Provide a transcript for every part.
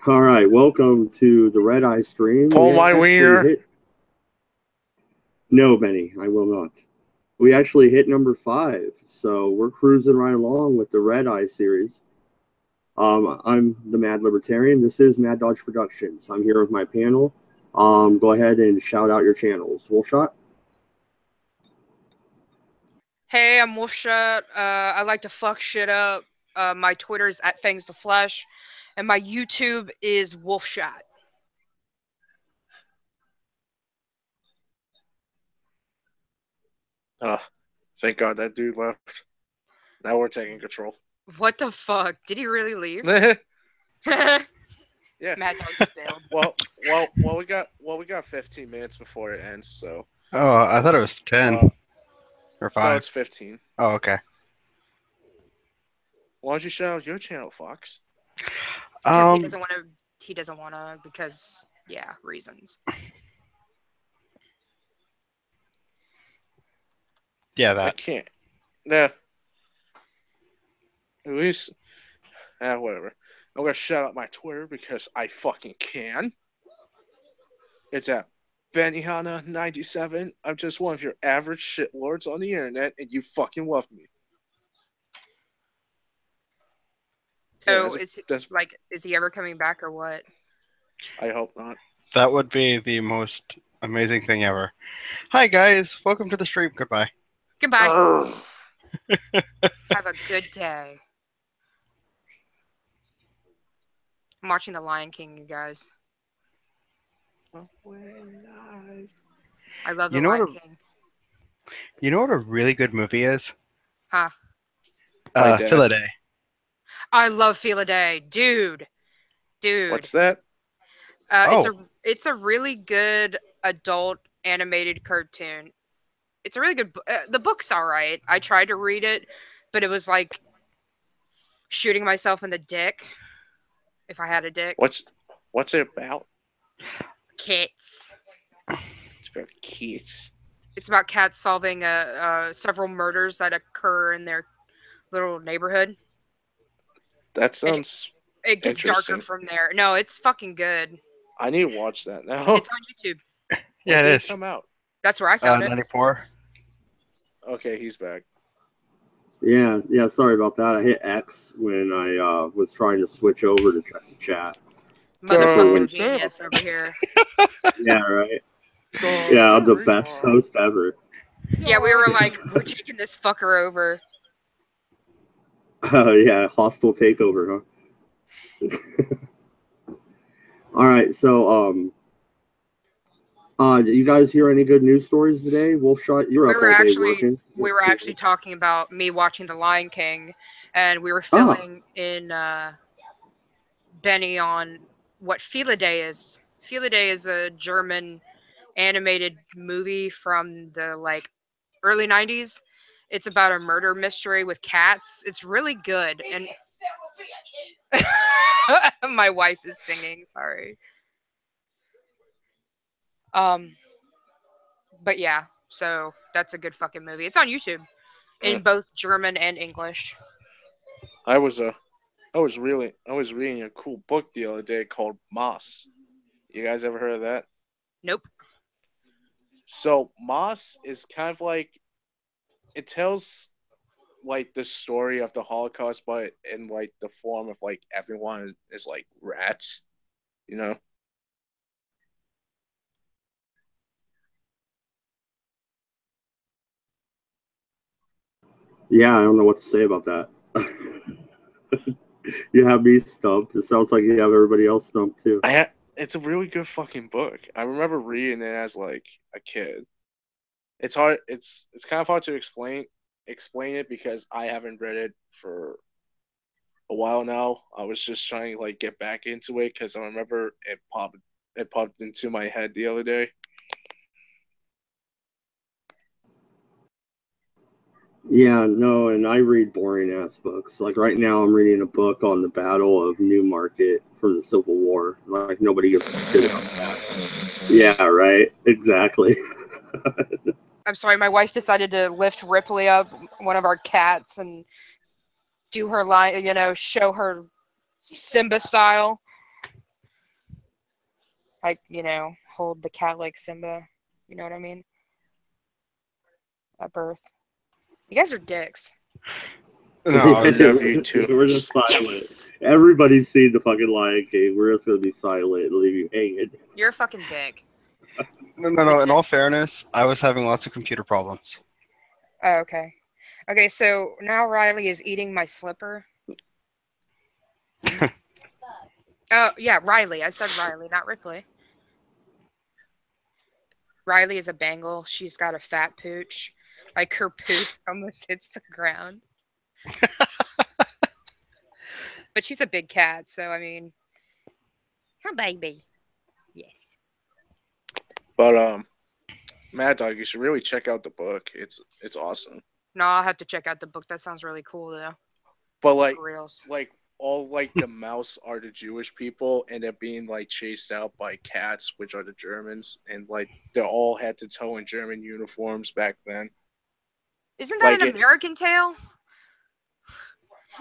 All right, welcome to the Redeye stream. Pull We my actually wiener. hit. No, Benny, I will not. We actually hit number 5, so we're cruising right along with the Redeye series. I'm the Mad Libertarian. This is Mad Dodge Productions. I'm here with my panel. Go ahead and shout out your channels. Wolfshot. Hey, I'm Wolfshot. I like to fuck shit up. My Twitter's at Fangs the Flesh, and my YouTube is Wolfshot. Thank God that dude left. Now we're taking control. What the fuck? Did he really leave? Yeah. Mad Dog failed. Well, we got 15 minutes before it ends, so. Oh, I thought it was 10 or 5. No, it's 15. Oh, okay. Why don't you shout out your channel, Fox? Because he doesn't want to. He doesn't want to because reasons. Yeah, I that. can't. Nah. At least, whatever. I'm gonna shout out my Twitter because I fucking can. It's at Benihana97. I'm just one of your average shitlords on the internet, and you fucking love me. So is he ever coming back or what? I hope not. That would be the most amazing thing ever. Hi guys, welcome to the stream. Goodbye. Goodbye. Have a good day. I'm watching The Lion King, you guys. I love The Lion King. You know what a really good movie is? Huh? Redeye. I love Redeye, dude. What's that? It's a really good adult animated cartoon. It's a really good. The book's all right. I tried to read it, but it was like shooting myself in the dick. If I had a dick. What's it about? Cats. It's about kids. It's about cats solving several murders that occur in their little neighborhood. That sounds. It gets darker from there. No, it's fucking good. I need to watch that now. It's on YouTube. Yeah, it is. Come out. That's where I found it. 94. Okay, he's back. Yeah. Sorry about that. I hit X when I was trying to switch over to chat. Motherfucking genius over here. Yeah, right. Yeah, I'm the best host ever. Yeah, we were like, we're taking this fucker over. Oh yeah, hostile takeover, huh? All right, so you guys hear any good news stories today? Wolfshot, you're up all day working. We were actually talking about me watching The Lion King, and we were filling in Benny on what Redeye is. Redeye is a German animated movie from the early 90s. It's about a murder mystery with cats. It's really good. And my wife is singing, sorry. But yeah, so that's a good fucking movie. It's on YouTube in both German and English. I was reading a cool book the other day called Moss. You guys ever heard of that? Nope. So Moss is kind of like, it tells like the story of the Holocaust, but in like the form of like everyone is like rats, you know? Yeah, I don't know what to say about that. You have me stumped. It sounds like you have everybody else stumped too. It's a really good fucking book. I remember reading it as like a kid. It's hard. It's kind of hard to explain it because I haven't read it for a while now. I was just trying to like get back into it because I remember it popped into my head the other day. Yeah, no, and I read boring ass books. Like right now, I'm reading a book on the Battle of Newmarket from the Civil War. Like nobody gives a shit about that. Yeah, right. Exactly. I'm sorry, my wife decided to lift Ripley up, one of our cats, and do her line, show her Simba style. Like, hold the cat like Simba. You know what I mean? At birth. You guys are dicks. No, I was, you too. We're just silent. Everybody's seen the fucking Lion King. We're just gonna be silent and leave you hanging. You're a fucking dick. no. In all fairness, I was having lots of computer problems. Oh, okay. Okay, so now Riley is eating my slipper. Oh, yeah, Riley. I said Riley, not Ripley. Riley is a Bengal. She's got a fat pooch. Like, her pooch almost hits the ground. But she's a big cat, so, I mean... Her baby. Yes. But, Mad Dog, you should really check out the book. It's awesome. No, I'll have to check out the book. That sounds really cool, though. But, like, For reals. all, the mouse are the Jewish people, and they're being, chased out by cats, which are the Germans. And, they all head-to-toe in German uniforms back then. Isn't that an American Tale?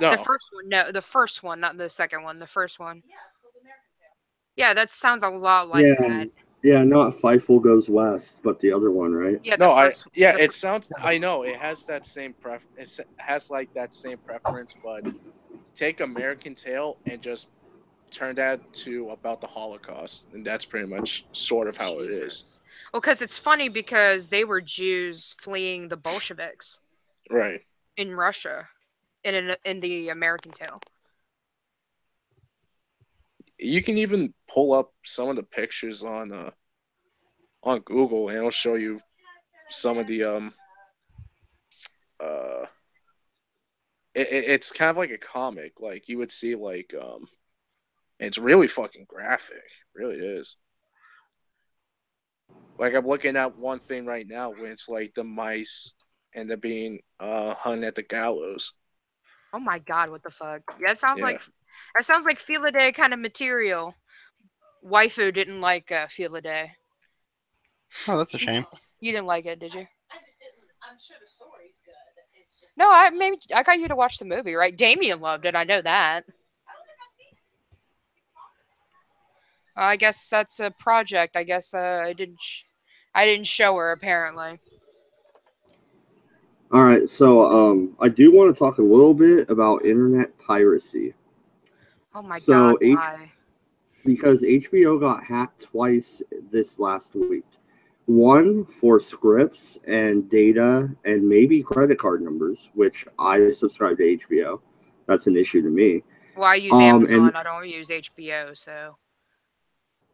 No. The first one. No, the first one, not the second one. The first one. Yeah, that sounds a lot like that. Yeah, not Fievel Goes West, but the other one, right? Yeah, it sounds. I know it has that same It has that same preference, but take American Tale and just turn that to about the Holocaust, and that's pretty much sort of how it is. Well, because it's funny because they were Jews fleeing the Bolsheviks, right, in Russia, in the American Tale. You can even pull up some of the pictures on Google, and it'll show you some of the It's kind of like a comic. Like you would see, it's really fucking graphic. It really is. Like I'm looking at one thing right now where it's like the mice and they're being hung at the gallows. Oh my god, what the fuck? Yeah, that sounds like Feel-A-Day kind of material. Waifu didn't like Feel-A-Day. Oh, that's a shame. You didn't like it, did you? I just didn't. I'm sure the story's good. It's just... No, I got you to watch the movie, right? Damien loved it. I know that. I guess that's a project. I guess I didn't show her apparently. All right, so I do want to talk a little bit about internet piracy. Oh my god, why? Because HBO got hacked twice this last week. One for scripts and data and maybe credit card numbers, which I subscribe to HBO. That's an issue to me. Well, I use Amazon. I don't use HBO, so.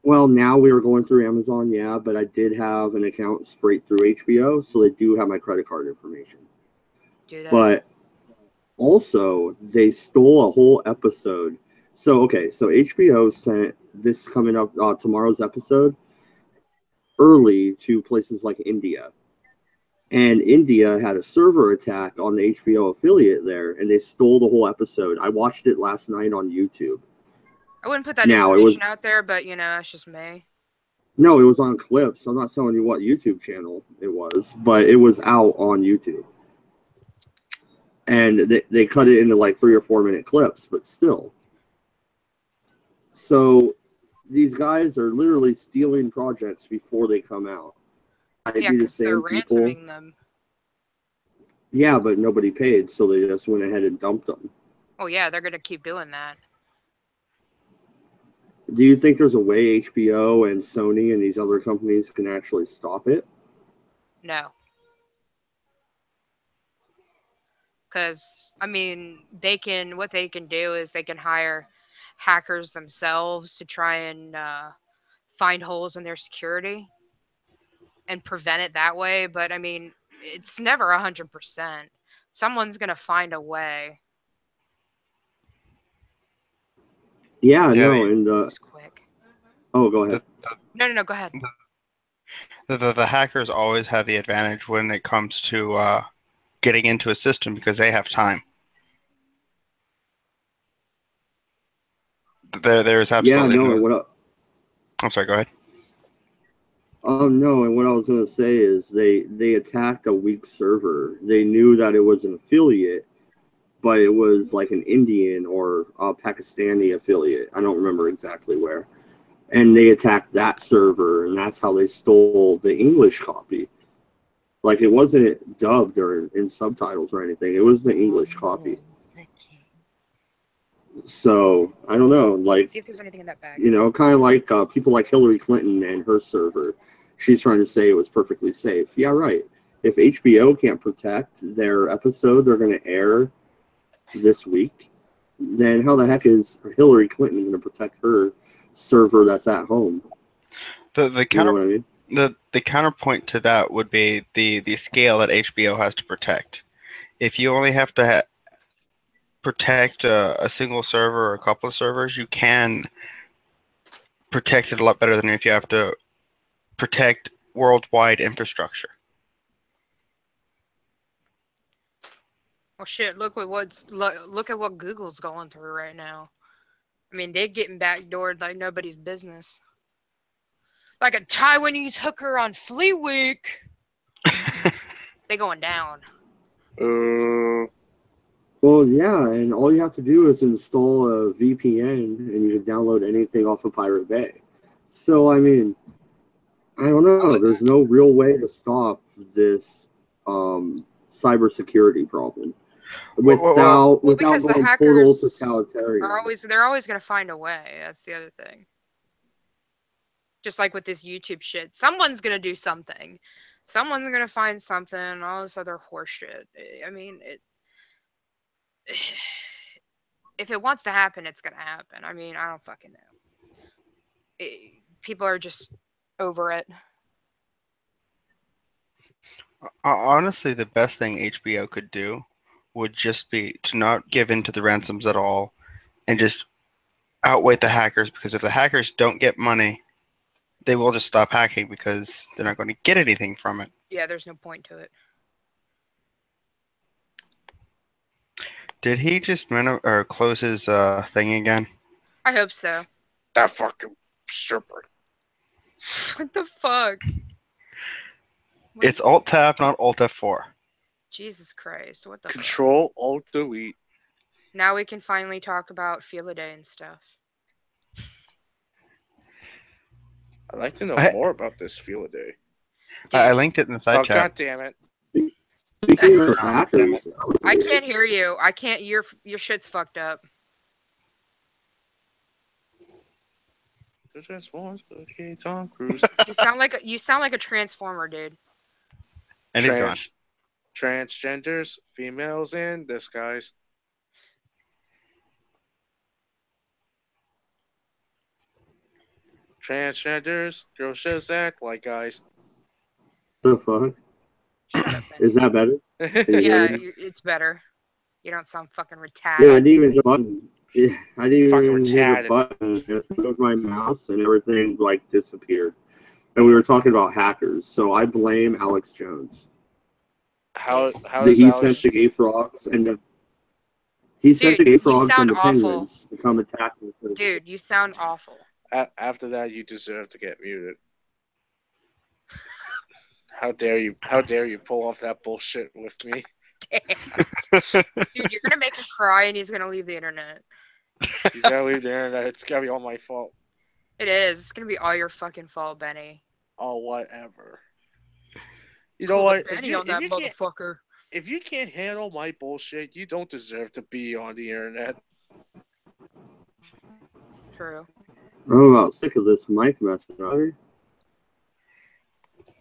Well, now we are going through Amazon, yeah, but I did have an account straight through HBO, so they do have my credit card information. Do that. But also, they stole a whole episode. So HBO sent this coming up, tomorrow's episode, early to places like India. And India had a server attack on the HBO affiliate there, and they stole the whole episode. I watched it last night on YouTube. I wouldn't put that information out there, but, it's just me. No, it was on clips. I'm not telling you what YouTube channel it was, but it was out on YouTube. And they cut it into 3 or 4 minute clips, but still. So these guys are literally stealing projects before they come out. Yeah, because they're ransoming them. Yeah, but nobody paid, so they just went ahead and dumped them. Oh, yeah, they're going to keep doing that. Do you think there's a way HBO and Sony and these other companies can actually stop it? No. Because, what they can do is they can hire hackers themselves to try and find holes in their security and prevent it that way. But, it's never 100%. Someone's going to find a way. Yeah, and it's quick. Oh, go ahead. No, go ahead. The hackers always have the advantage when it comes to getting into a system because they have time. There's absolutely I'm sorry, go ahead. No, and what I was going to say is they attacked a weak server. They knew that it was an affiliate, but it was like an Indian or a Pakistani affiliate. I don't remember exactly where. and they attacked that server, and that's how they stole the English copy. Like, it wasn't dubbed or in subtitles or anything. It was the English copy. So, I don't know. Like, See if there's anything in that bag. you know, kind of like people like Hillary Clinton and her server. She's trying to say it was perfectly safe. Yeah, right. If HBO can't protect their episode they're going to air this week, then how the heck is Hillary Clinton going to protect her server that's at home? The You know what I mean? the counterpoint to that would be the scale that HBO has to protect. If you only have to protect a single server or a couple of servers, you can protect it a lot better than if you have to protect worldwide infrastructure. Well, shit. Look at what Google's going through right now. I mean, they're getting backdoored like nobody's business. Like a Taiwanese hooker on Flea Week. They going down. Well, yeah, and all you have to do is install a VPN, and you can download anything off of Pirate Bay. So, I mean, I don't know. There's no real way to stop this cybersecurity problem without because the going total hackers totalitarian. they're always going to find a way. That's the other thing. Just like with this YouTube shit, someone's going to do something. Someone's going to find something, and all this other horse shit. I mean, if it wants to happen, it's going to happen. I mean, I don't fucking know. People are just over it. Honestly, the best thing HBO could do would just be to not give in to the ransoms at all and just outweigh the hackers, because if the hackers don't get money, they will just stop hacking because they're not going to get anything from it. Yeah, there's no point to it. Did he just close his thing again? I hope so. That fucking stripper. What the fuck? It's Alt-Tab, not Alt-F4. Jesus Christ, what the Control, Alt, Delete. Now we can finally talk about Day and stuff. I'd like to know more about this Day. I linked it in the side chat. God damn it. Speaking of hackers, I can't hear you. I can't. Your shit's fucked up. Okay, Tom Cruise. You sound like a transformer, dude. And he's gone. Transgenders, females in disguise. Transgenders, girls just act like guys. The fuck? Is that better? Yeah, it's better. You don't sound fucking retarded. Yeah, I didn't even hit the button. Yeah, I didn't Fucking even hit the button. Just moved my mouse and everything like disappeared. And we were talking about hackers, so I blame Alex Jones. How he sent the gay frogs and he sent the gay frogs and the penguins to come attack me. Dude, you sound awful. After that, you deserve to get muted. How dare you pull off that bullshit with me? Damn. Dude, you're gonna make him cry and he's gonna leave the internet. He's gonna leave the internet. It's gonna be all my fault. It is. It's gonna be all your fucking fault, Benny. Oh, whatever. You know what? Benny on that motherfucker. If you can't handle my bullshit, you don't deserve to be on the internet. True. I'm about sick of this mic mess, brother.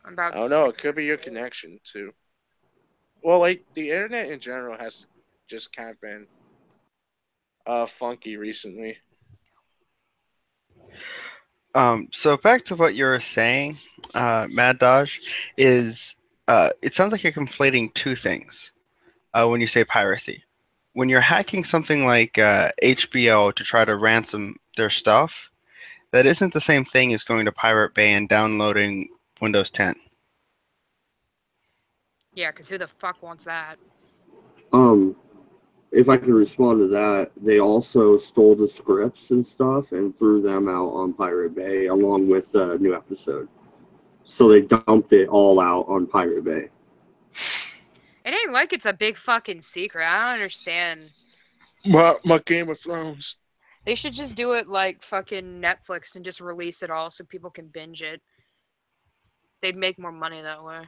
I don't know. It could be your connection too. Well, like the internet in general has just kind of been funky recently. So back to what you were saying, Mad Dodge, is it sounds like you're conflating two things when you say piracy. When you're hacking something like HBO to try to ransom their stuff, that isn't the same thing as going to Pirate Bay and downloading Windows 10. Yeah, because who the fuck wants that? If I can respond to that, they also stole the scripts and stuff and threw them out on Pirate Bay along with the new episode. So they dumped it all out on Pirate Bay. It ain't like it's a big fucking secret. I don't understand. My Game of Thrones. They should just do it like fucking Netflix and just release it all so people can binge it. They'd make more money that way.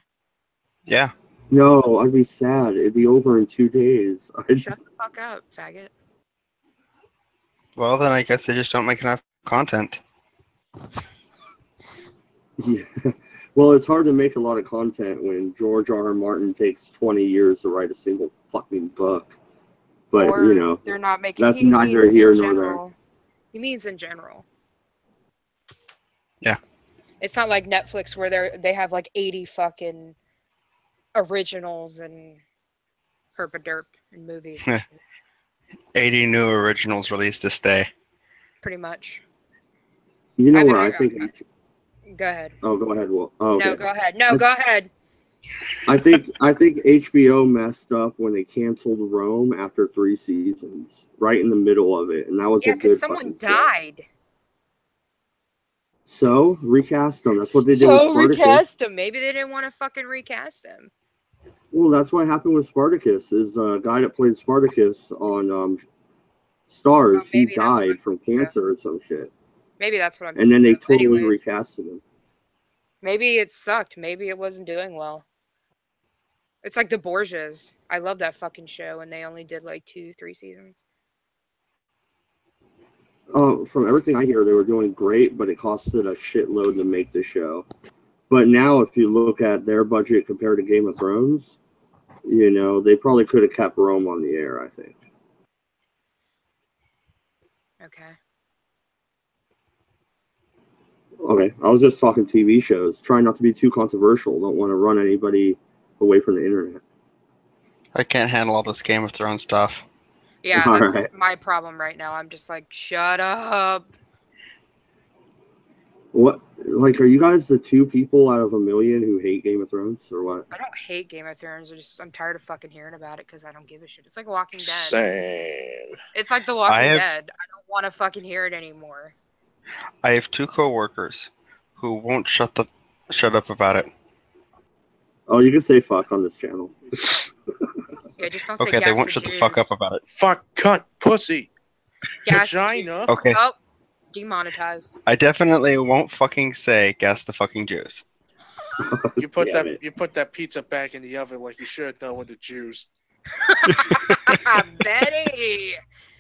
Yeah. No, I'd be sad. It'd be over in 2 days. Shut the fuck up, faggot. Well, then I guess they just don't make enough content. Yeah. Well, it's hard to make a lot of content when George R. R. Martin takes 20 years to write a single fucking book. But, Or you know, they're not making. that's He neither means here in nor there. general. He means in general. Yeah. It's not like Netflix where they have like 80 fucking originals and herpaderp and movies. And shit, 80 new originals released this day. pretty much. You know I mean, where I think... Go ahead. Oh, go ahead, Will. Oh, okay. No, go ahead. No, go ahead. I think HBO messed up when they canceled Rome after 3 seasons, right in the middle of it, and that was Yeah, a good because someone fucking show. died. So recast them. That's what they did with So Spartacus. recast him. Maybe they didn't want to fucking recast him. Well, that's what happened with Spartacus. Is the guy that played Spartacus on Stars? Oh, he maybe that's died what- from cancer or some shit, Maybe that's what I'm. and then they thinking of. totally Anyways, recasted him. maybe it sucked. Maybe it wasn't doing well. It's like the Borgias. I love that fucking show, and they only did like 2-3 seasons. From everything I hear, they were doing great, but it costed a shitload to make the show. But now, if you look at their budget compared to Game of Thrones, you know, they probably could have kept Rome on the air, I think. Okay. Okay, I was just talking TV shows. Trying not to be too controversial. Don't want to run anybody away from the internet. I can't handle all this Game of Thrones stuff. Yeah, All that's right. my problem right now. I'm just like, shut up. What? Like, are you guys the 2 people out of a million who hate Game of Thrones, or what? I don't hate Game of Thrones. I'm tired of fucking hearing about it because I don't give a shit. It's like Walking Dead. Same. It's like The Walking Dead. I don't want to fucking hear it anymore. I have 2 coworkers who won't shut up about it. Oh, you can say fuck on this channel. Yeah, just don't say Okay, they gas won't the shut the Jews. fuck up about it. Fuck, cunt, pussy, Gas the vagina. Jews. Okay, Oh, demonetized. I definitely won't fucking say gas the fucking Jews. You put Damn it. you put that pizza back in the oven like you should have done with the Jews. Betty.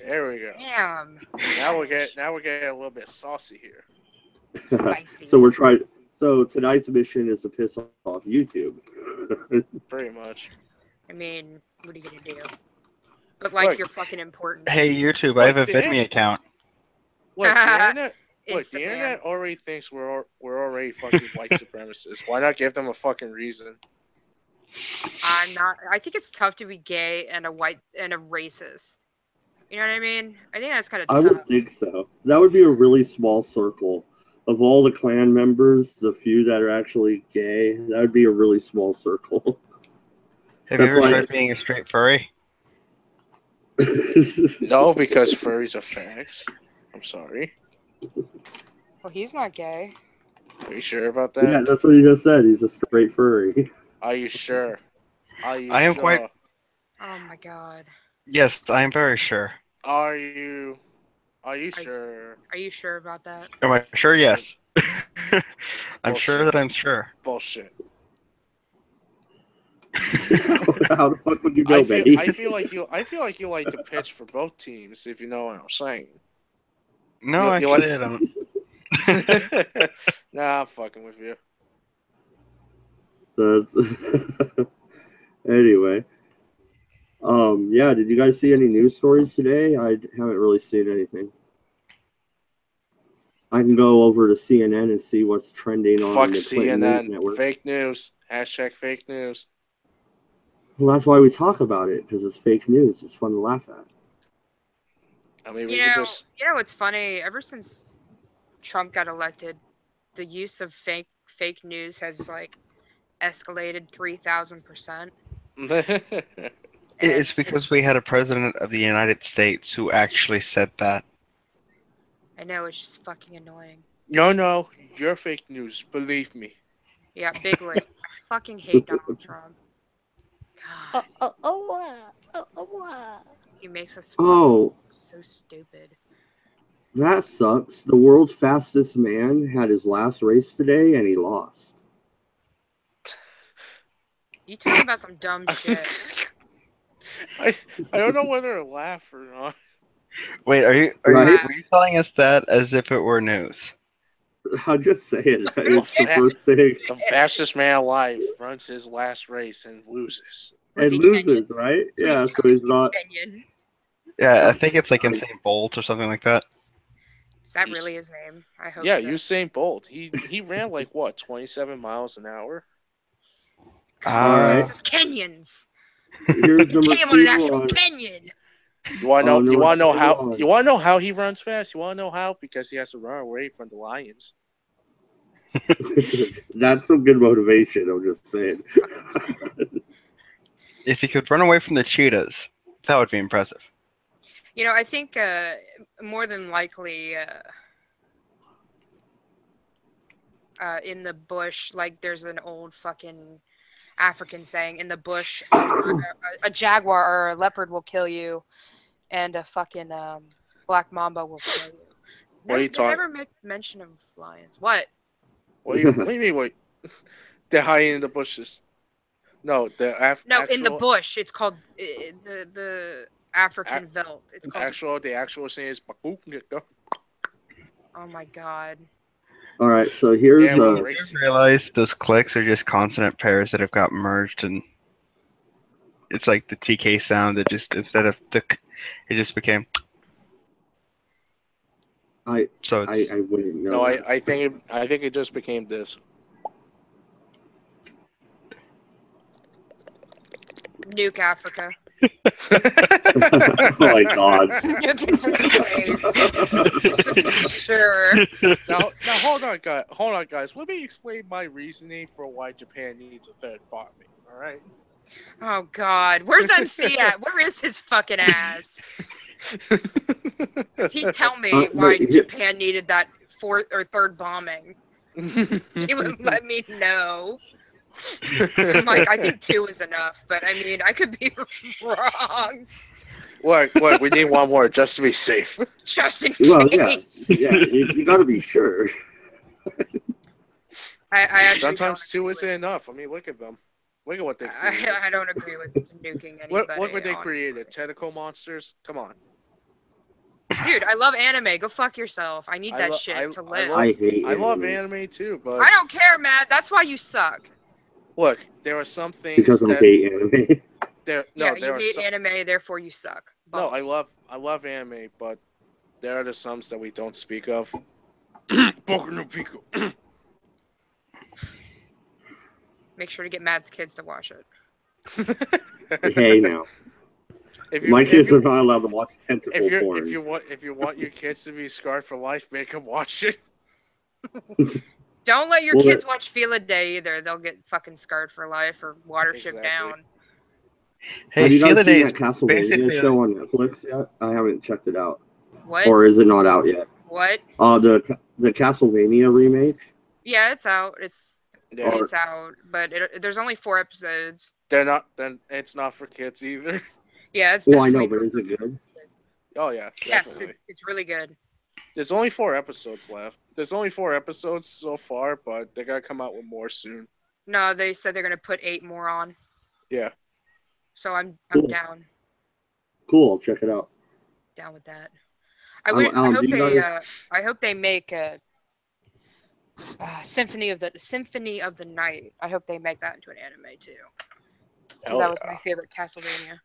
There we go. Damn. Now we're getting a little bit saucy here. Spicy. So tonight's mission is to piss off YouTube. Pretty much. I mean, what are you gonna do? But like, Look. you're fucking important. Hey, YouTube, I have a Look, the VidMe account. Look, the internet. Look, the Instagram. internet already thinks we're already fucking white supremacists. Why not give them a fucking reason? I'm not. I think it's tough to be gay and a white and a racist. You know what I mean? I think that's kind of I tough. would think so. That would be a really small circle. Of all the clan members, the few that are actually gay, that would be a really small circle. Have you That's ever like- tried being a straight furry? No, because furries are fags. I'm sorry. Well, he's not gay. Are you sure about that? Yeah, that's what he just said. He's a straight furry. Are you sure? Are you I am sure? quite- Oh my god. Yes, I am very sure. Are you sure? Are you sure about that? Am I sure? Yes. I'm sure Bullshit. that I'm sure. Bullshit. How the fuck would you go, I Betty? feel like you like to pitch for both teams, if you know what I'm saying. No, You actually, like- I don't. Nah, I'm fucking with you. That's- anyway. Yeah, did you guys see any news stories today? I haven't really seen anything. I can go over to CNN and see what's trending on Fuck the Clinton News CNN. Network. Fake news. Hashtag fake news. Well, that's why we talk about it, because it's fake news. It's fun to laugh at. I mean, we You could know, just. what's funny? Ever since Trump got elected, the use of fake news has like escalated 3,000%. It's because we had a president of the United States who actually said that. I know, it's just fucking annoying. No, you're fake news. Believe me. Yeah, bigly. I fucking hate Donald Trump. God, he makes us Oh, so stupid. That sucks. The world's fastest man had his last race today, and he lost. You talking about some dumb shit. I don't know whether to laugh or not. Wait, are you Right? were you telling us that as if it were news? I'll just say it. It's the first thing. The fastest man alive runs his last race and loses. Was And he loses, Kenyan? right? Please Yeah, tell so me he's not. Kenyan. Yeah, I think it's like Insane Bolt or something like that. Is that really his name? I hope Yeah, so. Usain Bolt. He ran like what, 27 miles an hour? All right. This is Kenyans. Here's He number came on an 2 actual on. Kenyan. You want to know? Oh, You want to know number how? 2 on. You want to know how he runs fast? You want to know how? Because he has to run away from the lions. That's some good motivation. I'm just saying. If he could run away from the cheetahs, that would be impressive. You know, I think more than likely in the bush, like there's an old fucking African saying, in the bush, a jaguar or a leopard will kill you, and a fucking black mamba will kill you. What are you They talking? never make mention of lions. What? What do you mean? Wait, they're hiding in the bushes. No, No, in the bush. It's called the African veldt. It's called. The actual saying is Oh my god. All right, so here's Yeah, well, I just realized those clicks are just consonant pairs that have got merged, and it's like the TK sound that just instead of th, it just became. I wouldn't know. No, I think it just became this. Nuke Africa. Oh my god. Nuke it from space. Just to be sure. Now hold on, guys. Let me explain my reasoning for why Japan needs a third bombing. All right. Oh god, where's MC at? Where is his fucking ass? Does he tell me why Japan needed that fourth or third bombing? He wouldn't let me know. I'm like, I think 2 is enough, but I mean, I could be wrong. What? We need one more just to be safe. Just in case. Well, yeah, you gotta be sure. I actually sometimes 2 isn't enough. I mean, look at them. Look at what they created. I don't agree with nuking anybody. Look what they honestly. created. Tentacle monsters. Come on. Dude, I love anime. Go fuck yourself. I need that shit to live. I love anime too, but I don't care, Matt. That's why you suck. Look, there are some things because I hate anime. You hate anime, therefore you suck. Balls. No, I love anime, but there are the some that we don't speak of. Make sure to get Matt's kids to watch it. Hey now. My kids are not allowed to watch tentacle porn. If you want your kids to be scarred for life, make them watch it. Don't let your kids watch Day either. They'll get fucking scarred for life or Watership Down. Hey, have you guys seen that Castlevania basically show on Netflix yet? I haven't checked it out. What? Or is it not out yet? What? The Castlevania remake. Yeah, it's out. It's out, but there's only 4 episodes. Then it's not for kids either. Yeah, it's. Well, I know, but is it good? Oh yeah. Yes, it's really good. There's only 4 episodes left. There's only 4 episodes so far, but they gotta come out with more soon. No, they said they're gonna put 8 more on. Yeah. So I'm down. Cool, I'll check it out. Down with that. I hope they make a Symphony of the Night. I hope they make that into an anime too. Because that was my favorite Castlevania.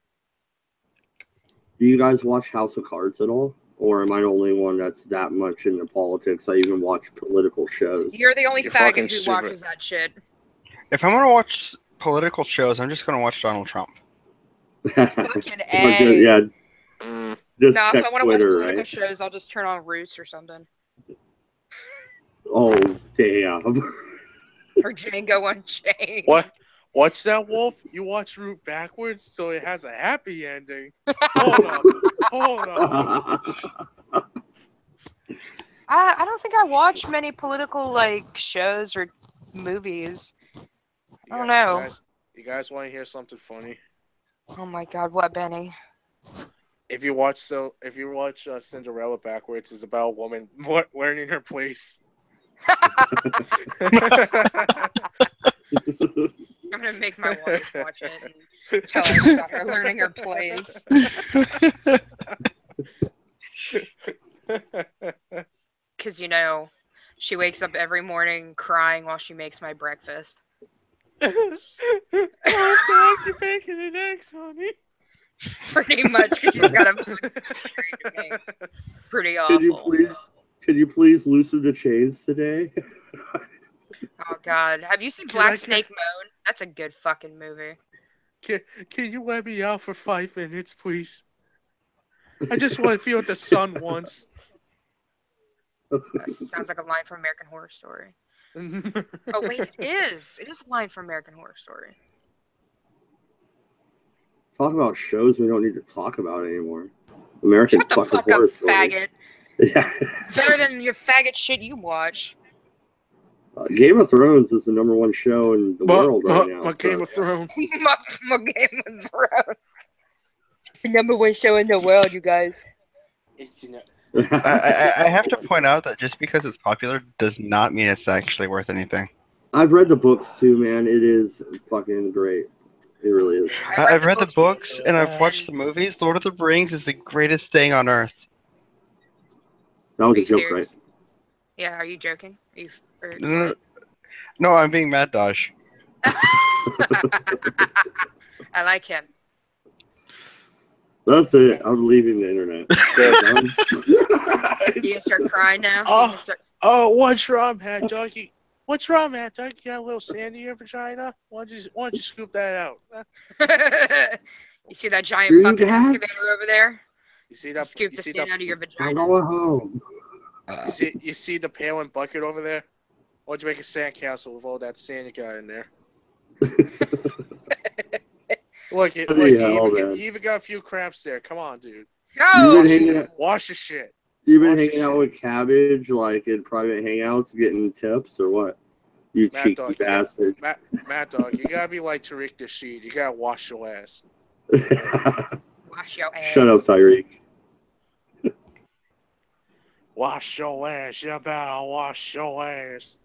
Do you guys watch House of Cards at all? Or am I the only one that's that much into politics? I even watch political shows. You're the only faggot who watches that shit. If I'm going to watch political shows, I'm just going to watch Donald Trump. Fucking A. Yeah. If I want to watch political shows, I'll just turn on Roots or something. Oh, damn. Or Django Unchained. What? What's that, Wolf? You watch Root backwards so it has a happy ending. Hold up. I don't think I watch many political shows or movies. I don't know. You guys want to hear something funny? Oh my god, what, Benny? if you watch Cinderella backwards, it's about a woman learning her place. I'm gonna make my wife watch it and tell her about her learning her plays. Because, you know, she wakes up every morning crying while she makes my breakfast. Oh, God, you're baking an eggs, honey. Pretty much, because she's got a fucking to me. Pretty awful. Could you please loosen the chains today? Oh, God. Have you seen Black Snake Moan? That's a good fucking movie. Can you let me out for 5 minutes, please? I just want to feel the sun once. That sounds like a line from American Horror Story. Oh, wait, it is. It is a line from American Horror Story. Talk about shows we don't need to talk about anymore. American Shut the fuck Horror up, Story. faggot. Yeah. Better than your faggot shit you watch. Game of Thrones is the #1 show in the world right now. My Game of Thrones. my Game of Thrones. The #1 show in the world, you guys. I have to point out that just because it's popular does not mean it's actually worth anything. I've read the books too, man. It is fucking great. It really is. I've read the books and I've watched the movies. Lord of the Rings is the greatest thing on earth. That was a joke, right? Yeah, are you joking? No, I'm being Mad Dosh. I like him. That's it. I'm leaving the internet. You gonna start crying now? What's wrong, Mad Dog? What's wrong, Mad Dog? You got a little sand in your vagina? Why don't you scoop that out? You see that giant fucking excavator over there? You see that? Scoop the sand out of your vagina. I'm going home. You see the pail and bucket over there? Why don't you make a sand castle with all that sand you got in there? Look, you even got a few crabs there. Come on, dude. Wash your shit. You've been hanging out with Cabbage, like in private hangouts, getting tips, or what? You cheeky bastard. Mad Dog, you gotta be like Tariq Nasheed. You gotta wash your ass. Wash your ass. Shut up, Tyreek. Wash your ass. You better wash your ass.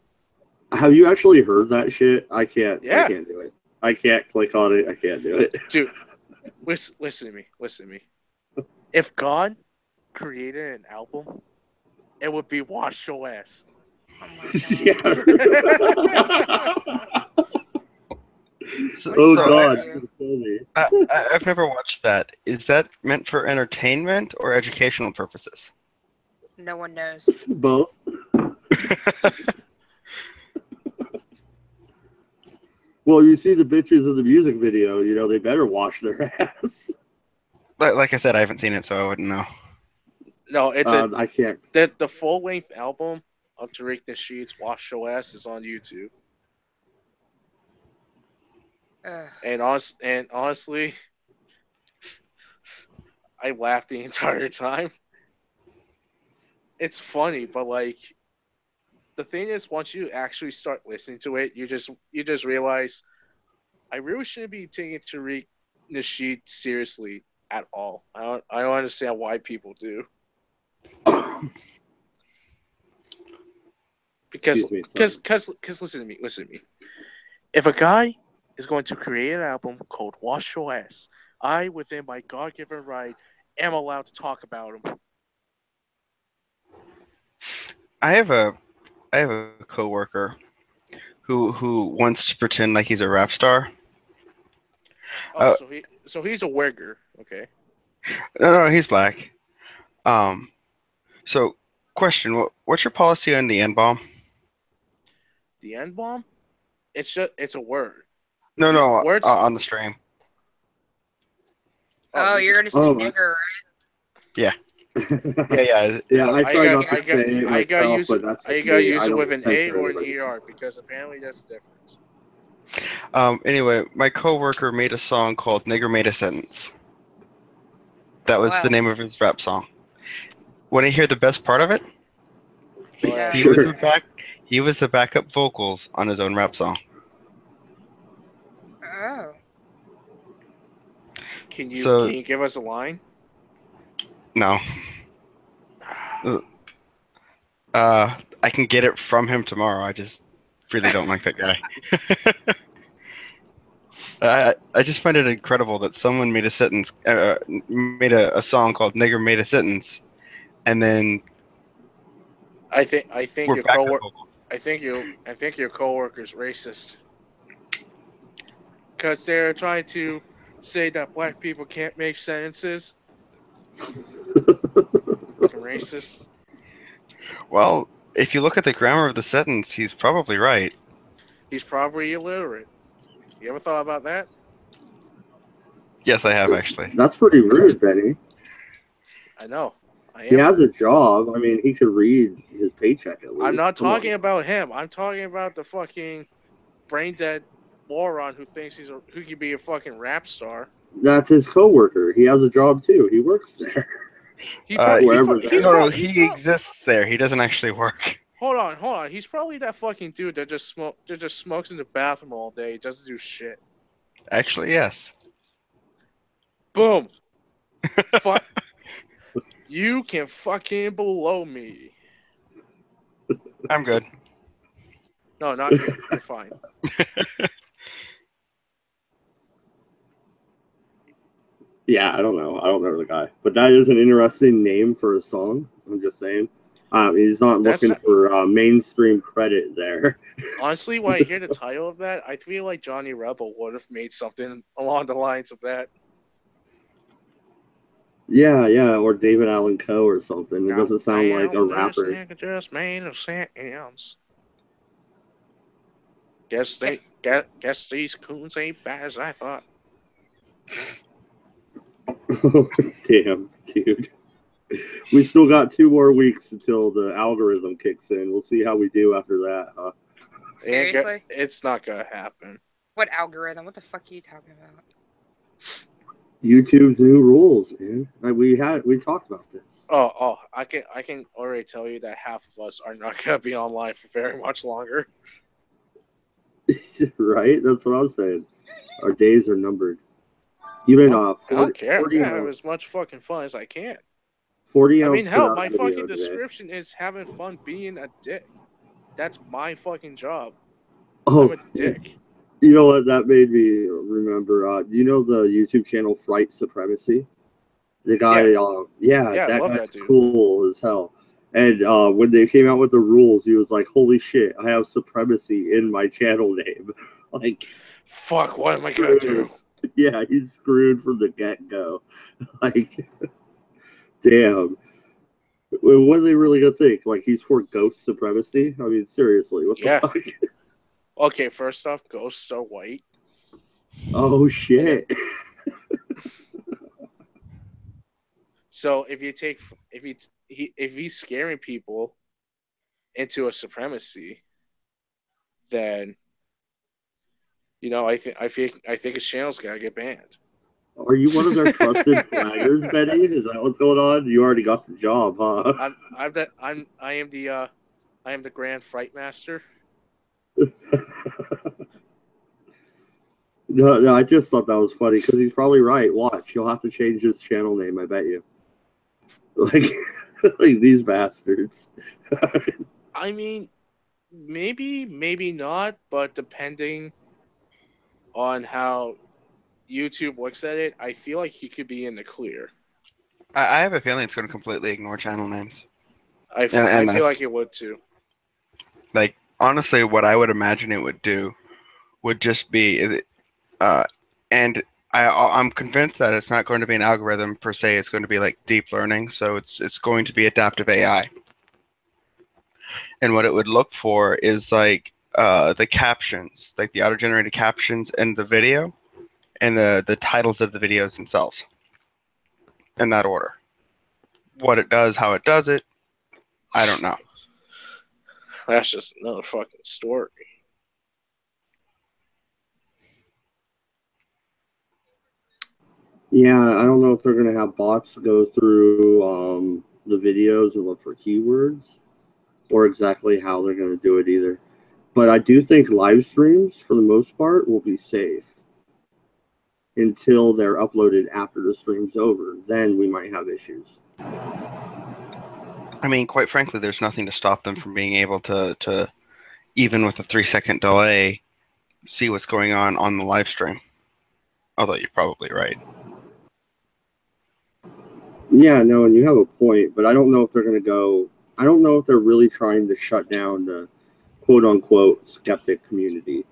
Have you actually heard that shit? I can't. Yeah. I can't do it. I can't click on it. I can't do it. Dude, listen to me. Listen to me. If God created an album, it would be Wash Your Ass. Oh my God. God. I've never watched that. Is that meant for entertainment or educational purposes? No one knows. Both. Well, you see the bitches in the music video, you know, they better wash their ass. Like I said, I haven't seen it, so I wouldn't know. No, it's I can't. The full-length album of Tariq Nasheed's Wash Your Ass is on YouTube. And honestly, I laughed the entire time. It's funny, but like, the thing is, once you actually start listening to it, you just realize I really shouldn't be taking Tariq Nasheed seriously at all. I don't understand why people do. Because listen to me. If a guy is going to create an album called Wash Your Ass, I, within my God-given right, am allowed to talk about him. I have a coworker who wants to pretend like he's a rap star. So he's a wigger, okay? No, he's black. So question: what's your policy on the N-bomb? The N-bomb? It's a word. No, words on the stream. Oh, you're gonna say nigger, right? Yeah. Yeah, I try not to say it myself, but that's you gotta use it with an A or an ER, because apparently that's different. Anyway, my coworker made a song called "Nigger Made a Sentence." That was the name of his rap song. Want to hear the best part of it? Yeah. He was the backup vocals on his own rap song. Oh. Can you give us a line? No. I can get it from him tomorrow. I just really don't like that guy. I just find it incredible that someone made a sentence, made a song called "Nigger Made a Sentence," and then I think we're your back to coworker. vocals. I think your coworker's racist because they're trying to say that black people can't make sentences. Fucking racist. Well, if you look at the grammar of the sentence, he's probably right. He's probably illiterate. You ever thought about that? Yes, I have actually. That's pretty rude, Benny. I know. I am. He has a job. I mean, he could read his paycheck at least. I'm not Come on. talking about him. I'm talking about the fucking brain dead moron who thinks who could be a fucking rap star. That's his coworker. He has a job too. He works there. He exists there. He doesn't actually work. Hold on. He's probably that fucking dude that just smokes in the bathroom all day. He doesn't do shit. Actually, yes. Boom. Fuck. You can fucking blow me. I'm good. No, not you. You're fine. Yeah, I don't know. I don't know the guy, but that is an interesting name for a song. I'm just saying. He's not looking for mainstream credit there. Honestly, when I hear the title of that, I feel like Johnny Rebel would have made something along the lines of that. Yeah, or David Allan Coe or something. It doesn't sound like a rapper. Just made a sentence. Guess these coons ain't bad as I thought. Damn, dude. We still got 2 more weeks until the algorithm kicks in. We'll see how we do after that, huh? Seriously? It's not gonna happen. What algorithm? What the fuck are you talking about? YouTube's new rules, man. We talked about this. Oh, I can already tell you that half of us are not gonna be online for very much longer. Right? That's what I was saying. Our days are numbered. Even I don't care. I'm gonna have as much fucking fun as I can. 40 I ounce mean, hell, my video fucking today. description is having fun being a dick. That's my fucking job. Oh, I'm a dick. You know what? That made me remember. You know the YouTube channel Fright Supremacy? The guy, that guy's cool as hell. And when they came out with the rules, he was like, "Holy shit! I have supremacy in my channel name." Like, fuck, what am I gonna do? Yeah, he's screwed from the get-go. Like, damn. What are they really gonna think? Like, he's for ghost supremacy? I mean, seriously, what the fuck? Okay, first off, ghosts are white. Oh shit. So if he's scaring people into a supremacy, then I think his channel's gotta get banned. Are you one of their trusted flaggers, Betty? Is that what's going on? You already got the job, huh? I am the Grand Fright Master. No, I just thought that was funny because he's probably right. Watch, he'll have to change his channel name. I bet you. Like these bastards. I mean, maybe not, but depending on how YouTube looks at it, I feel like he could be in the clear. I have a feeling it's going to completely ignore channel names. I feel like it would too. Like, honestly, what I would imagine it would do would just be, and I'm convinced that it's not going to be an algorithm per se. It's going to be like deep learning, so it's going to be adaptive AI. And what it would look for is like the captions, like the auto-generated captions in the video, and the titles of the videos themselves, in that order. What it does, how it does it, I don't know. That's just another fucking story. Yeah, I don't know if they're going to have bots go through the videos and look for keywords, or exactly how they're going to do it either. But I do think live streams, for the most part, will be safe. until they're uploaded after the stream's over. Then we might have issues. I mean, quite frankly, there's nothing to stop them from being able to even with a 3-second delay, see what's going on the live stream. Although you're probably right. Yeah, no, and you have a point, but I don't know if they're going to go. I don't know if they're really trying to shut down the quote-unquote skeptic community.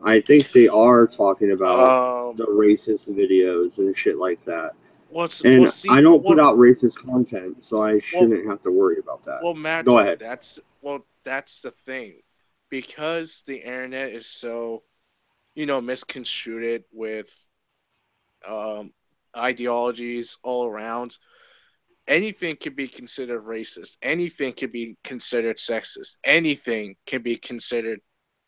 I think they are talking about the racist videos and shit like that. I don't put out racist content, so I shouldn't have to worry about that. Well, Matt, go ahead. That's the thing. Because the internet is so, misconstrued with ideologies all around, anything can be considered racist. Anything can be considered sexist. Anything can be considered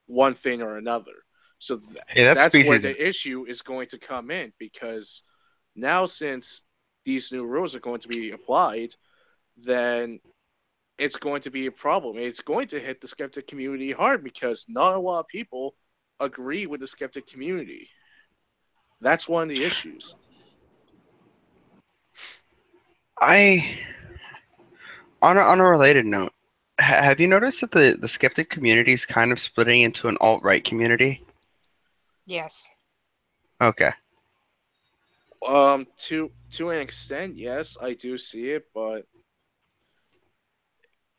one thing or another. So that's where the issue is going to come in, because now, since these new rules are going to be applied, then it's going to be a problem. It's going to hit the skeptic community hard, because not a lot of people agree with the skeptic community. That's one of the issues. On a related note, have you noticed that the skeptic community is kind of splitting into an alt-right community? Yes. Okay. To an extent, yes, I do see it, but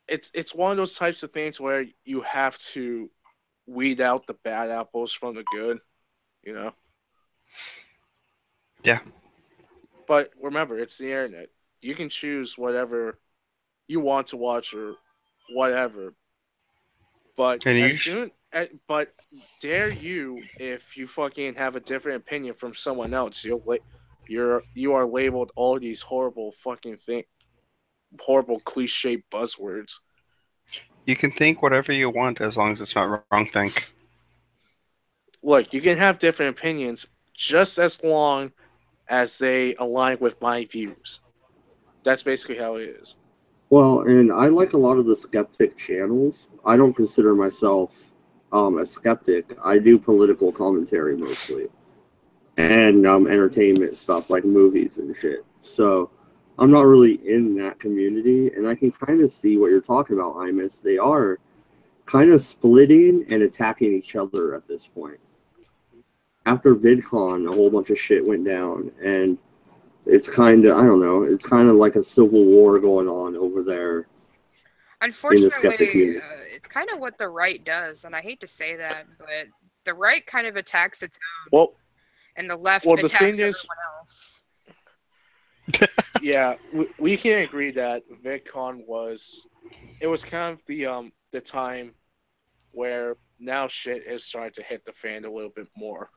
it's one of those types of things where you have to weed out the bad apples from the good, Yeah. But remember, it's the internet. You can choose whatever you want to watch or whatever. But but dare you, if you fucking have a different opinion from someone else, you are labeled all these horrible fucking horrible cliche buzzwords. You can think whatever you want as long as it's not wrong think. Look, you can have different opinions just as long as they align with my views. That's basically how it is. Well, and I like a lot of the skeptic channels. I don't consider myself a skeptic. I do political commentary mostly, and entertainment stuff like movies and shit. So I'm not really in that community, and I can kind of see what you're talking about, Imus. They are kind of splitting and attacking each other at this point. After VidCon, a whole bunch of shit went down, and it's kind of, I don't know, it's kind of like a civil war going on over there. Unfortunately, it's kind of what the right does, and I hate to say that, but the right kind of attacks its own, and the left attacks everyone else. Yeah, we can agree that VidCon was kind of the time where now shit is starting to hit the fan a little bit more.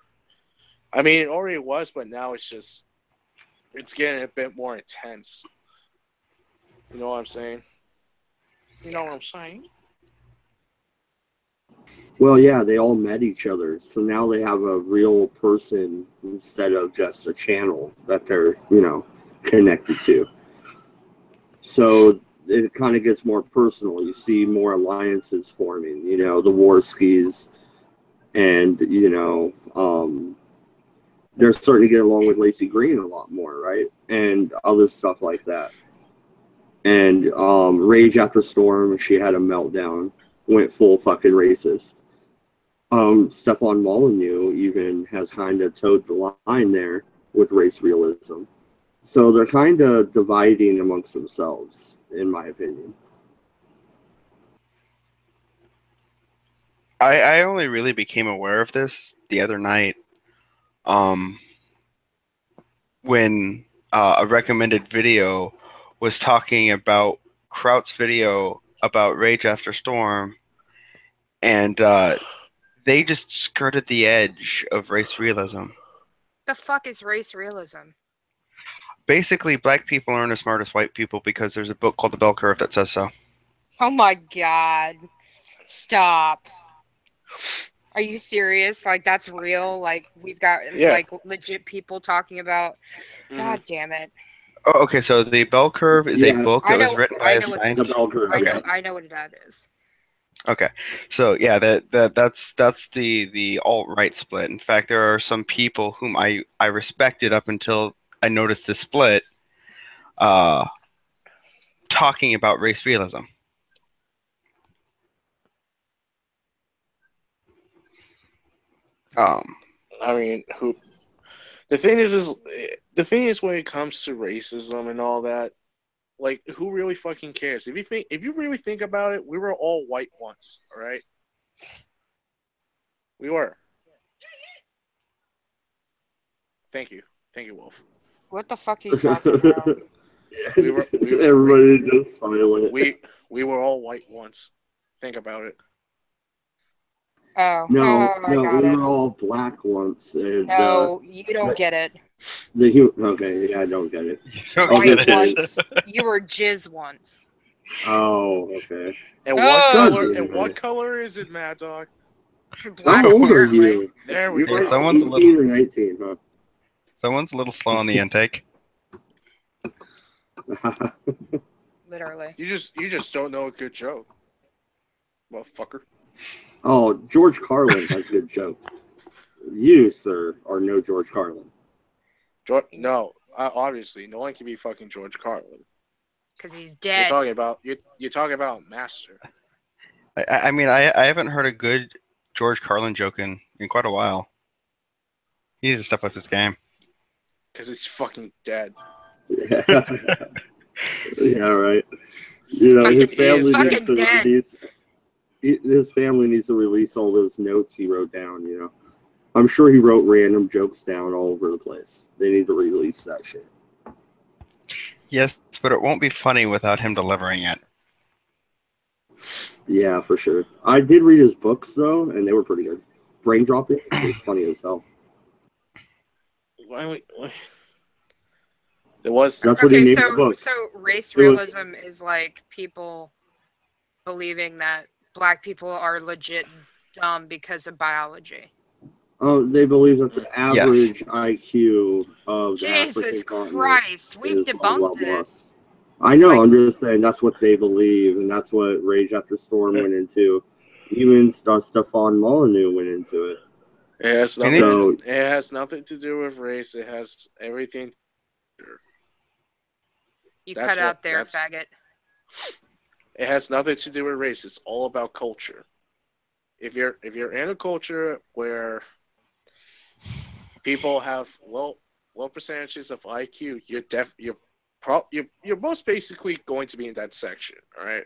I mean, it already was, but now it's getting a bit more intense. You know what I'm saying? You know what I'm saying? Well, yeah, they all met each other, so now they have a real person instead of just a channel that they're, connected to. So it kind of gets more personal. You see more alliances forming, the Warskis, and, they're starting to get along with Lacey Green a lot more, right? And other stuff like that. And Rage After Storm, she had a meltdown, went full fucking racist. Stefan Molyneux even has kind of towed the line there with race realism. So they're kind of dividing amongst themselves, in my opinion. I only really became aware of this the other night when a recommended video was talking about Kraut's video about Rage After Storm, and they just skirted the edge of race realism. The fuck is race realism? Basically, black people aren't as smart as white people because there's a book called The Bell Curve that says so. Oh my god. Stop. Are you serious? Like, that's real? Like, we've got, like, legit people talking about... God damn it. Oh, okay, so The Bell Curve is a book that was written by a scientist. I know what that is. Okay, so yeah, that's the alt-right split. In fact, there are some people whom I respected up until I noticed the split, uh, talking about race realism. I mean, who? The thing is the thing is when it comes to racism and all that, like, who really fucking cares? If you really think about it, we were all white once, all right? We were. Thank you, Wolf. What the fuck are you talking about? Everybody just silent. We were all white once. Think about it. Oh, No, I got we it. were all black once. And, No, you don't get it. Okay, yeah, I don't get it. You don't White get it. once. You were jizz once. Oh, okay. And Oh. what color is it, Mad Dog? Black, How old are apparently. you? There we You're go. like Someone's 18 or 19, huh? Someone's a little slow on the intake. Literally. You just don't know a good joke, motherfucker. Oh, George Carlin has good jokes. You, sir, are no George Carlin. No, obviously, no one can be fucking George Carlin. Because he's You're dead. talking about Master. I mean, I haven't heard a good George Carlin joke in quite a while. He needs to step up his game. Because he's fucking dead. Yeah, yeah, right. You know, his family needs fucking to dead. release. His family needs to release all those notes he wrote down. You know, I'm sure he wrote random jokes down all over the place. They need to release that shit. Yes, but it won't be funny without him delivering it. Yeah, for sure. I did read his books though, and they were pretty good. Brain Dropping was funny as hell. Why? There was. That's what he Okay, named the book. so race It was- realism is like people believing that black people are legit dumb because of biology. Oh, they believe that the average IQ of the Jesus African continent Christ, we've is blah, blah, debunked blah. this. I know. Like- I'm just saying that's what they believe, and that's what Rage After Storm went into. Even Stefan Molyneux went into it. It has And nothing. It has nothing to do with race. It has everything. You That's cut out what- there, that's- faggot. It has nothing to do with race. It's all about culture. If you're in a culture where people have low percentages of IQ, you're most basically going to be in that section. All right.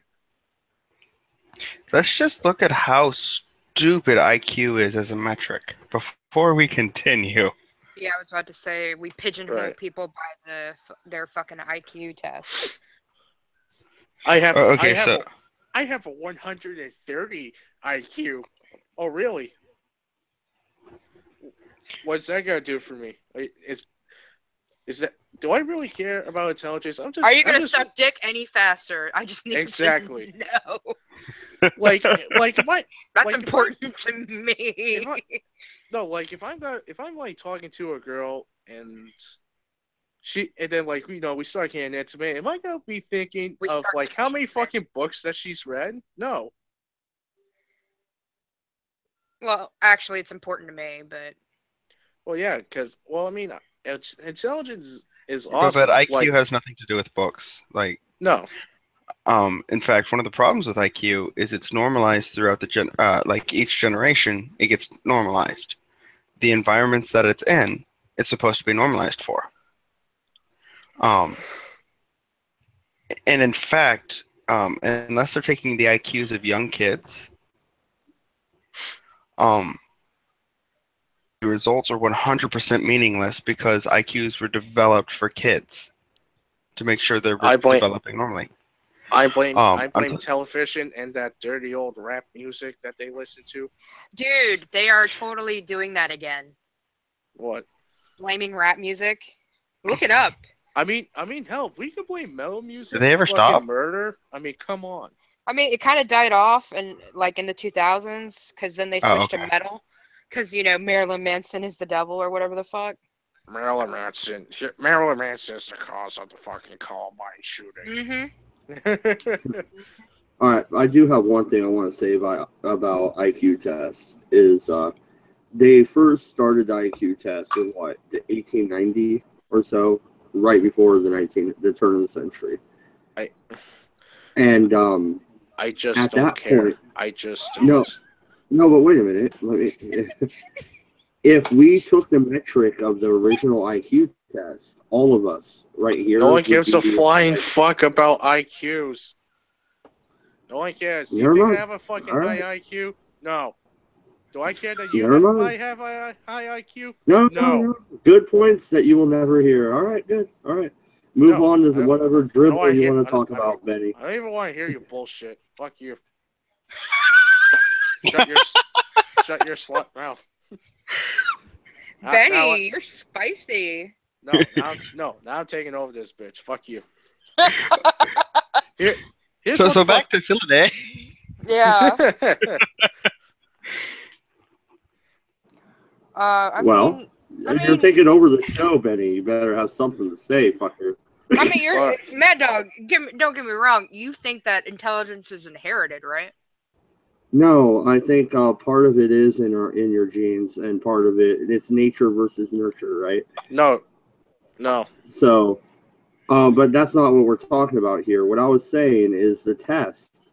Let's just look at how stupid IQ is as a metric before we continue. Yeah, I was about to say we pigeonhole Right. people by their fucking IQ test. I have Okay, I have a 130 IQ. Oh, really? What's that gonna do for me? Is that? Do I really care about intelligence? Are you gonna suck dick any faster? I just need Exactly. to know. like if I That's like, important to me. if I'm like talking to a girl and then like we start getting intimate, am I gonna be thinking of like how many fucking books that she's read? No. Well, actually, it's important to me, but Well, yeah, because I mean, intelligence is awesome. But IQ like, has nothing to do with books. Like, no. in fact, one of the problems with IQ is it's normalized throughout like each generation. It gets normalized. The environments that it's in, it's supposed to be normalized for. And in fact, unless they're taking the IQs of young kids, the results are 100% meaningless because IQs were developed for kids to make sure they're developing normally. I blame television and that dirty old rap music that they listen to. dude, they are totally doing that again. What? Blaming rap music. Look it up. I mean, hell, we could blame metal music. Did they ever stop? Murder? I mean, come on. I mean, it kind of died off in the 2000s because then they switched to metal because Marilyn Manson is the devil or whatever the fuck. Marilyn Manson is the cause of the fucking Columbine shooting. Mm-hmm. All right, I do have one thing I want to say about IQ tests. Is they first started the IQ test in what, the 1890 or so, right before the turn of the century. I And I just at don't that care. point, I just no, don't. no, but wait a minute. Let me. If we took the metric of the original IQ test, all of us right here No one would gives a be flying like, fuck about IQs. No one cares. You never think I mind. have a fucking All high right, IQ? No. Do I care that you never mind. might have a high IQ? No, no, No. no. Good points that you will never hear. All right, good. All right. Move No. on to I don't, whatever I don't dribble want to you hear. want to talk about, Benny. I don't even want to hear your bullshit. Fuck you. Shut your slut mouth. Benny, you're spicy. Now I'm taking over this bitch. Fuck you. Here's So back to Philadelphia. Yeah. Well, you're taking over the show, Benny. You better have something to say, fucker. I mean, you're Mad Dog. Don't get me wrong. You think that intelligence is inherited, right? No, I think part of it is in your genes, and part of it's nature versus nurture, right? No. So, but that's not what we're talking about here. What I was saying is the test.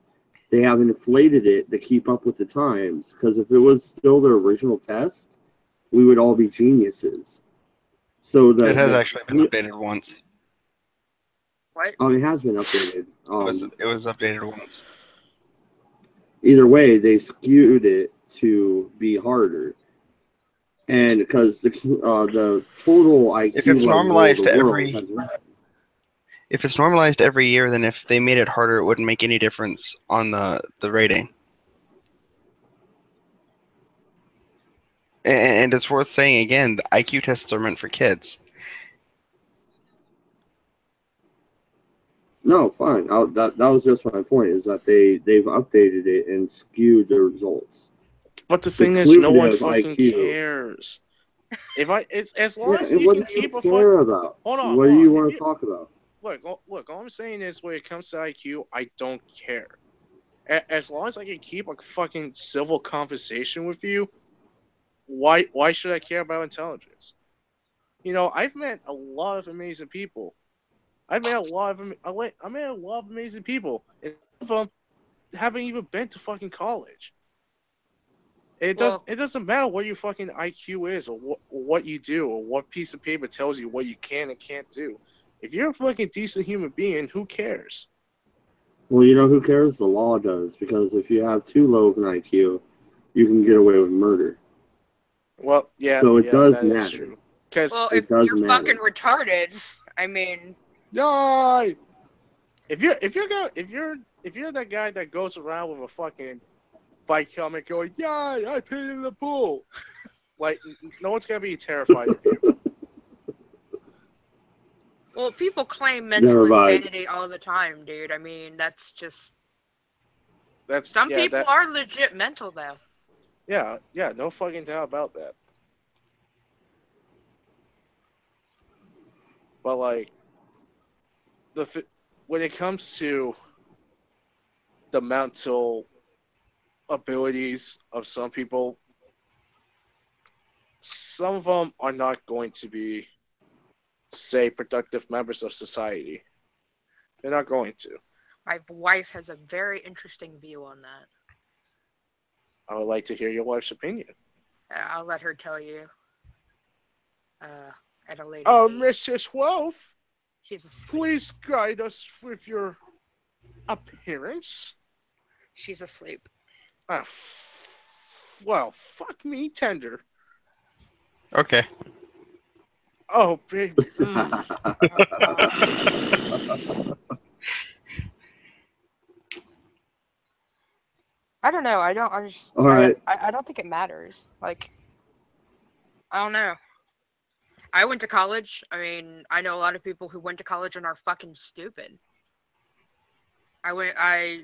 They have inflated it to keep up with the times. Because if it was still the original test, we would all be geniuses. So It has actually been updated once. What? Oh, it has been updated. It was updated once. Either way, they skewed it to be harder, and because the total IQ if it's normalized if it's normalized every year, then if they made it harder, it wouldn't make any difference on the rating. And it's worth saying again, the IQ tests are meant for kids. No, fine. That was just my point. Is that they've updated it and skewed the results. But the thing is, no one fucking cares. As long as you can keep a about. Hold on. What do you want to talk about? Look. All I'm saying is, when it comes to IQ, I don't care. As long as I can keep a fucking civil conversation with you, why should I care about intelligence? I've met a lot of amazing people. I met a lot of amazing people, and some of them haven't even been to fucking college. It doesn't matter what your fucking IQ is, or what you do, or what piece of paper tells you what you can and can't do. If you're a fucking decent human being, who cares? Well, you know who cares? The law does, because if you have too low of an IQ, you can get away with murder. Well, yeah. So it does that matter. Is true. Because if you're fucking retarded, I mean. No. If you're that guy that goes around with a fucking bike helmet going, yeah, I paid in the pool. Like, no one's gonna be terrified of you. Well, people claim mental insanity all the time, dude. I mean, that's just. Some people are legit mental, though. Yeah, no fucking doubt about that. But like, when it comes to the mental abilities of some people, some of them are not going to be, say, productive members of society. They're not going to. My wife has a very interesting view on that. I would like to hear your wife's opinion. I'll let her tell you. At a later date. Mrs. Wolf, she's asleep. Please guide us with your appearance. She's asleep. Well, fuck me tender. Okay. Oh, babe. I don't know. I don't think it matters. Like, I don't know. I went to college. I mean, I know a lot of people who went to college and are fucking stupid. I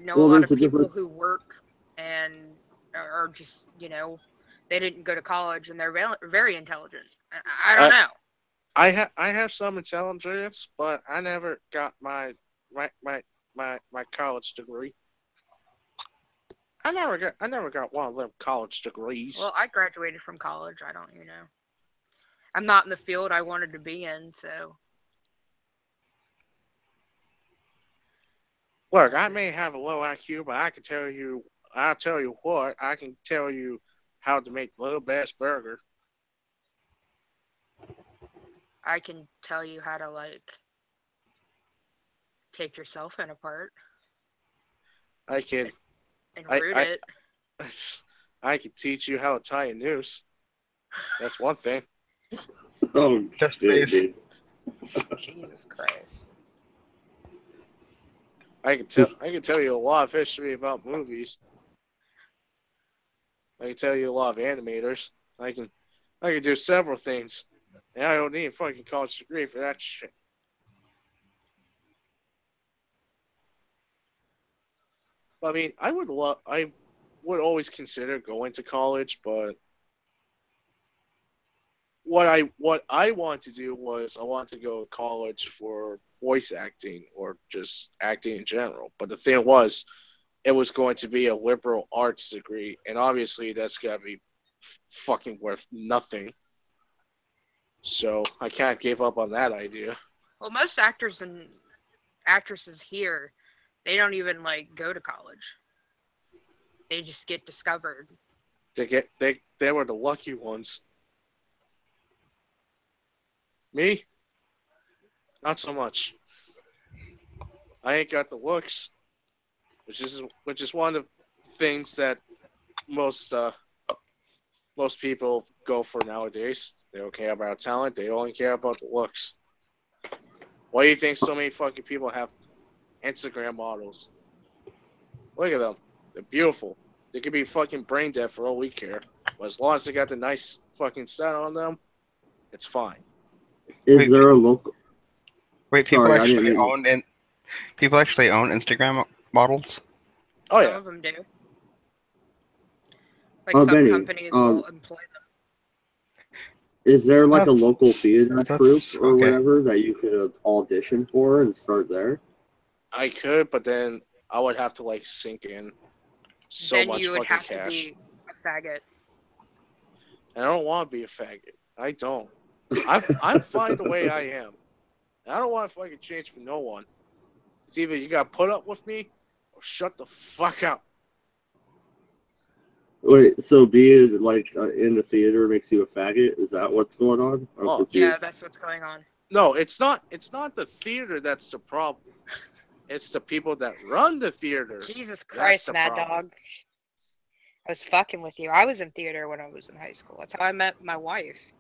know a lot of people who work and are just, they didn't go to college and they're very intelligent. I don't know. I have some intelligence, but I never got my college degree. I never got one of them college degrees. Well, I graduated from college. I don't, I'm not in the field I wanted to be in, so. Look, I may have a low IQ, but I'll tell you what, I can tell you how to make the best burger. I can tell you how to, like, take your cell phone apart I can, and I, root I, it. I can teach you how to tie a noose. That's one thing. Oh, Just shit, please. dude. Jesus Christ. I can tell you a lot of history about movies. I can tell you a lot of animators. I can do several things. And I don't need a fucking college degree for that shit. I mean, I would always consider going to college, but what I wanted to do was I wanted to go to college for voice acting or just acting in general. But the thing was, it was going to be a liberal arts degree, and obviously that's gotta be fucking worth nothing. So I can't give up on that idea. Well, most actors and actresses here, they don't even, like, go to college. They just get discovered. They were the lucky ones. Me, not so much. I ain't got the looks, which is one of the things that most most people go for nowadays. They don't care about talent. They only care about the looks. Why do you think so many fucking people have Instagram models? Look at them. They're beautiful. They could be fucking brain dead for all we care. But as long as they got the nice fucking set on them, it's fine. Is there a local? Wait, Sorry, I didn't mean- people actually own Instagram models? Oh Some yeah. of them do. Like, Oh, some Benny, companies will employ them. Is there like a That's- local theater that's troupe or okay. whatever that you could audition for and start there? I could, but then I would have to like sink in so Then much you would fucking have to cash. be a faggot. And I don't want to be a faggot. I don't. I'm fine the way I am. And I don't want to fucking change for no one. It's either you got to put up with me or shut the fuck up. Wait, so being like in the theater makes you a faggot? Is that what's going on? I'm Oh, confused. Yeah, that's what's going on. No, it's not. It's not the theater that's the problem. It's the people that run the theater. Jesus That's Christ, the Mad problem. Dog. I was fucking with you. I was in theater when I was in high school. That's how I met my wife.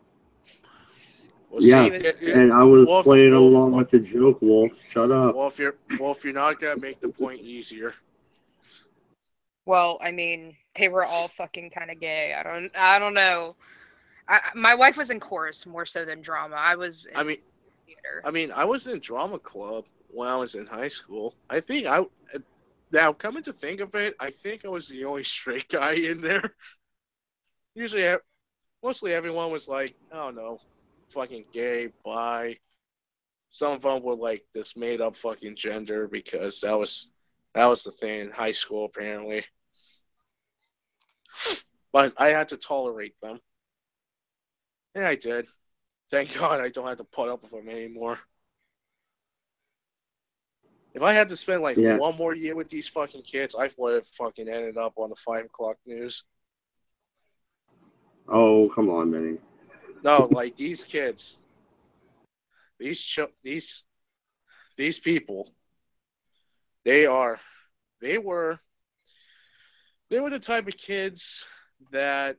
Well, Yeah, She was- and I was Wolf- playing Wolf- along with the joke, Wolf. Shut up. Well, if you're not gonna make the point easier, Well, I mean, they were all fucking kind of gay. I don't know. My wife was in chorus more so than drama. I was in theater. I was in drama club when I was in high school. Now coming to think of it, I think I was the only straight guy in there. Usually, mostly everyone was like, I don't know, fucking gay, bi. Some of them were like this made up fucking gender because that was the thing in high school apparently. But I had to tolerate them. And I did. Thank God I don't have to put up with them anymore. If I had to spend like Yeah. one more year with these fucking kids, I would have fucking ended up on the 5 o'clock news. Oh, come on, Benny. No, like these kids, these people, they were the type of kids that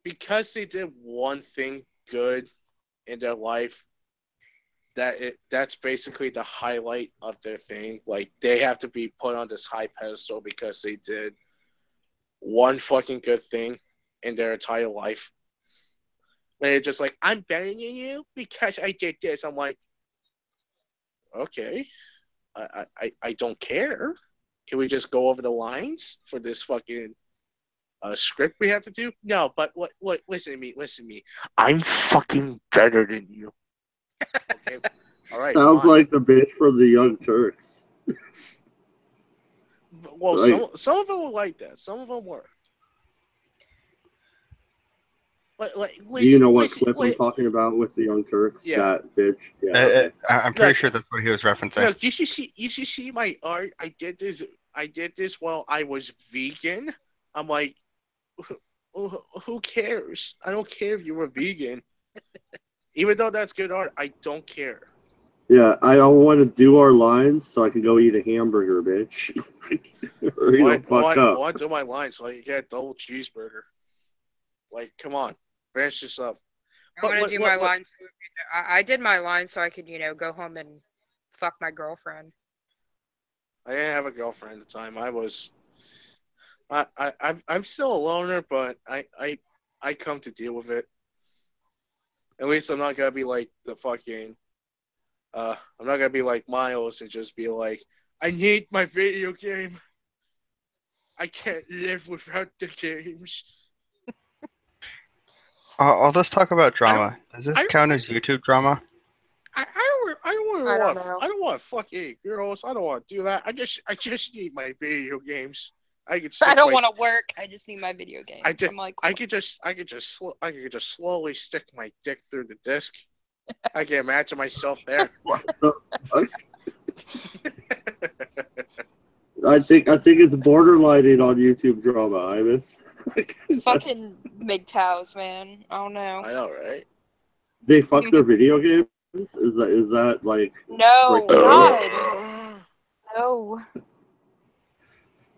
because they did one thing good in their life, that's basically the highlight of their thing. Like they have to be put on this high pedestal because they did one fucking good thing in their entire life. And they're just like, I'm better than you because I did this. I'm like, okay, I don't care. Can we just go over the lines for this fucking script we have to do? No, but listen to me. I'm fucking better than you. Okay, all right. Sounds fine. like the bitch from the Young Turks. Well, Right. some of them were like that. Some of them were. Do you know what clip I'm talking about with the Young Turks? Yeah. That bitch. Yeah. Okay. I'm pretty sure that's what he was referencing. Look, you should see my art. I did this while I was vegan. I'm like, who cares? I don't care if you were vegan. Even though that's good art, I don't care. Yeah, I don't want to do our lines so I can go eat a hamburger, bitch. Or you fucked up. I do my lines so I can get a double cheeseburger. Like, come on, finish this up. I'm gonna do my lines. I did my line so I could, go home and fuck my girlfriend. I didn't have a girlfriend at the time. I'm still a loner, but I come to deal with it. At least I'm not gonna be like the fucking. I'm not gonna be like Miles and just be like, I need my video game. I can't live without the games. Let's talk about drama. Does this count as YouTube drama? I don't want to fuck any girls. I don't want to do that. I just need my video games. I don't want to work. I just need my video games. I could just slowly stick my dick through the disc. I can imagine myself there. What the fuck? I think it's borderlining on YouTube drama, Imus. Fucking MGTOWs, man. I don't know. I know, right? They fuck their video games? Is that like... No, God. No.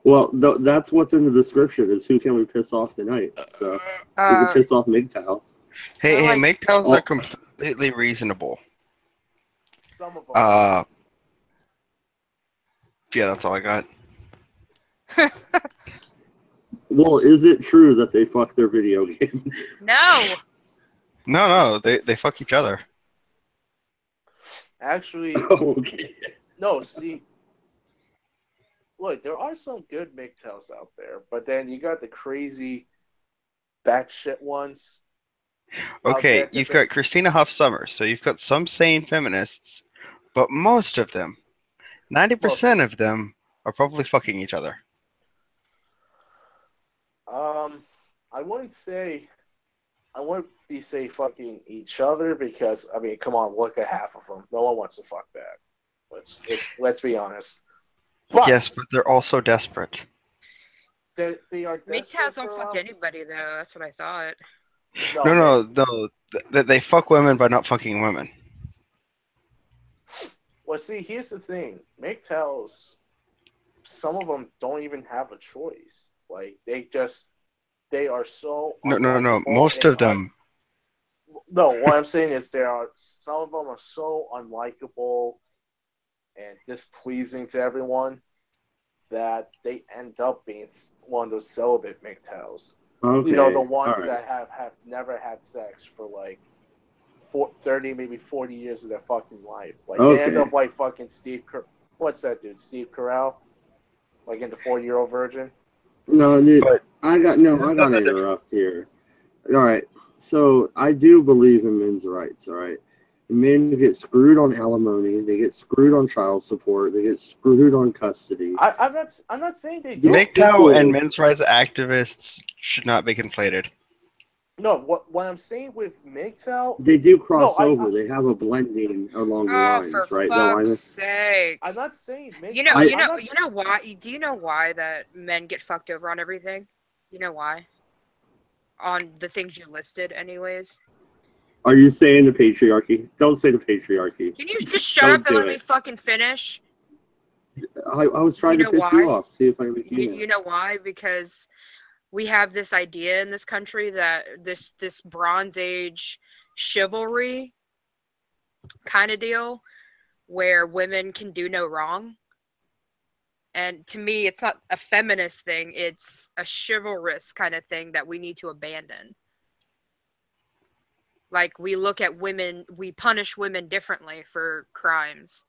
Well, that's what's in the description, is who can we piss off tonight. So, we can piss off MGTOWs. Hey, MGTOWs are completely reasonable. Some of them. Yeah, that's all I got. Well, is it true that they fuck their video games? No. No, they fuck each other. Actually, okay. No, see, look, there are some good MGTOWs out there, but then you got the crazy batshit ones. Okay, you've got Christina Hoff Sommers, so you've got some sane feminists, but most of them, 90% of them, are probably fucking each other. I wouldn't say fucking each other because, I mean, come on, look at half of them. No one wants to fuck that. Let's be honest. But yes, but they're also desperate. They are desperate. MGTOWs don't fuck anybody, though. That's what I thought. No. They fuck women by not fucking women. Well, see, here's the thing. MGTOWs, some of them don't even have a choice. Like, they are so... No. Most of them... No, what I'm saying is some of them are so unlikable and displeasing to everyone that they end up being one of those celibate MGTOWs. Okay. The ones that have never had sex for like 30, maybe 40 years of their fucking life. Like, they end up like fucking what's that dude? Steve Carell? Like in the 40-year-old virgin? No, dude, I gotta interrupt here. All right, so I do believe in men's rights. All right, men get screwed on alimony, they get screwed on child support, they get screwed on custody. I'm not saying they don't. MGTOW and men's rights activists should not be conflated. No, what I'm saying with MGTOW, they do cross over. They have a blending along the lines, right? For fuck's sake! I'm not saying MGTOW. You know why? Do you know why that men get fucked over on everything? You know why? On the things you listed, anyways. Are you saying the patriarchy? Don't say the patriarchy. Can you just shut up and let me fucking finish? I was trying to piss you off. See if I can make you. You know why? Because we have this idea in this country that this Bronze Age chivalry kind of deal where women can do no wrong. And to me, it's not a feminist thing. It's a chivalrous kind of thing that we need to abandon. Like, we look at women, we punish women differently for crimes.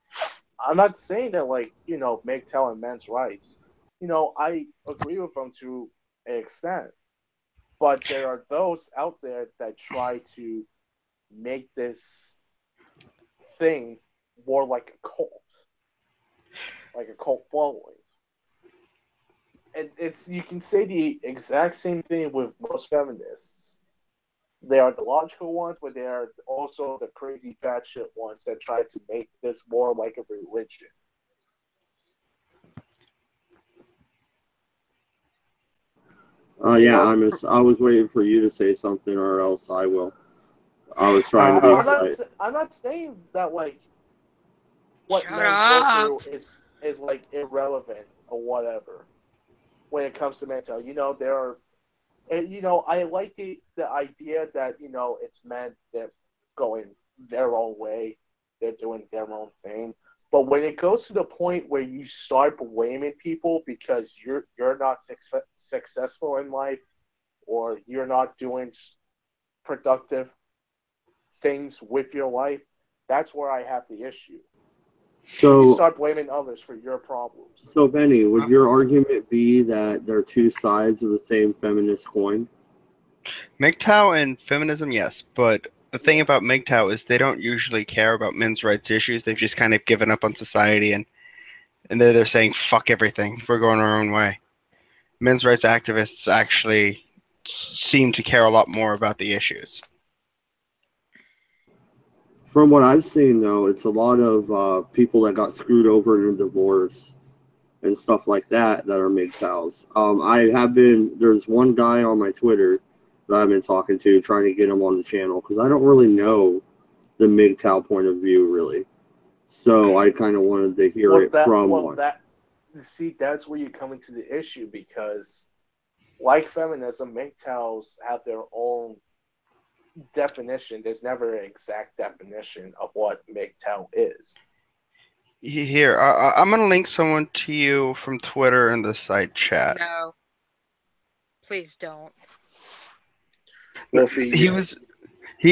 I'm not saying that, like, MGTOW and men's rights. I agree with them to an extent. But there are those out there that try to make this thing more like a cult. Like a cult following. it's you can say the exact same thing with most feminists. They are the logical ones, but they are also the crazy batshit ones that try to make this more like a religion. Yeah, I was waiting for you to say something, or else I will. I was trying to be polite. I'm not saying that like what Shut men up. go through is like irrelevant or whatever when it comes to mental. There are, and I like the idea that it's men that going their own way, they're doing their own thing. But when it goes to the point where you start blaming people because you're not successful in life, or you're not doing productive things with your life, that's where I have the issue. So you start blaming others for your problems. So Benny, would your argument be that they're two sides of the same feminist coin? MGTOW and feminism, yes, but the thing about MGTOW is they don't usually care about men's rights issues. They've just kind of given up on society, and they're saying fuck everything. We're going our own way. Men's rights activists actually seem to care a lot more about the issues. From what I've seen, though, it's a lot of people that got screwed over in a divorce and stuff like that are MGTOWs. There's one guy on my Twitter that I've been talking to, trying to get him on the channel, because I don't really know the MGTOW point of view, really. So I kind of wanted to hear from one. That's where you come into the issue, because like feminism, MGTOWs have their own definition. There's never an exact definition of what MGTOW is. Here, I'm going to link someone to you from Twitter in the side chat. No. Please don't. He was a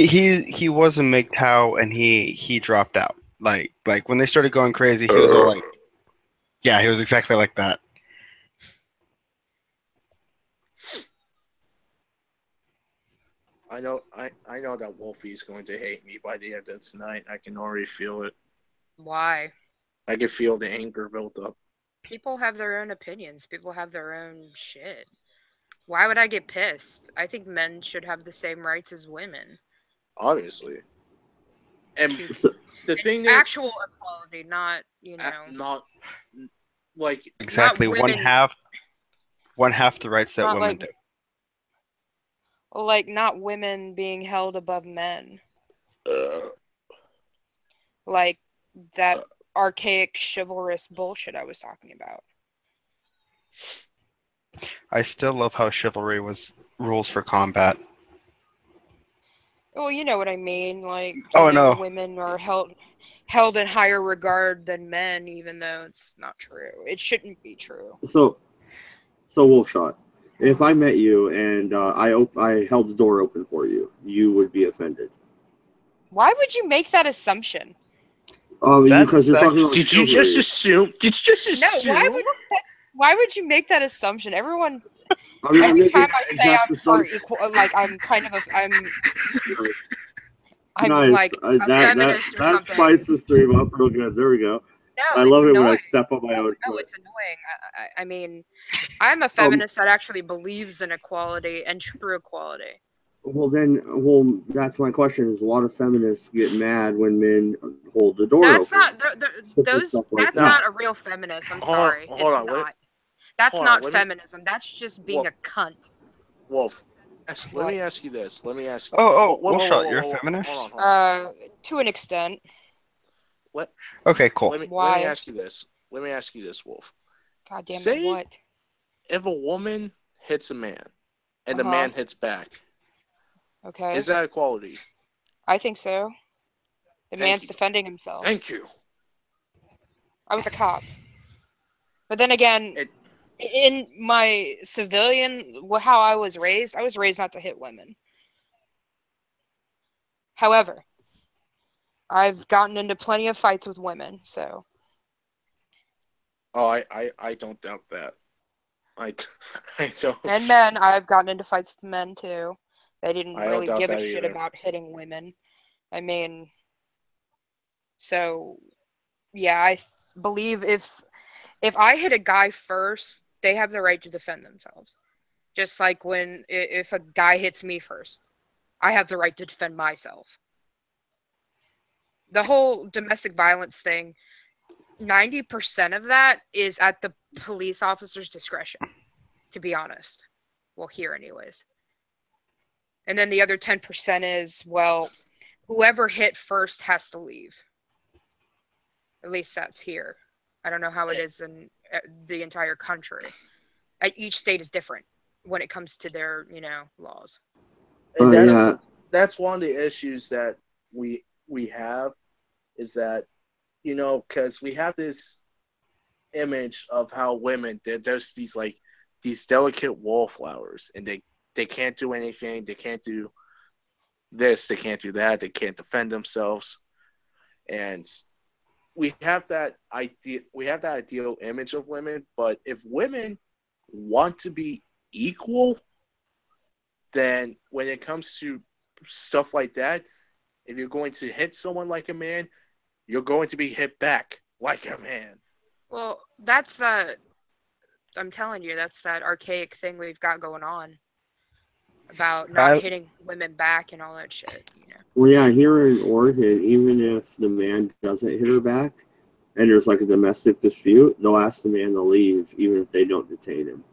MGTOW, and he dropped out. Like when they started going crazy, he was all like, yeah, he was exactly like that. I know that Wolfie's going to hate me by the end of tonight. I can already feel it. Why? I can feel the anger build up. People have their own opinions. People have their own shit. Why would I get pissed? I think men should have the same rights as women. Obviously. And the thing is, actual equality, not, not like exactly not one half the rights that women do. Like, not women being held above men. Like that archaic chivalrous bullshit I was talking about. I still love how chivalry was rules for combat. Well, you know what I mean. Like, no. Women are held in higher regard than men, even though it's not true. It shouldn't be true. So Wolfshot, if I met you and I held the door open for you, you would be offended. Why would you make that assumption? Because you're talking about Did you just assume? No, why would you make that assumption? Everyone, every time I say I'm for equal, like I'm kind of I'm nice. like a feminist or something. That spiced the stream up real good. There we go. No, I love it when I step on my own foot. No, it's annoying. I mean, I'm a feminist that actually believes in equality and true equality. Well, that's my question. Is a lot of feminists get mad when men hold the door that's open? That's not a real feminist. I'm sorry. It's not. That's not feminism. That's just being a cunt. Wolf, let me ask you this. Let me ask you. Wolfshot, you're a feminist? Hold on. To an extent. What? Okay, cool. Let me ask you this. Wolf. God damn it, what? If a woman hits a man and the man hits back, okay, is that equality? I think so. The man's defending himself. Thank you. I was a cop. But then again, in my civilian, how I was raised not to hit women. However, I've gotten into plenty of fights with women, so. Oh, I don't doubt that. I don't. And men, I've gotten into fights with men too. They didn't really give a shit either. about hitting women. I mean, so yeah, I believe if I hit a guy first, they have the right to defend themselves. Just like if a guy hits me first, I have the right to defend myself. The whole domestic violence thing, 90% of that is at the police officer's discretion, to be honest. Well, here anyways. And then the other 10% is, well, whoever hit first has to leave. At least that's here. I don't know how it is in the entire country. Each state is different when it comes to their, laws. And that's one of the issues that we have, is that, because we have this image of how women, they're just these delicate wallflowers, and they can't do anything, they can't do this, they can't do that, they can't defend themselves. And we have that ideal image of women, but if women want to be equal, then when it comes to stuff like that, if you're going to hit someone like a man, you're going to be hit back like a man. Well, I'm telling you, that's that archaic thing we've got going on about not hitting women back and all that shit, Well, yeah, here in Oregon, even if the man doesn't hit her back and there's like a domestic dispute, they'll ask the man to leave even if they don't detain him.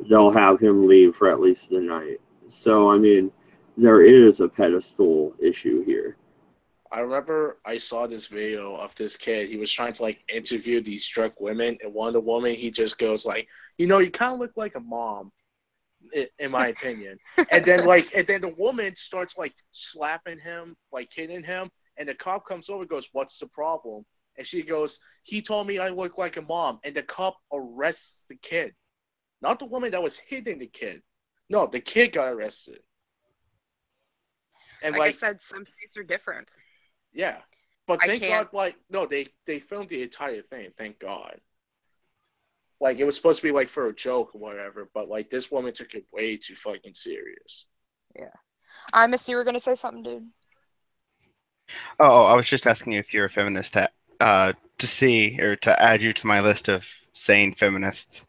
They'll have him leave for at least the night. So, I mean, there is a pedestal issue here. I remember I saw this video of this kid. He was trying to interview these drunk women, and one of the women, he just goes you kind of look like a mom, in my opinion. And then the woman starts slapping him, hitting him, and the cop comes over and goes, "What's the problem?" And she goes, "He told me I look like a mom." And the cop arrests the kid. Not the woman that was hitting the kid. No, the kid got arrested. And like I said, some states are different. Yeah. But thank God, no, they filmed the entire thing, thank God. It was supposed to be for a joke or whatever, but this woman took it way too fucking serious. Yeah. I missed you were gonna say something, dude. Oh, I was just asking you if you're a feminist to see or to add you to my list of sane feminists.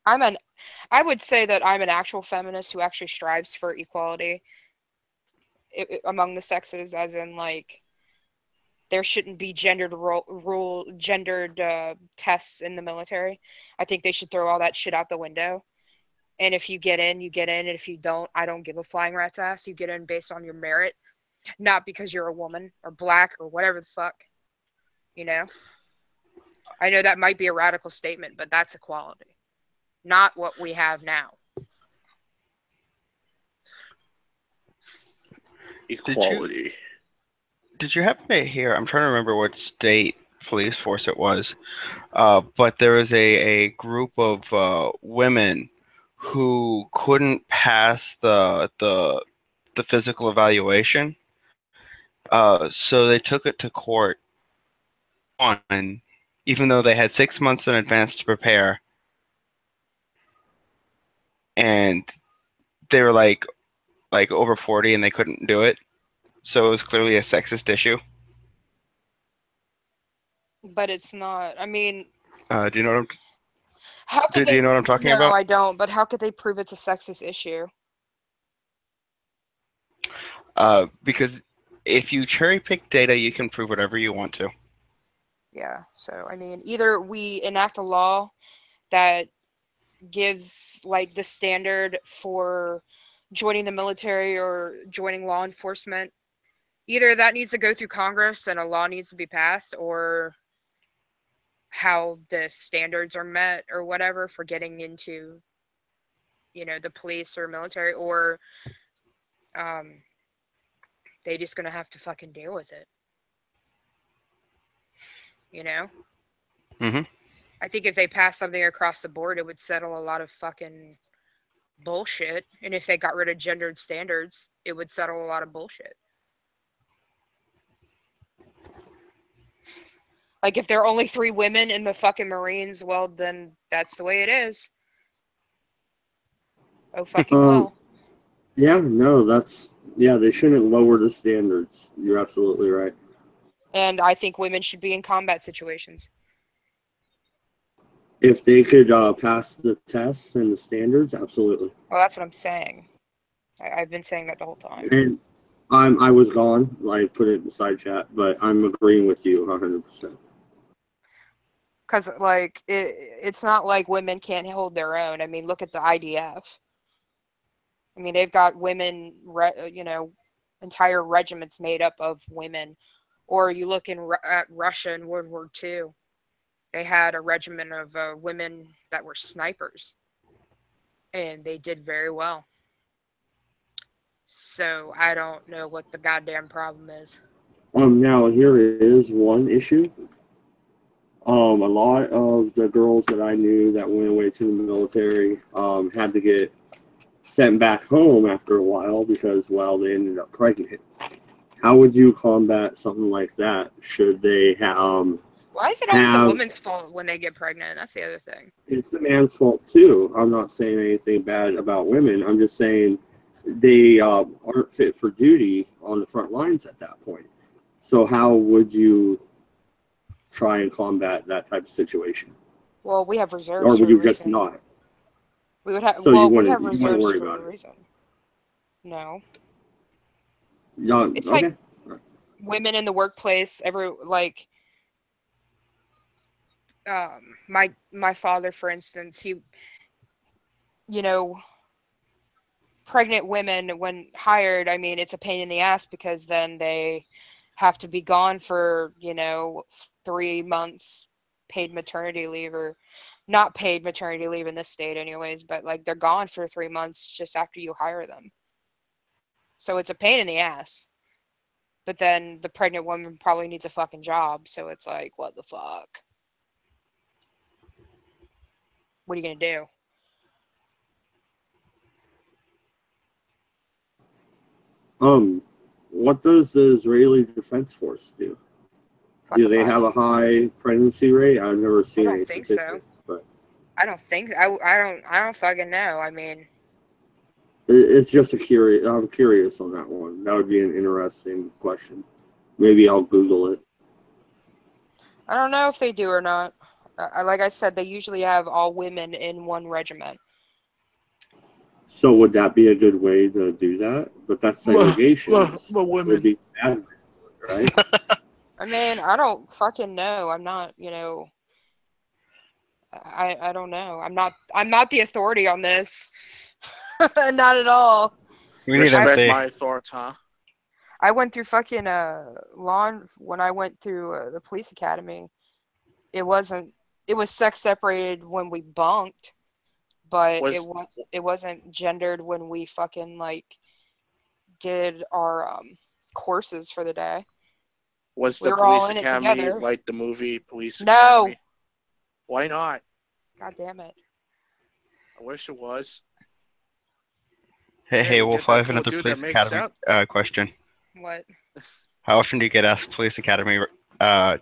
I would say that I'm an actual feminist who actually strives for equality among the sexes, as in there shouldn't be gendered tests in the military. I think they should throw all that shit out the window. And if you get in, you get in. And if you don't, I don't give a flying rat's ass. You get in based on your merit, not because you're a woman or black or whatever the fuck. I know that might be a radical statement, but that's equality, not what we have now. Equality. Did you happen to hear? I'm trying to remember what state police force it was, but there was a group of women who couldn't pass the physical evaluation, so they took it to court. Even though they had 6 months in advance to prepare, and they were over 40 and they couldn't do it. So it was clearly a sexist issue. But it's not. I mean, do you know what do you know what I'm talking about? No, I don't. But how could they prove it's a sexist issue? Because if you cherry pick data, you can prove whatever you want to. Yeah. So I mean, either we enact a law that gives the standard for joining the military or joining law enforcement. Either that needs to go through Congress and a law needs to be passed, or how the standards are met or whatever for getting into, the police or military, or they just gonna have to fucking deal with it. Mm-hmm. I think if they pass something across the board, it would settle a lot of fucking bullshit. And if they got rid of gendered standards, it would settle a lot of bullshit. If there are only 3 women in the fucking Marines, well, then that's the way it is. Oh, fucking well. Yeah, no, they shouldn't lower the standards. You're absolutely right. And I think women should be in combat situations. If they could pass the tests and the standards, absolutely. Well, that's what I'm saying. I've been saying that the whole time. And I was gone. I put it in the side chat, but I'm agreeing with you 100%. Because, like, it's not like women can't hold their own. I mean, look at the IDF. I mean, they've got women, entire regiments made up of women. Or you look at Russia in World War II. They had a regiment of women that were snipers. And they did very well. So I don't know what the goddamn problem is. Now here is one issue. A lot of the girls that I knew that went away to the military had to get sent back home after a while because, well, they ended up pregnant. How would you combat something like that? Should they have... Why is it always the woman's fault when they get pregnant? That's the other thing. It's the man's fault, too. I'm not saying anything bad about women. I'm just saying they aren't fit for duty on the front lines at that point. So how would you try and combat that type of situation? Well, we have reserves. Or would you just not? We would have. So well, we have reserves worry for about a reason. No. No. It's okay. like women in the workplace. My father, for instance, he, pregnant women when hired. I mean, it's a pain in the ass because then they have to be gone for 3 months paid maternity leave, or not paid maternity leave in this state anyways, but like they're gone for 3 months just after you hire them. So it's a pain in the ass. But then the pregnant woman probably needs a fucking job, so it's like, what the fuck? What are you gonna do? What does the Israeli Defense Force do? Do they have a high pregnancy rate? I've never seen any statistics. So. But I don't think I don't fucking know. I mean, it's just I'm curious on that one. That would be an interesting question. Maybe I'll Google it. I don't know if they do or not. Like I said, they usually have all women in one regiment. So would that be a good way to do that? But that's segregation. But women would be bad, right? I mean, I don't fucking know. I'm not, I don't know. I'm not the authority on this. Not at all. Respect my authority, huh? I went through fucking when I went through the police academy. It was sex separated when we bunked, but it wasn't gendered when we fucking did our courses for the day. Was the police academy like the movie Police Academy? No. Why not? God damn it. I wish it was. Hey, Wolf, I have another Police Academy question. What? How often do you get asked Police Academy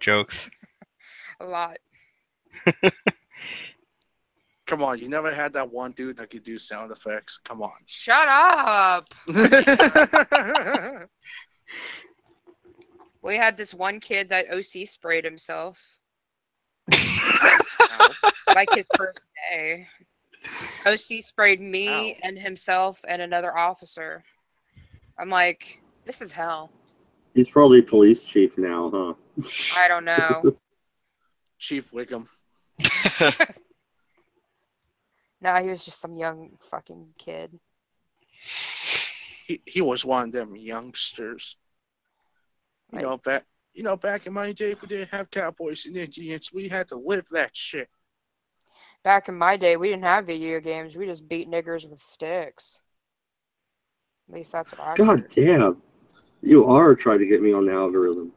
jokes? A lot. Come on, you never had that one dude that could do sound effects. Come on. Shut up. We had this one kid that OC sprayed himself. Like his first day. OC sprayed me and himself and another officer. I'm like, this is hell. He's probably police chief now, huh? I don't know. Chief Wickham. No, he was just some young fucking kid. He was one of them youngsters. Back in my day, we didn't have cowboys and Indians. We had to live that shit. Back in my day, we didn't have video games. We just beat niggers with sticks. At least that's what I God damn. You are trying to get me on the algorithm.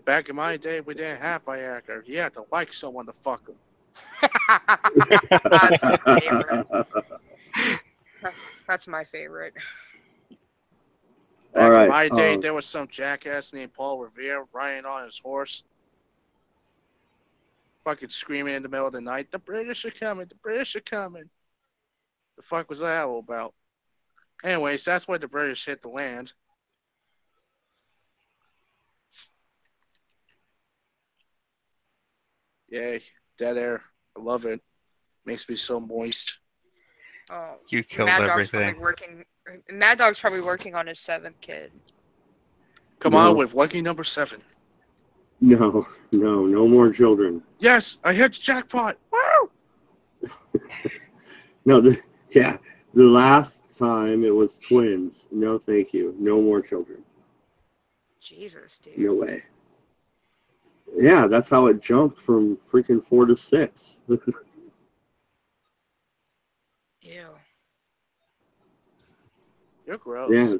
Back in my day, we didn't have Viagra. You had to like someone to fuck them. That's my favorite. That's my favorite. Back in my day, there was some jackass named Paul Revere riding on his horse. Fucking screaming in the middle of the night, the British are coming, the British are coming. The fuck was that all about? Anyways, that's why the British hit the land. Yay, dead air. I love it. Makes me so moist. Oh, You killed Mad Dog's everything. probably working. Mad Dog's probably working on his 7th kid. Come on with lucky number 7. No more children. Yes, I hit the jackpot. Woo! No, the last time it was twins. No, thank you. No more children. Jesus, dude. No way. Yeah, that's how it jumped from freaking 4 to 6. Ew. You're gross. Yeah.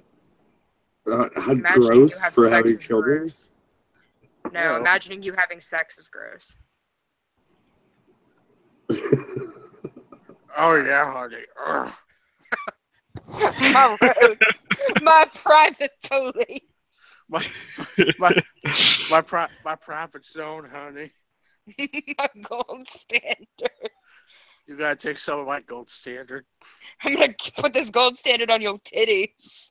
Imagining Gross you have for sex having is children. gross. No, Ew. imagining you having sex is gross. Oh yeah, honey. Ugh. My roads. My private police. My private zone, honey. My gold standard. You gotta take some of my gold standard. I'm gonna put this gold standard on your titties.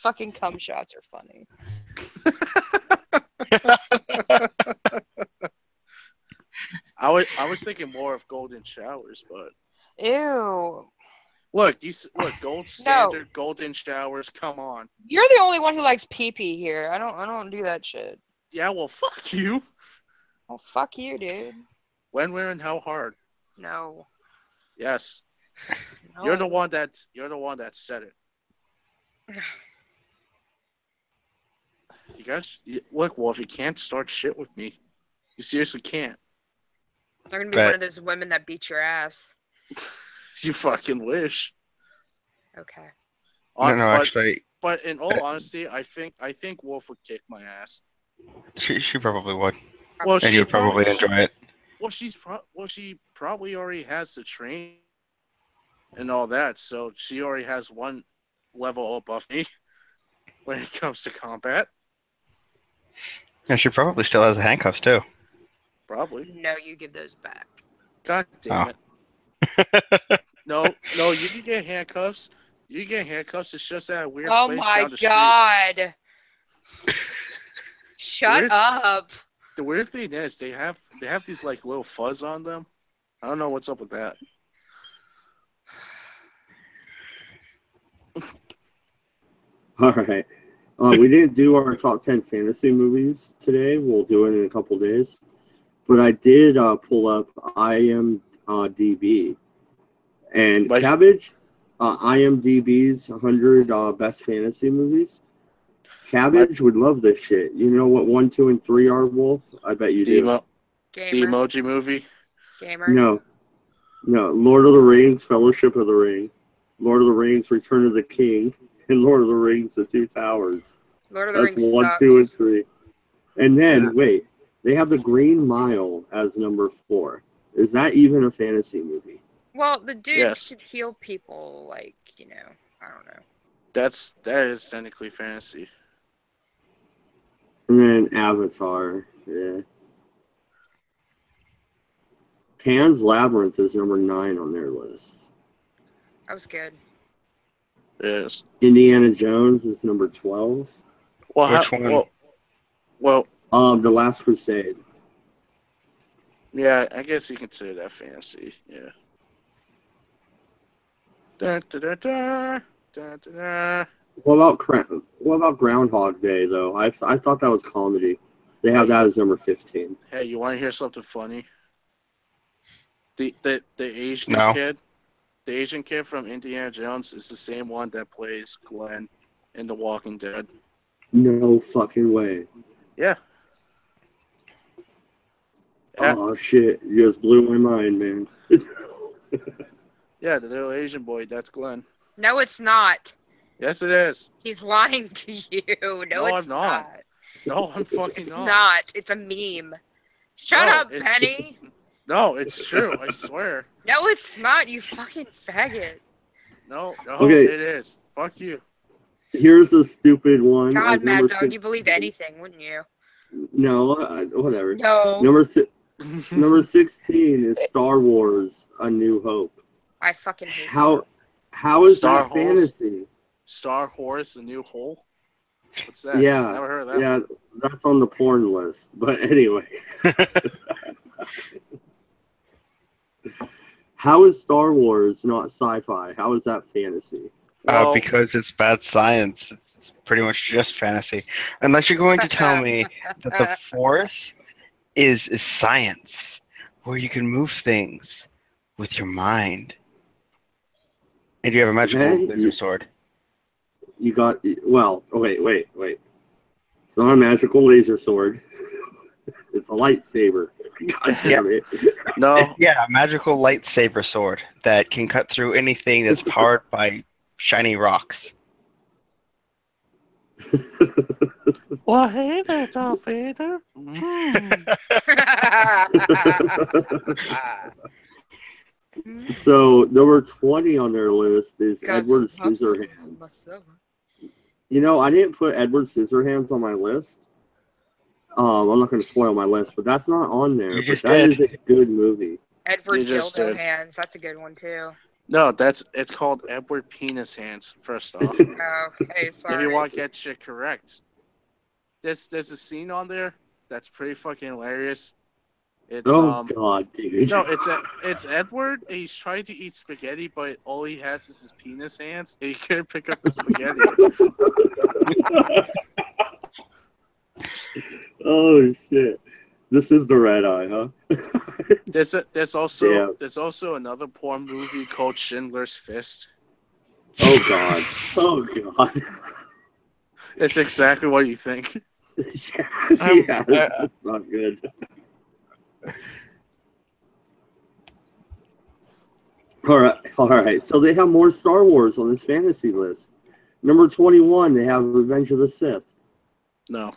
Fucking cum shots are funny. I was thinking more of golden showers, but Ew. look, gold standard, golden showers. Come on. You're the only one who likes pee-pee here. I don't do that shit. Yeah, well, fuck you. Well, fuck you, dude. When, where, and how hard? No. Yes. No. You're the one that said it. You guys, look, Wolf. You can't start shit with me. You seriously can't. I'm gonna be one of those women that beat your ass. You fucking wish. Okay. Actually. But in all honesty, I think Wolf would kick my ass. She probably would. Well, and you'd probably enjoy it. Well, she probably already has the train and all that, so she already has one level above me when it comes to combat. And she probably still has the handcuffs too. Probably. No, you give those back. God damn it. No, you can get handcuffs. You can get handcuffs. It's just that weird Oh place my down the street. god. Shut up. The weird thing is they have these like little fuzz on them. I don't know what's up with that. All right. We didn't do our top 10 fantasy movies today. We'll do it in a couple days. But I did pull up IMDb. And Cabbage, IMDb's 100 best fantasy movies. Cabbage would love this shit. You know what 1, 2, and 3 are, Wolf? I bet you do. The Emoji Movie? Gamer? No. Lord of the Rings, Fellowship of the Ring. Lord of the Rings, Return of the King. And Lord of the Rings, The Two Towers. Lord of the Rings 1, sucks. 2, and 3. And then, wait. They have The Green Mile as number 4. Is that even a fantasy movie? Well, the dude should heal people, like, I don't know. That is technically fantasy. And then Avatar, yeah. Pan's Labyrinth is number 9 on their list. That was good. Yes. Indiana Jones is number 12. Well, which one? Well, The Last Crusade. Yeah, I guess you consider that fantasy. Yeah. Da, da, da, da, da, da. What about Groundhog Day though? I thought that was comedy. They have that as number 15. Hey, you want to hear something funny? The Asian kid, the Asian kid from Indiana Jones is the same one that plays Glenn in The Walking Dead. No fucking way. Yeah. Oh shit! You just blew my mind, man. Yeah, the little Asian boy, that's Glenn. No, it's not. Yes, it is. He's lying to you. No, it's I'm not. No, I'm fucking it's not. Not. It's a meme. Shut up, Benny. No, it's true. I swear. No, it's not. You fucking faggot. No, Okay. It is. Fuck you. Here's the stupid one. God, Mad Dog, you believe anything, wouldn't you? No, whatever. No. Number 16 is Star Wars: A New Hope. I fucking hate How is Star that fantasy? Star Horse, A New Hole? What's that? Yeah, Never heard of that. yeah, that's on the porn list. But anyway, how is Star Wars not sci-fi? How is that fantasy? Well, Because it's bad science. It's pretty much just fantasy. Unless you're going to tell me that the Force is science, where you can move things with your mind. And you have a magical Okay, laser sword. You got well. Wait. It's not a magical laser sword. It's a lightsaber. God damn it. no. Yeah, a magical lightsaber sword that can cut through anything that's powered by shiny rocks. Well, hey there, Darth Vader. So number 20 on their list is Got Edward some popsicles in Scissorhands. myself. You know, I didn't put Edward Scissorhands on my list. I'm not going to spoil my list, but that's not on there. You But just that did. is a good movie. Edward You just Dildo did. Hands. That's a good one too. No, it's called Edward Penis Hands. First off, Okay, sorry. if you want to get shit correct, there's a scene on there that's pretty fucking hilarious. It's God, dude. no, it's Edward. And he's trying to eat spaghetti, but all he has is his penis hands, and he can't pick up the spaghetti. Oh shit! This is the Redeye, huh? There's also another porn movie called Schindler's Fist. Oh god! Oh god! It's exactly what you think. Yeah, that's not good. All right. So they have more Star Wars on this fantasy list. Number 21, they have Revenge of the Sith. No.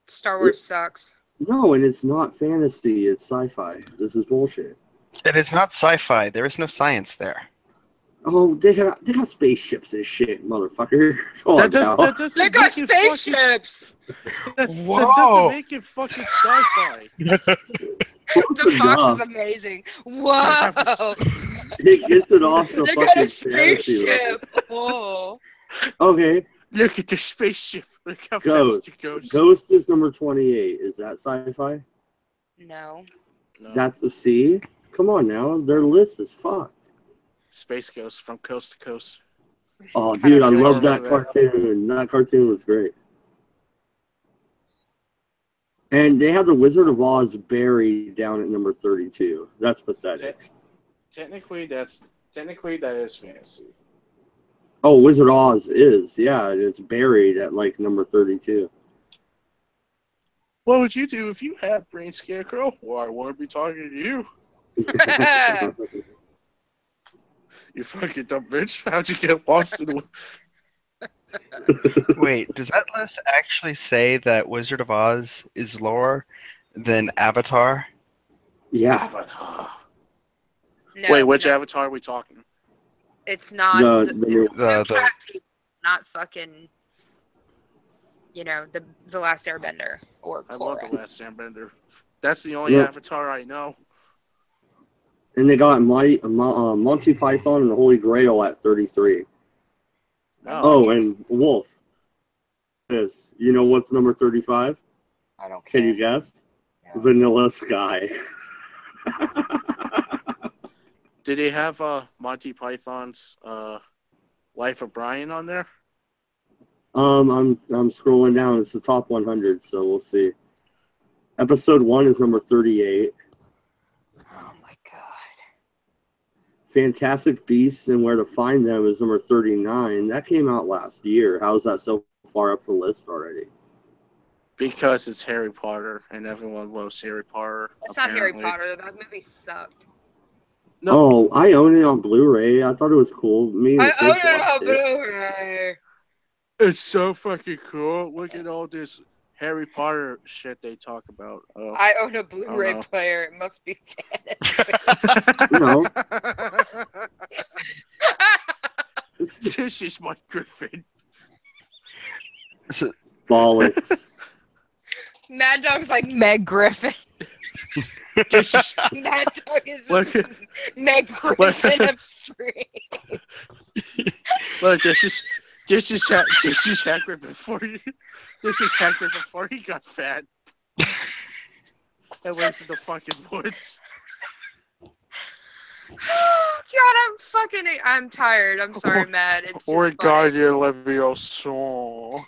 Star Wars sucks. No, and it's not fantasy. It's sci-fi. This is bullshit. It is not sci-fi. There is no science there. Oh, they got spaceships and shit, motherfucker. That doesn't They got make it fucking- spaceships. That Whoa. doesn't make it fucking sci-fi. The fox is amazing. Whoa! It gets it off the They got a fucking fantasy level. spaceship. Whoa! Okay, Look at the spaceship. Look how Ghost. fast it goes. Ghost is number 28. Is that sci-fi? No. No. That's the C. Come on now, their list is fucked. Space Ghost from Coast to Coast. Oh, dude, I don't love that remember that. cartoon. That cartoon was great. And they have the Wizard of Oz buried down at number 32. That's pathetic. Technically, that is fantasy. Oh, Wizard of Oz is, yeah, it's buried at like number 32. What would you do if you had Brain Scarecrow? Well, I want to be talking to you. You fucking dumb bitch. How'd you get lost in the... Wait, does that list actually say that Wizard of Oz is lower than Avatar? Yeah, Avatar. No, Wait, which no, Avatar are we talking? It's not. the- cat people, not fucking. You know, the Last Airbender or I love Korra. The Last Airbender. That's the only Yeah. Avatar I know. and they got Monty Python and the Holy Grail at 33. Oh, and Wolf. Yes. You know what's number 35? I don't care. Can you guess? No. Vanilla Sky. Did they have Monty Python's Life of Brian on there? I'm scrolling down. It's the top 100, so we'll see. Episode 1 is number 38. Oh my god. Fantastic Beasts and Where to Find Them is number 39. That came out last year. How is that so far up the list already? Because it's Harry Potter, and everyone loves Harry Potter. That's not Harry apparently. Potter. That movie sucked. No. Oh, I own it on Blu-ray. I thought it was cool. Me and I the own kids it on watched it. Blu-ray. It's so fucking cool. Look at all this Harry Potter shit they talk about. Oh. I own a Blu-ray no. player. It must be fantasy. No. This is my Griffin. So, Bollocks. Mad Dog's like Meg Griffin. This is, Mad Dog is look, Meg Griffin of Street. look, This is accurate before you. This is accurate before he got fat. And lives in the fucking woods. God, I'm tired. I'm sorry, Matt. It's just funny. Regarding Leviosa.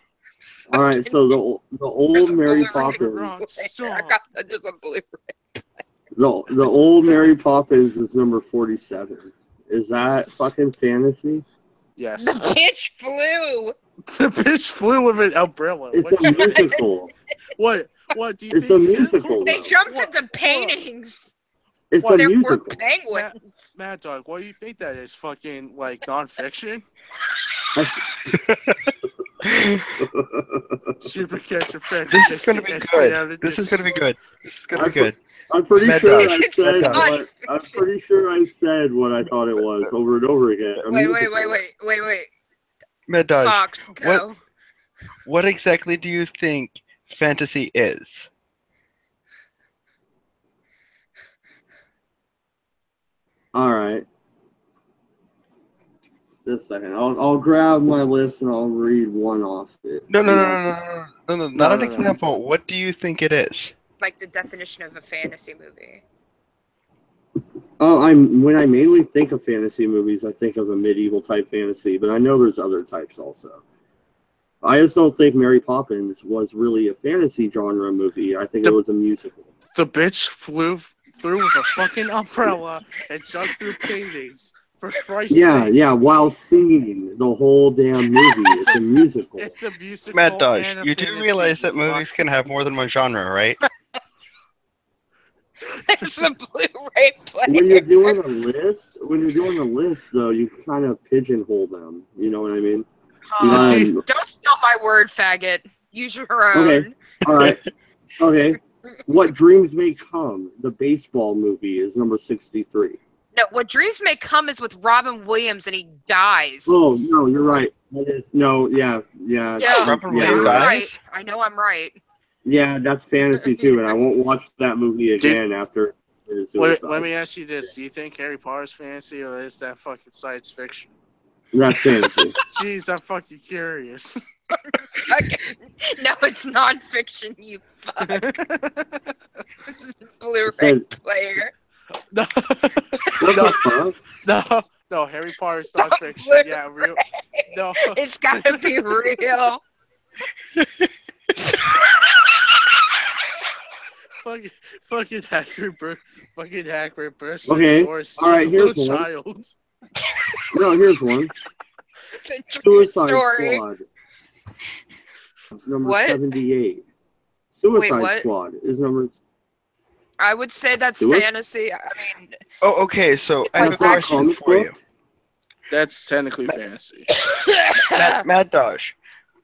All right, so the old Mary Poppins. I got that just a Blu-ray. The old Mary Poppins is number 47. Is that fucking fantasy? Yes. The bitch flew. The bitch flew with an umbrella. It's a musical. What do you It's think? a musical. They jumped into paintings. It's a There musical. were penguins. Mad Dog, what do you think that is? Fucking like nonfiction? Super catcher fan. This is gonna be good. This is gonna be good. This is gonna be good. I'm pretty Mad sure Dog. I said Mad Dog. what I'm pretty sure I said what I thought it was over and over again. A Wait. Mad Dog, Fox, go. what exactly do you think fantasy is? All right. Just a second. I'll grab my list and I'll read one off it. No, not an example. What do you think it is? Like the definition of a fantasy movie. Oh, when I mainly think of fantasy movies, I think of a medieval type fantasy, but I know there's other types also. I just don't think Mary Poppins was really a fantasy genre movie. I think it was a musical. The bitch flew through with a fucking umbrella and jumped through paintings. For Christ's sake. Yeah, while singing the whole damn movie. It's a musical. It's a musical. Mad Dog, you do realize that movies can have more than one genre, right? There's a Blu-ray player. When you're doing a list, though, you kind of pigeonhole them. You know what I mean? Don't steal my word, faggot. Use your own. Okay, all right. Okay. What Dreams May Come, the baseball movie, is number 63. No, What Dreams May Come is with Robin Williams and he dies. Oh, no, you're right. No, yeah. Robin Yeah, Williams I'm dies? right. I know I'm right. Yeah, that's fantasy too, and I won't watch that movie again after his suicide. Let me ask you this. Do you think Harry Potter's fantasy or is that fucking science fiction? That's fantasy. Jeez, I'm fucking curious. No, it's nonfiction, you fuck. Blu-ray player. No. What the fuck? No, Harry Potter's not fiction. Yeah, real. No. It's gotta be real. Fucking hacker, person. Okay, Or all right, here's one. child. No, here's one. It's a true Suicide story. Squad. It's number What? 78. Suicide what? Squad is number. I would say that's Suicide? fantasy. I mean, Oh, okay, so I have a Like question comic for book? you. That's technically fantasy. Mad Dog,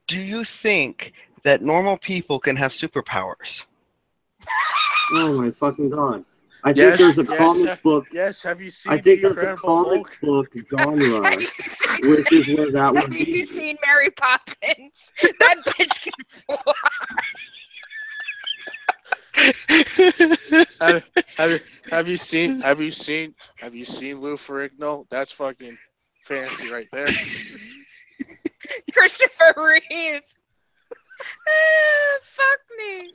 do you think that normal people can have superpowers? Oh my fucking god! I Yes, think there's a yes, comic book. Yes, have you seen I think the there's a Incredible comic Hulk? book genre, which is where that would have you be. seen Mary Poppins? That bitch can fly. Have you seen Lou Ferrigno? That's fucking fantasy right there. Christopher Reeve. Fuck me.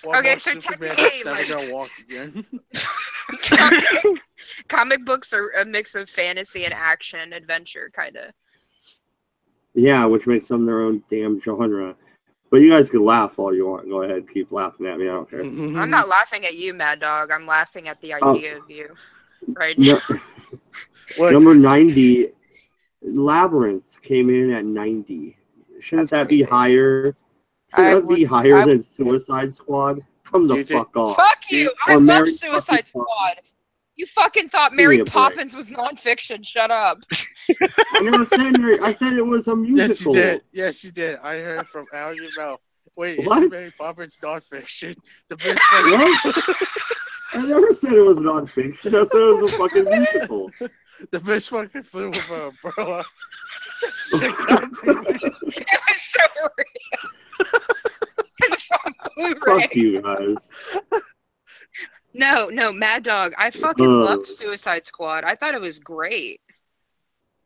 One Okay, more so Superman technically, that's never like- gonna walk again. Comic books are a mix of fantasy and action, adventure, kind of. Yeah, which makes them their own damn genre. But you guys can laugh all you want. Go ahead, keep laughing at me. I don't care. I'm not laughing at you, Mad Dog. I'm laughing at the Oh. idea of you. Right? No, What? number 90, Labyrinth came in at 90. Shouldn't That's that be crazy. higher? I Shouldn't that be would- higher I- than Suicide Squad? Come Do the you think- fuck off. Fuck you! I Or love Mary Suicide fucking Squad. You fucking thought Give me Mary a break. Poppins was nonfiction. Shut up. I never said I said it was a Yes, musical. you did. Yes, you did. I heard it from out of your mouth. Wait, What? it's Mary Poppins nonfiction. The bitch What? I never said it was nonfiction. I said it was a fucking musical. The bitch fucking flew with an umbrella. Shit got me. It was so real. It's on Blu-ray. Fuck you guys. No, Mad Dog. I fucking loved Suicide Squad. I thought it was great.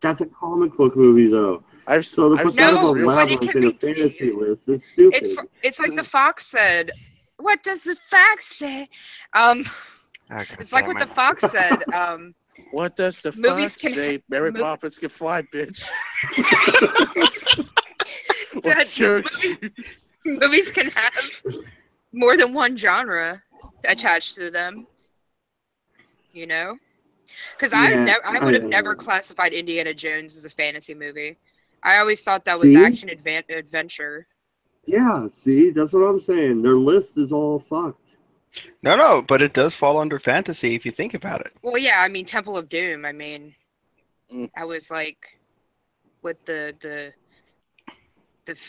That's a comic book movie, though. So to put that No, above but it Labyrinth can in a be fantasy list is stupid. It's like the fox said. What does the fox say? It's like what the fox said. What does the Movies fox can say? Mary Poppins can fly, bitch. that What's your excuse? movies can have more than one genre attached to them. You know, because Yeah, I would have I never know. classified Indiana Jones as a fantasy movie. I always thought that was See? action adventure. Yeah, see, that's what I'm saying. Their list is all fucked. No, but it does fall under fantasy if you think about it. Well, yeah, I mean Temple of Doom. I mean, Mm. I was like, with the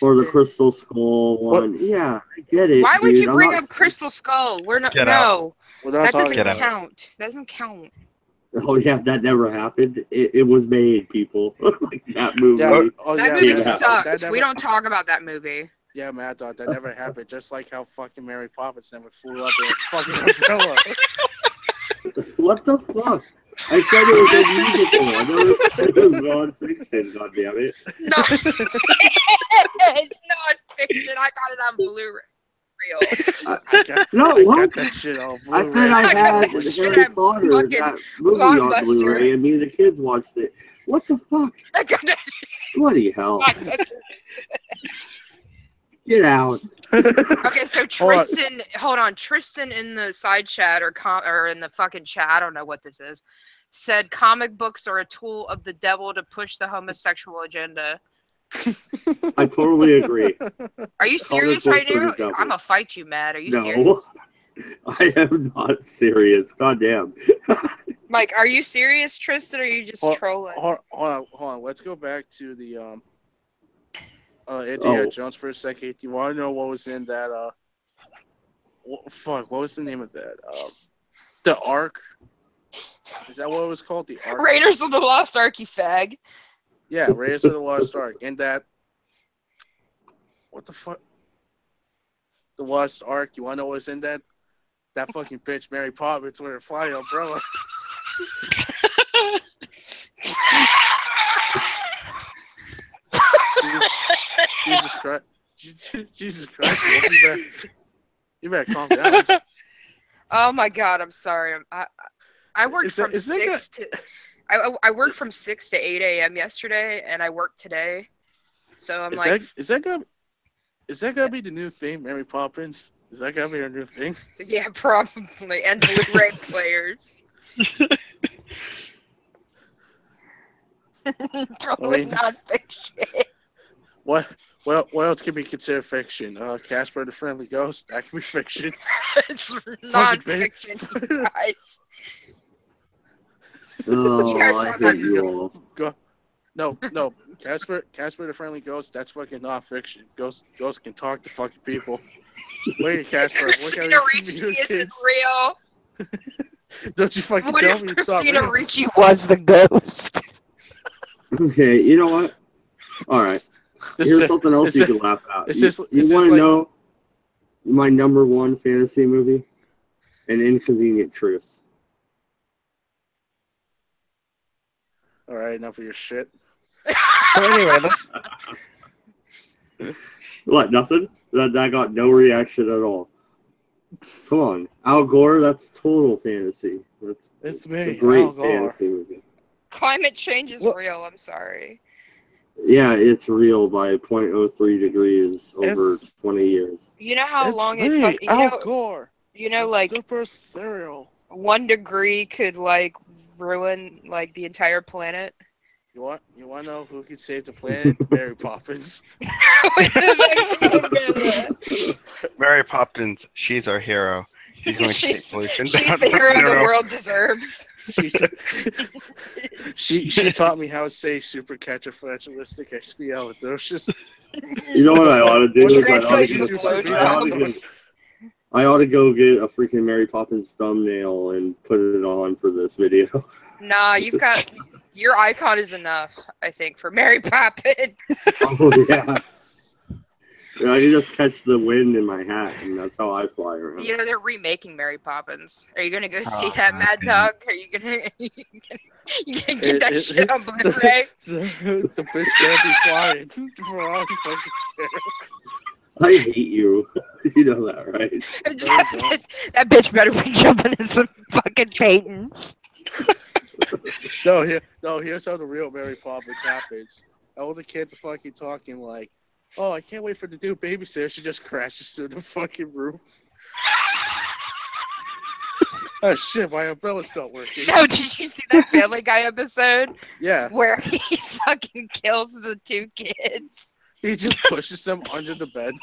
Or the Crystal Skull one. Yeah, I get it, Why would dude. you I'm bring not. up Crystal Skull? We're not. Get No, out. We're not that talking doesn't Get out. about it. count. Doesn't count. Oh yeah, that never happened. It was made, people. Like that movie. Yeah, That movie yeah. sucked. That never, We don't talk about that movie. Yeah, Mad Dog, that never happened. Just like how fucking Mary Poppins never flew up in a fucking umbrella. What the fuck? I said it was a musical. I never said it was non-fiction. God damn it! No, it's non-fiction. I got it on Blu-ray. Real. I got that shit on I Blu-ray. said I got had that shit Harry at Potter, fucking that movie Blockbuster. on Blu-ray, and me and the kids watched it. What the fuck? I got that Bloody hell! shit. Get out! Okay, so Tristan, hold on. Tristan in the side chat or in the fucking chat, I don't know what this is, said comic books are a tool of the devil to push the homosexual agenda. I totally agree. Are you serious right books are now? the devil. I'm gonna fight you, Matt. Are you No, serious? I am not serious. God damn. Like, are you serious, Tristan, or are you just trolling? Hold on. Let's go back to the Indiana Jones for a second. Do you want to know what was in that? What was the name of that? The Ark. Is that what it was called? The Ark. Raiders of the Lost Ark, you fag. Yeah, Raiders of the Lost Ark. And that. What the fuck? The Lost Ark. You want to know what's in that? That fucking bitch, Mary Poppins, with her flying umbrella. Jesus Christ. Jesus Christ. You better calm down. Oh my God, I'm sorry. I worked from 6 to 8 a.m. yesterday, and I worked today. So I'm is that gonna be the new thing, Mary Poppins? Is that gonna be our new thing? Yeah, probably. And Blu-ray players. Totally not fiction. What else can be considered fiction? Casper the Friendly Ghost, that can be fiction. It's non-fiction, you guys. Oh, You guys I sound hate like you all. No. Casper the Friendly Ghost, that's fucking non-fiction. Ghosts can talk to fucking people. Look at Casper. Look how Christina he Ricci communicates. isn't real. Don't you fucking What tell if me it's not Christina real. Ricci was the ghost? Okay, you know what? All right. Here's something else you can laugh at. You want to know my number one fantasy movie? An Inconvenient Truth. All right, enough of your shit. So anyway, What, nothing? That got no reaction at all. Come on. Al Gore, that's total fantasy. It's me, a great Al Gore. fantasy movie. Climate change is real. I'm sorry. Yeah, it's real by 0.03 degrees over 20 years. You know how long me, it Al Gore. You know, like super cereal. 1 degree could like ruin like the entire planet. You want to know who could save the planet? Mary Poppins. Mary Poppins, she's our hero. She's going to take pollution down. She's the hero the world deserves. She taught me how to say supercalifragilisticexpialidocious. You know what I ought to do? I ought to go get a freaking Mary Poppins thumbnail and put it on for this video. Nah, your icon is enough, I think, for Mary Poppins. Oh yeah. I can just catch the wind in my hat, and that's how I fly around. You know, they're remaking Mary Poppins. Are you gonna go see Oh, that, God Mad damn. Dog? Are you gonna get that shit on Blu-ray? The bitch better be flying for all you fucking care. I hate you. You know that, right? That bitch better be jumping in some fucking paintings. No, here's how the real Mary Poppins happens. All the kids are fucking talking like, "Oh, I can't wait for the new babysitter." She just crashes through the fucking roof. Oh shit, my umbrella's not working. No, did you see that Family Guy episode Yeah, where he fucking kills the 2 kids? he just pushes them under the bed.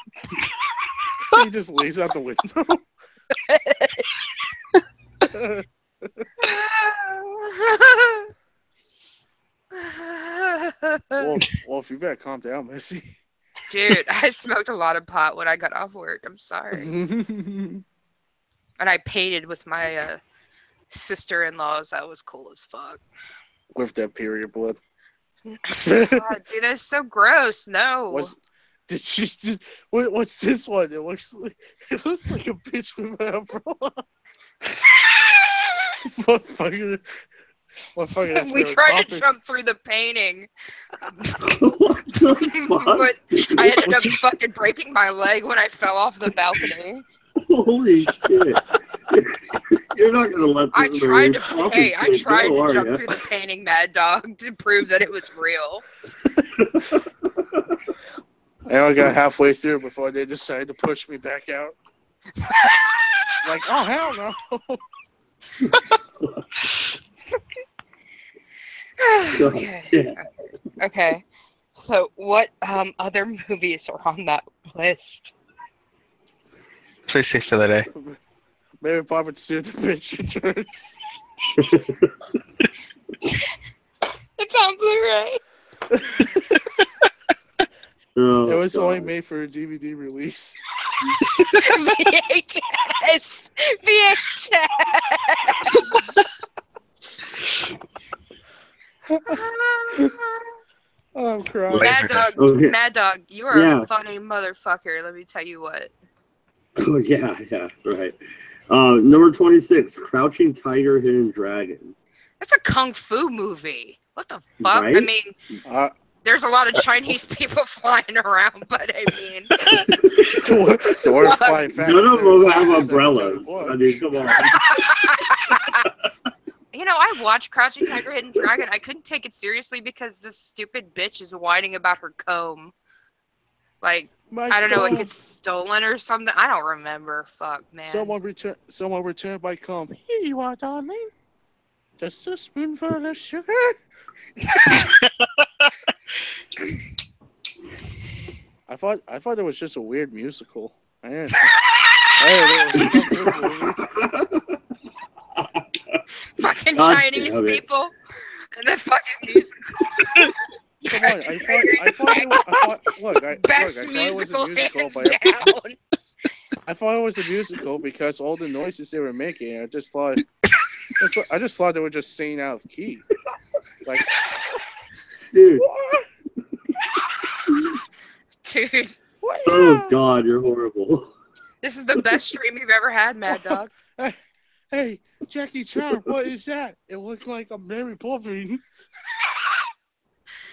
He just leaves out the window. Well, if you better calm down, Missy. Dude, I smoked a lot of pot when I got off work. I'm sorry. And I painted with my sister-in-laws. That was cool as fuck. With that period blood. God, dude, that's so gross. No. What's this one? It looks like a bitch with an umbrella. What fucking We tried to jump through the painting. What the fuck? But I ended up fucking breaking my leg when I fell off the balcony. Holy shit. You're not gonna let this I tried to go, jump through the painting, Mad Dog, to prove that it was real. I only got halfway through before they decided to push me back out. Like, oh hell no. Okay. Okay. So what other movies are on that list? Please say Philadelphia. Mary Poppins 2 The Bitch Returns. It's on Blu-ray. Oh, It was God. only made for a DVD release. VHS. Oh, I'm crying. Mad Dog, Okay. Mad Dog, you are Yeah. a funny motherfucker. Let me tell you what. Oh, yeah, right. Number 26, Crouching Tiger, Hidden Dragon. That's a kung fu movie. What the fuck? Right? I mean, Uh, there's a lot of Chinese people flying around, but I mean, Doors flying fast. None of them have umbrellas. I mean, come on. you know, I watched Crouching Tiger, Hidden Dragon. I couldn't take it seriously because this stupid bitch is whining about her comb. Like, I don't know, like it's stolen or something. I don't remember. Fuck, man. Someone returned my comb. Here you are, darling. Just a spoonful of sugar. I thought it was just a weird musical. I didn't Fucking God Chinese damn it. people and the fucking musical. Come on, I thought it was Best a musical musical, hands but down. I thought it was a musical because all the noises they were making. I just thought they were just singing out of key. Like, Dude. Dude, Oh, God, you're horrible. this is the best stream you've ever had, Mad Dog. Hey, Jackie Chan, what is that? It looked like a Mary Poppins.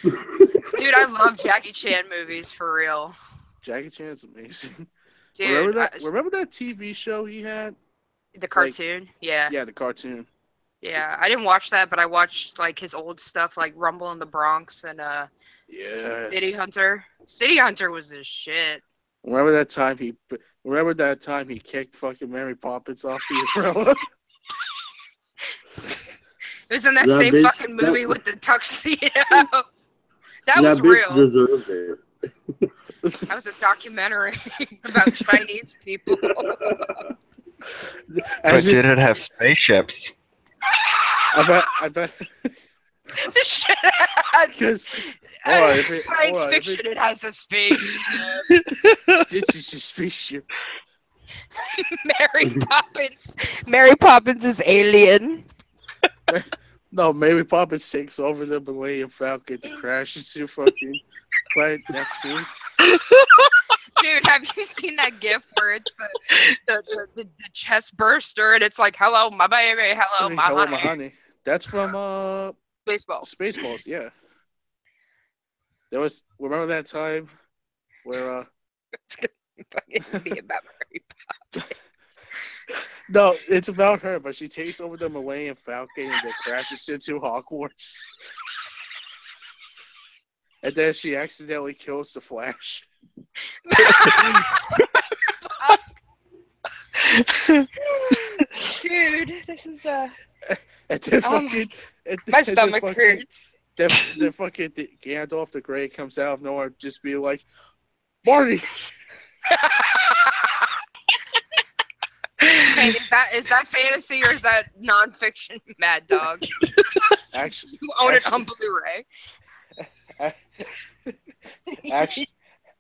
Dude, I love Jackie Chan movies, for real. Jackie Chan's amazing. Dude, Remember that TV show he had? the cartoon? Yeah. Yeah, the cartoon. Yeah, I didn't watch that, but I watched like his old stuff, like Rumble in the Bronx and Yes. City Hunter. City Hunter was his shit. Remember that time he kicked fucking Mary Poppins off the umbrella? It was in that That same bitch- fucking movie with the tuxedo. That was bitch real. deserved it. That was a documentary about Chinese people. But did it have spaceships? I bet. The shit has Because science fiction. It has a space. This is a spaceship. Mary Poppins is alien. No, Mary Poppins takes over the Millennium Falcon to crash into fucking planet Neptune. Dude, have you seen that GIF where it's the chest burster and it's like, "Hello, my baby. Hello, my Hello, honey." my honey. That's from Spaceballs. Spaceballs. Yeah. There was. Remember that time where It's gonna fucking be about Mary Poppins. No, it's about her, but she takes over the Millennium Falcon and then crashes into Hogwarts. And then she accidentally kills the Flash. Dude, this is And then fucking, my stomach hurts. Then fucking Gandalf the Grey comes out of nowhere, just be like, Marty. Hey, is that fantasy or is that nonfiction, Mad Dog? Actually, you own it on Blu-ray.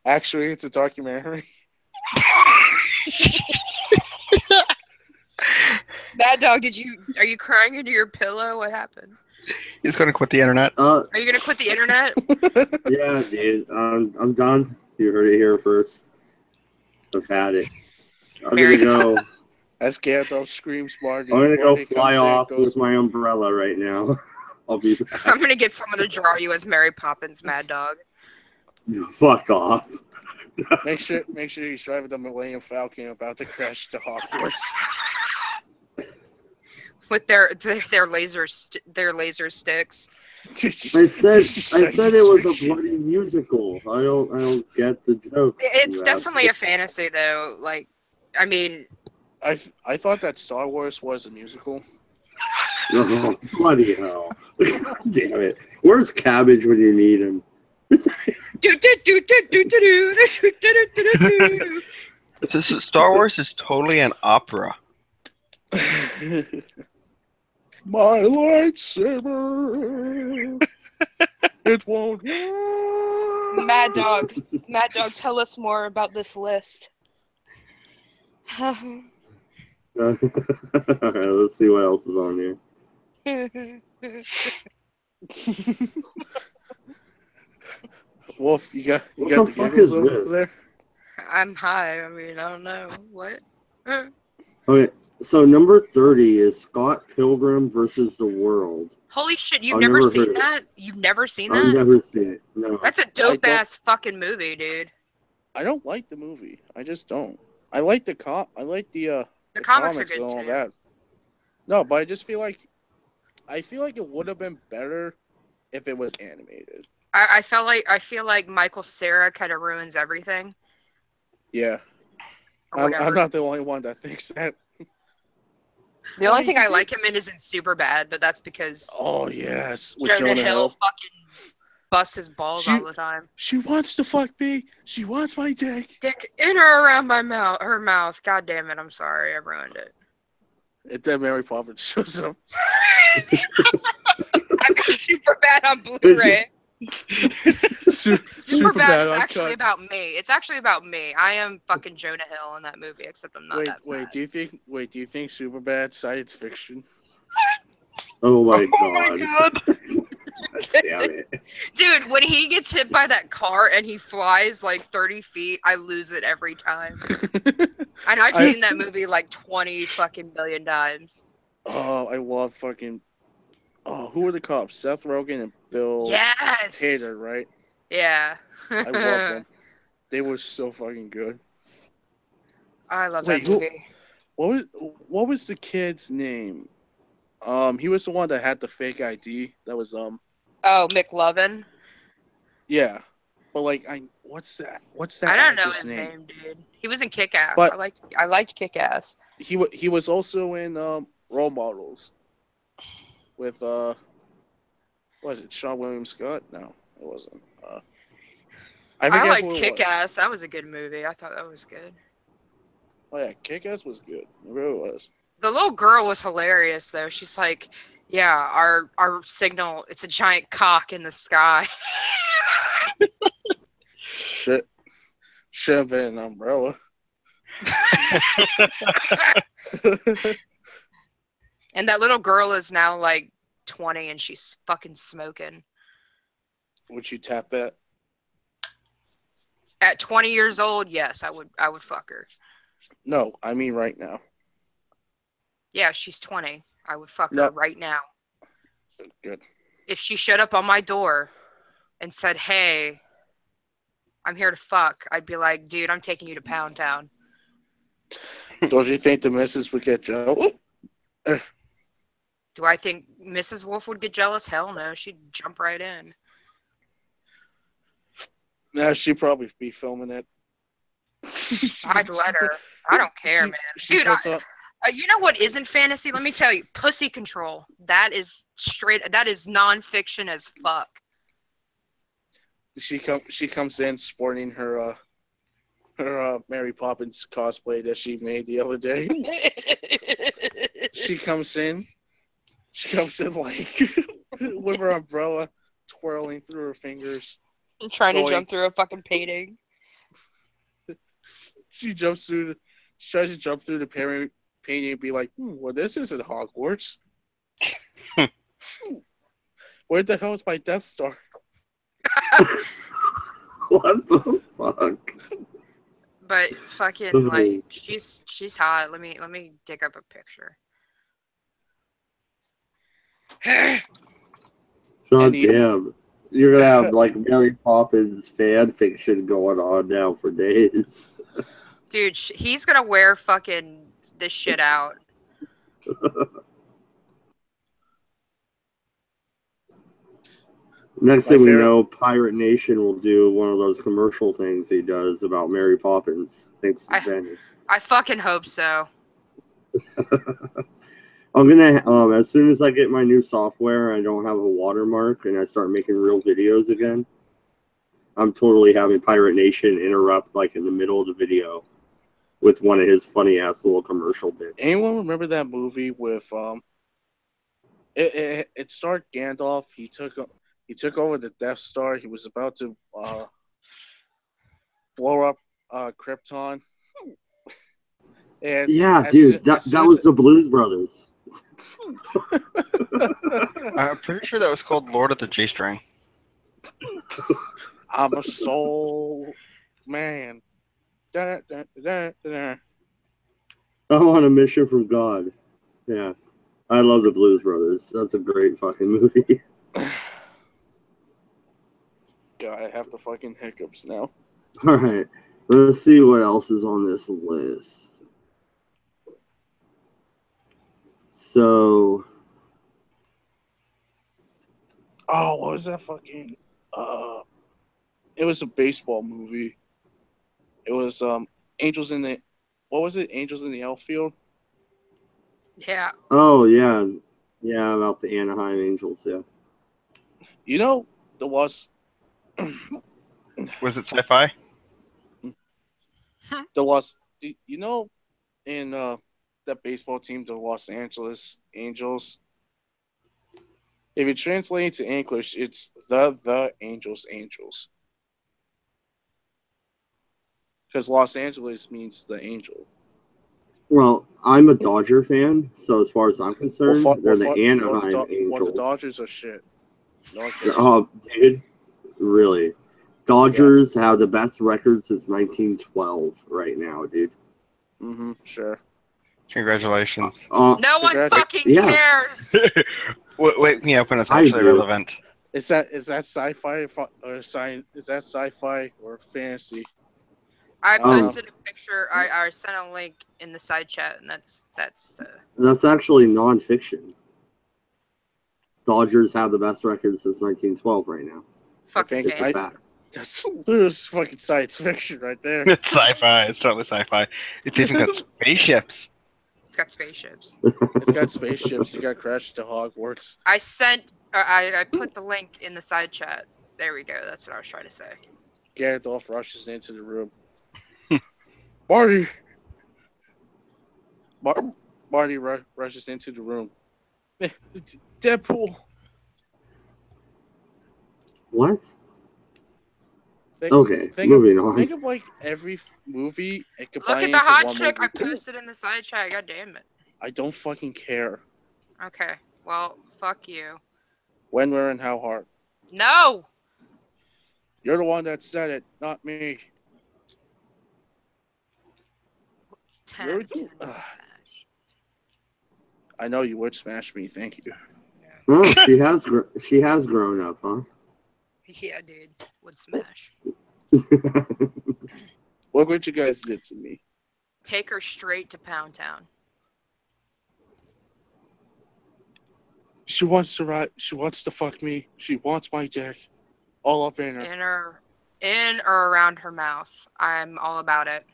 Actually, it's a documentary. Mad Dog, are you crying into your pillow? What happened? He's gonna quit the internet. Are you gonna quit the internet? Yeah, dude. I'm done. You heard it here first. I've had it. I'm gonna go. As Gandalf screams, Marty. I'm gonna go Marty fly off goes, with my umbrella right now. I'll be back. I'm gonna get someone to draw you as Mary Poppins, Mad Dog. Fuck off. Make sure he's driving the Millennium Falcon about to crash to Hogwarts. With their laser sticks. I said it was a bloody musical. I don't get the joke. It's definitely a fantasy, though. Like, I mean, I thought that Star Wars was a musical. Oh, bloody hell! Damn it! Where's Cabbage when you need him? Star Wars is totally an opera. My lightsaber. It won't work. Mad Dog, tell us more about this list. Alright, let's see what else is on here. Wolf, you got What the the fuck giggles is over this? there? I'm high. I mean, I don't know what. Okay, so number 30 is Scott Pilgrim versus the World. Holy shit! I've never seen heard that? You've never seen I've that? never seen it. No. That's a dope ass fucking movie, dude. I don't like the movie. I just don't. I like the The comics are good and all too. that. No, but I just feel like it would have been better if it was animated. I feel like Michael Cera kind of ruins everything. Yeah. Or whatever. I'm not the only one that thinks that. The only thing I like him in is in Superbad, but that's because Oh yes, with Jonah Hill fucking busts his balls all the time. She wants to fuck me. She wants my dick. Dick in or around her mouth. God damn it! I'm sorry, I ruined it. And then Mary Poppins shows up. I've got Superbad on Blu-ray. Superbad is actually about me. It's actually about me. I am fucking Jonah Hill in that movie, except I'm not that Wait, bad. do you think Superbad science fiction? Oh my god. Damn it. Dude, when he gets hit by that car and he flies like 30 feet, I lose it every time. And I've seen that movie like 20 fucking billion times. Oh, I love fucking... Oh, who were the cops? Seth Rogen and Bill Hader, right? Yeah. I love them. They were so fucking good. I love that movie. What was the kid's name? He was the one that had the fake ID. That was Oh, McLovin. Yeah, but like what's that? I don't know his name, dude. He was in Kick-Ass. But I liked Kick-Ass. He was also in Role Models with was it Sean William Scott? No, it wasn't. I like Kick-Ass. That was a good movie. I thought that was good. Oh yeah, Kick-Ass was good. It really was. The little girl was hilarious though. She's like, yeah, our signal, it's a giant cock in the sky. Should have been an umbrella. And that little girl is now like 20 and she's fucking smoking. Would you tap that? At 20 years old, yes, I would fuck her. No, I mean right now. Yeah, she's 20. I would fuck No. her right now. Good. If she showed up on my door and said, "Hey, I'm here to fuck," I'd be like, "Dude, I'm taking you to Pound Town." Don't you think the missus would get jealous? Do I think Mrs. Wolf would get jealous? Hell no, she'd jump right in. Nah, she'd probably be filming it. I'd let her. I don't care, man. Dude, you know what isn't fantasy? Let me tell you, pussy control. That is nonfiction as fuck. She comes in sporting her Mary Poppins cosplay that she made the other day. She comes in like with her umbrella twirling through her fingers. Trying to jump through a fucking painting. She tries to jump through the painting and be like, well, this isn't Hogwarts. Where the hell is my Death Star? What the fuck? But fucking like she's hot. Let me dig up a picture. God damn. You're gonna have like Mary Poppins fan fiction going on now for days. Dude, he's gonna wear fucking this shit out. Next thing we know, Pirate Nation will do one of those commercial things he does about Mary Poppins. Thanks to Benny. I fucking hope so. I'm gonna as soon as I get my new software, I don't have a watermark, and I start making real videos again. I'm totally having Pirate Nation interrupt like in the middle of the video with one of his funny ass little commercial bits. Anyone remember that movie with It starred Gandalf. He took over the Death Star. He was about to blow up Krypton. And yeah, dude, that was the Blues Brothers. I'm pretty sure that was called Lord of the G-String. I'm a soul man. Da, da, da, da. I'm on a mission from God. Yeah. I love the Blues Brothers. That's a great fucking movie. God, I have the fucking hiccups now. Alright. Let's see what else is on this list. So... Oh, what was that fucking... It was a baseball movie. It was Angels in the... What was it? Angels in the Outfield? Yeah. Oh, yeah. Yeah, about the Anaheim Angels, yeah. You know, the Los... Was it sci-fi? You know, in that baseball team, the Los Angeles Angels... If you translate it to English, it's the Angels. Because Los Angeles means the angel. Well, I'm a Dodger fan, so as far as I'm concerned, they're the Anaheim Angels. Well, the Dodgers are shit. No, oh, dude. Really. Dodgers have the best record since 1912 right now, dude. Mm-hmm, sure. Congratulations. No one fucking cares. Wake me up when it's actually relevant. Is that sci-fi or science? Is that sci-fi or fantasy? I posted a picture. I sent a link in the side chat, and that's actually non-fiction. Dodgers have the best record since 1912 right now. Fucking fantasy. That's fucking science fiction right there. It's sci-fi. It's totally sci-fi. It's even got spaceships. It's got spaceships. It's got spaceships. You got crashed to Hogwarts. I put the link in the side chat. There we go. That's what I was trying to say. Gandalf rushes into the room. Marty! Marty rushes into the room. Deadpool! What? Moving on. Think of like every movie and combine Look at it the into hot one chick movie. I posted in the side chat. God damn it. I don't fucking care. Okay. Well, fuck you. When, where, and how hard. No! You're the one that said it, not me. 10 There out we of 10 go. would smash. I know you would smash me. Thank you. Oh, she has grown up, huh? Yeah, dude, would smash. Look what you guys did to me. Take her straight to Pound Town. She wants to ride. She wants to fuck me. She wants my dick. All up in her. In or around her mouth. I'm all about it.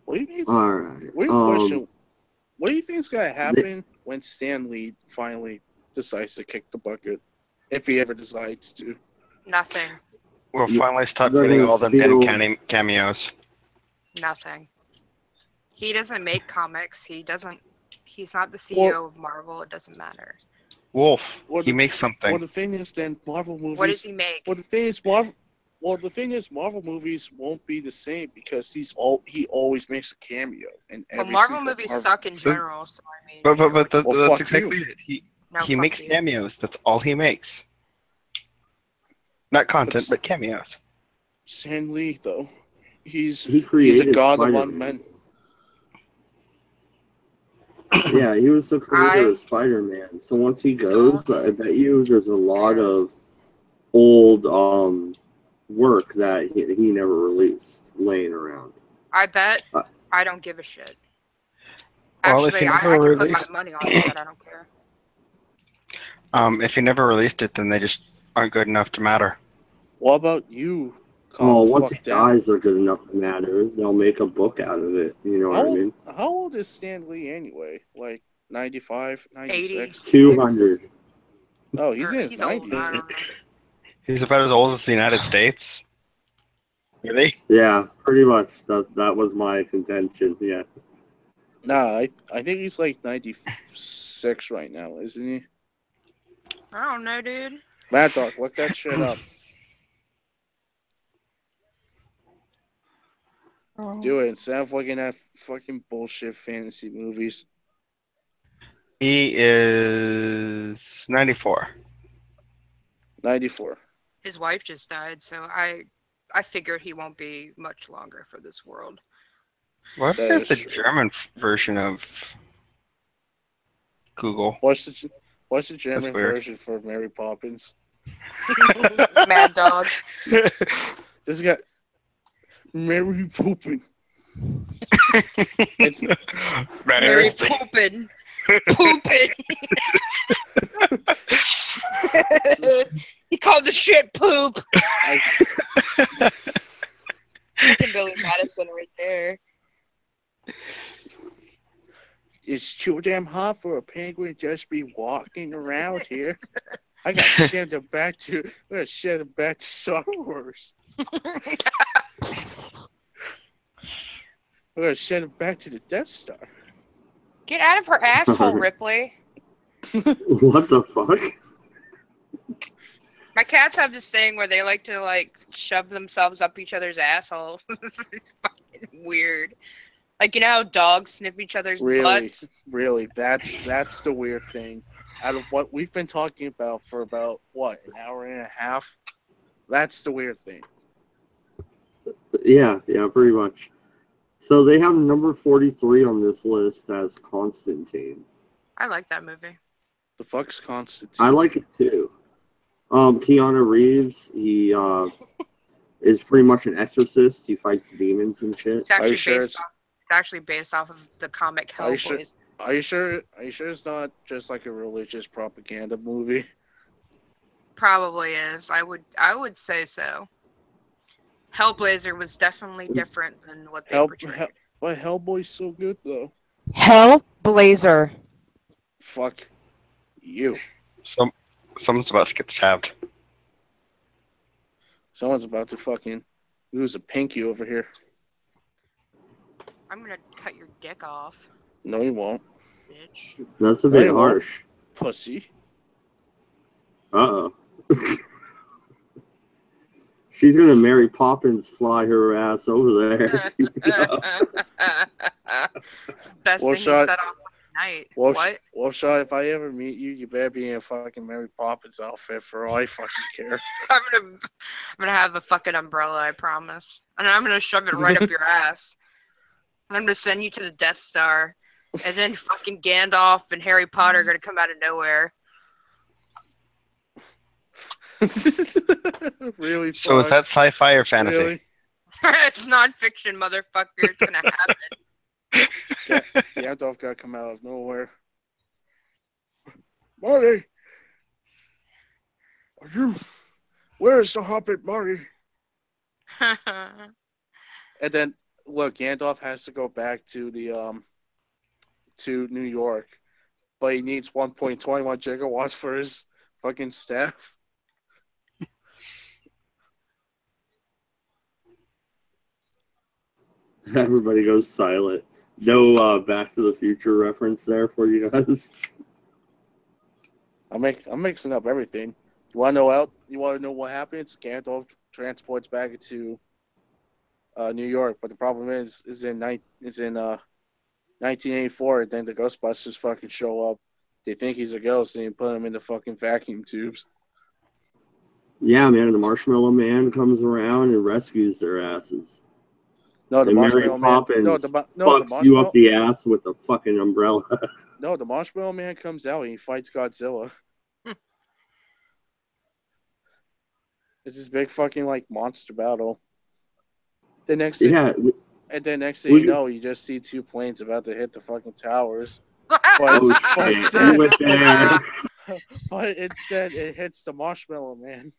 What do you think? All right. What do you think's gonna happen when Stan Lee finally decides to kick the bucket, if he ever decides to? Nothing. We'll finally stop They're getting gonna all them steal- damn cameos. Nothing. He doesn't make comics. He's not the CEO of Marvel. It doesn't matter. Wolf, Well, he the- makes something. Well, the thing is, then Marvel movies. What does he make? Well, the thing is, Marvel movies won't be the same because he always makes a cameo in every. Well, Marvel single movies Marvel- suck in general, so I mean. But Well, that's fuck exactly you. it. He No, he fuck makes you. cameos. That's all he makes. Not content, But- but cameos. Stan Lee, though, He he's a created god Spider-Man. among men. Yeah, he was the creator of Spider-Man. So once he goes, I bet you there's a lot of old work that he never released laying around. I bet. I don't give a shit. Well, if Actually, he I never can put my released- money on it, but I don't care. If he never released it, then they just aren't good enough to matter. What about you? Oh, Calm the once he fuck down. dies, they're good enough to matter. They'll make a book out of it. You know what I mean? How old is Stan Lee anyway? Like 95, 96? 200. Oh, he's Or in his he's old. 90s. I don't know. He's about as old as the United States. Really? Yeah, pretty much. That was my contention. Yeah. Nah, I think he's like 96 right now, isn't he? I don't know, dude. Mad Dog, look that shit up. Do it instead of looking at fucking bullshit fantasy movies. He is 94. 94. His wife just died, so I figured he won't be much longer for this world. What That is the is true. German version of Google? What's the German That's weird. version for Mary Poppins? Mad Dog. This guy, Mary Poopin. It's Mary Poopin. Poopin. He called the shit poop. Fucking Billy Madison right there. It's too damn hot for a penguin just be walking around here. I gotta send him back to Star Wars. I'm gonna send him back to the Death Star. Get out of her asshole, Ripley. What the fuck? My cats have this thing where they like to shove themselves up each other's asshole. Fucking weird. Like, you know how dogs sniff each other's butts? Really, that's the weird thing. Out of what we've been talking about for about an hour and a half, that's the weird thing. Yeah, pretty much. So they have number 43 on this list as Constantine. I like that movie. The fuck's Constantine? I like it too. Keanu Reeves, he is pretty much an exorcist. He fights demons and shit. It's actually based off of the comic Are you sure? Hellboy. Are you sure it's not just like a religious propaganda movie? Probably is. I would say so. Hellblazer was definitely different than what they portrayed. But Hellboy's so good though. Hellblazer. Fuck you. Someone's about to get stabbed. Someone's about to fucking lose a pinky over here. I'm gonna cut your dick off, No, you won't, bitch. That's a No, bit you won't. harsh. Pussy. Uh-oh. She's gonna Mary Poppins fly her ass over there. Best Well, thing he shot- said off night. Well, What? Well, Shaw, if I ever meet you, you better be in a fucking Mary Poppins outfit for all I fucking care. I'm gonna have a fucking umbrella, I promise. And I'm gonna shove it right up your ass. And I'm gonna send you to the Death Star. And then fucking Gandalf and Harry Potter are gonna come out of nowhere. Really? So is that sci-fi or fantasy? Really? It's non-fiction, motherfucker. It's gonna happen. Gandalf got to come out of nowhere. Marty! Where is the Hobbit, Marty? And then, look, Gandalf has to go back to the to New York, but he needs 1.21 gigawatts for his fucking staff. Everybody goes silent. No Back to the Future reference there for you guys. I'm mixing up everything. You want to know what happens? Gandalf transports back into New York, but the problem is in 1984. And then the Ghostbusters fucking show up. They think he's a ghost, and they put him in the fucking vacuum tubes. Yeah, man, the Marshmallow Man comes around and rescues their asses. No, the and Marshmallow Mary Poppins Man. fucks you up the ass with a fucking umbrella. No, the Marshmallow Man comes out and he fights Godzilla. It's this big fucking like monster battle. The next thing, and then next thing you know, you just see two planes about to hit the fuking towers. But instead, it hits the Marshmallow Man.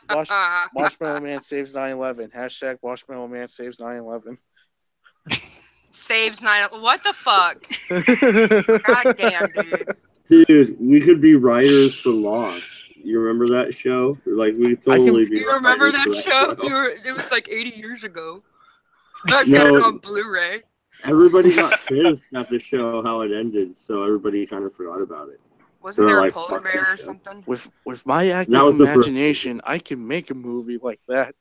Marshmallow Man saves 9/11. Hashtag Marshmallow Man saves 9/11. Saves 9. What the fuck? God damn, dude. Dude, we could be writers for Lost. You remember that show? Like, we totally be. You remember that show? It was like 80 years ago. I got it on Blu-ray. Everybody got pissed at the show how it ended, so everybody kind of forgot about it. Wasn't there a polar bear or something? With my active imagination, I can make a movie like that.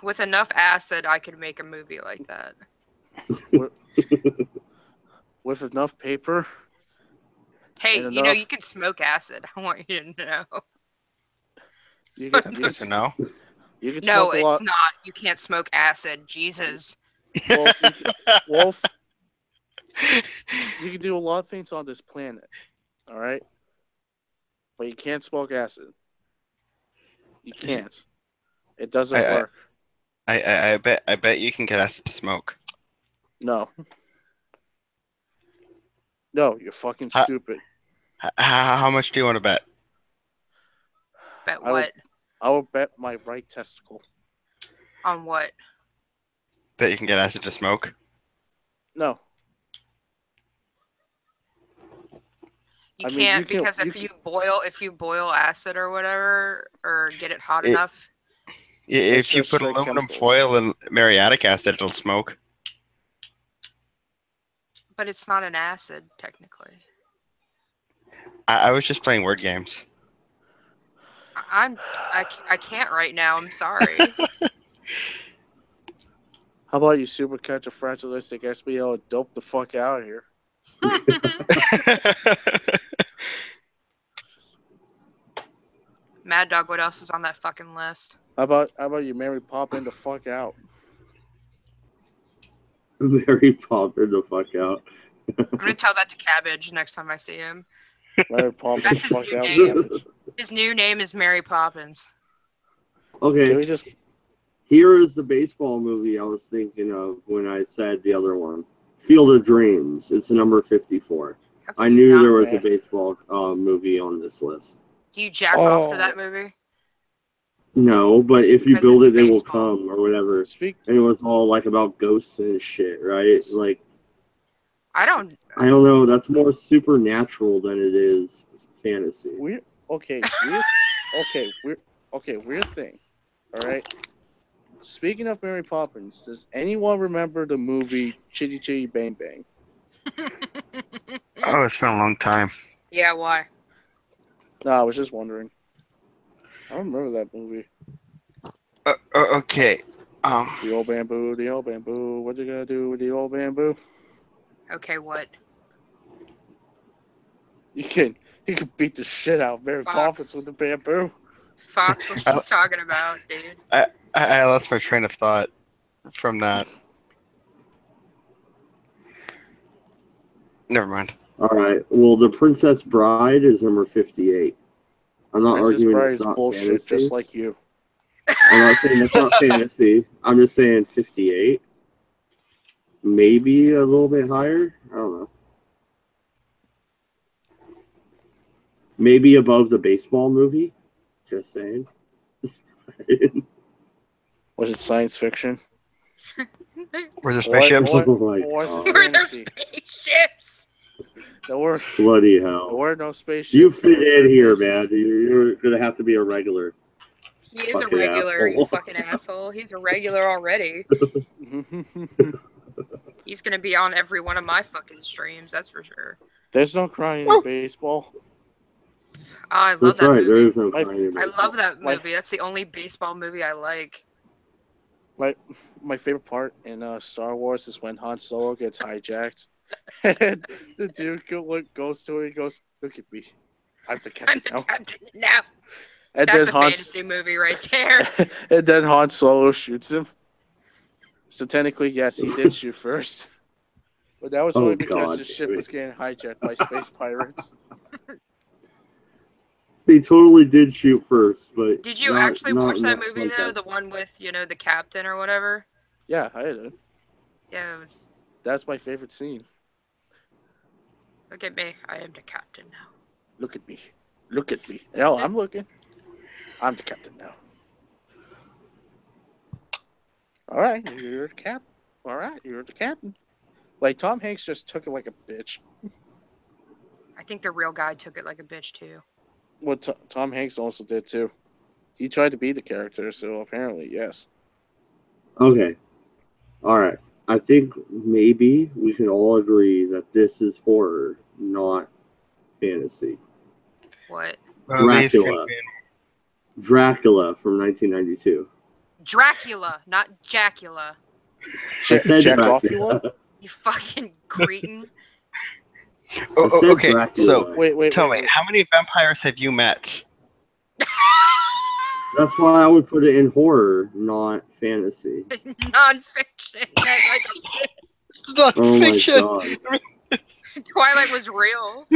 With enough acid, I could make a movie like that. With enough paper. Hey, you know, you can smoke acid. I want you to know. That's good to know. No, it's not. You can't smoke acid. Jesus. Wolf, you can do a lot of things on this planet, all right? But you can't smoke acid. You can't. It doesn't work. I bet you can get acid to smoke. No. No, you're fucking stupid. How much do you want to bet? Bet what? I will bet my right testicle. On what? That you can get acid to smoke? No. You can't because if you boil acid or whatever, or get it hot enough. If you put aluminum foil and muriatic acid, it'll smoke. But it's not an acid, technically. I was just playing word games. I can't right now. I'm sorry. How about you supercalifragilistic SBO dope the fuck out of here? Mad Dog, what else is on that fucking list? How about you Mary Poppins the fuck out? Mary Poppins the fuck out. I'm gonna tell that to Cabbage next time I see him. Mary Poppins the fuck out. Cabbage. His new name is Mary Poppins. Okay. Here is the baseball movie I was thinking of when I said the other one. Field of Dreams. It's number 54. I knew there was a baseball movie on this list. Do you jack off to that movie? No, but if you build it, they will come or whatever. And it was all like about ghosts and shit, right? Like, I don't know. That's more supernatural than it is fantasy. Weird thing. All right. Speaking of Mary Poppins, does anyone remember the movie Chitty Chitty Bang Bang? Oh, it's been a long time. Yeah, why? No, I was just wondering. I don't remember that movie. Okay. The old bamboo, what you gonna do with the old bamboo? Okay, what? You can beat the shit out of Mary Fox. Poppins with the bamboo. Fox, what you talking about, dude? I lost my train of thought from that. Never mind. All right. Well, The Princess Bride is number 58. I'm not Princess arguing Bride it's is not bullshit, fantasy. just like you. I'm not saying it's not fantasy. I'm just saying 58. Maybe a little bit higher. I don't know. Maybe above the baseball movie. Just saying. Was it science fiction? Were there spaceships? Oh my Or was it God. Were there fantasy? spaceships? There were Bloody hell. no spaceships. You fit There were in here, bases. man. You're going to have to be a regular. He is a Fucking regular, you asshole. fucking asshole. He's a regular already. He's gonna be on every one of my fucking streams, that's for sure. There's no crying in baseball. Oh, I love That's that right. movie. There is no My- crying in I baseball. love that My- movie. That's the only baseball movie I like. My favorite part in Star Wars is when Han Solo gets hijacked, and the dude goes to it. He goes, "Look at me, I'm the I'm captain the now." captain now. And That's then a Han, fantasy movie right there. and then Han Solo shoots him. So technically, yes, he did shoot first, but that was Oh, only because God the damn ship it. was getting hijacked by space pirates. They totally did shoot first, but Did you not- actually not watch that enough movie though? The context. one with, the captain or whatever? Yeah, I did. Yeah, it was. That's my favorite scene. Look at me. I am the captain now. Look at me. Look at me. Hell, I'm looking. I'm the captain now. All right, you're the captain. All right, you're the captain. Like, Tom Hanks just took it like a bitch. I think the real guy took it like a bitch too. What Tom Hanks also did too. He tried to be the character, so apparently, yes. Okay. All right. I think maybe we can all agree that this is horror, not fantasy. What? Movies could Dracula. be- Dracula from 1992. Dracula, not Jackula. I said Jack Dracula. Offula? You fucking cretin. Oh, I said okay, Dracula. so Wait. tell me, how many vampires have you met? That's why I would put it in horror, not fantasy. Non-fiction. Like It's not Oh fiction. my God. Twilight was real.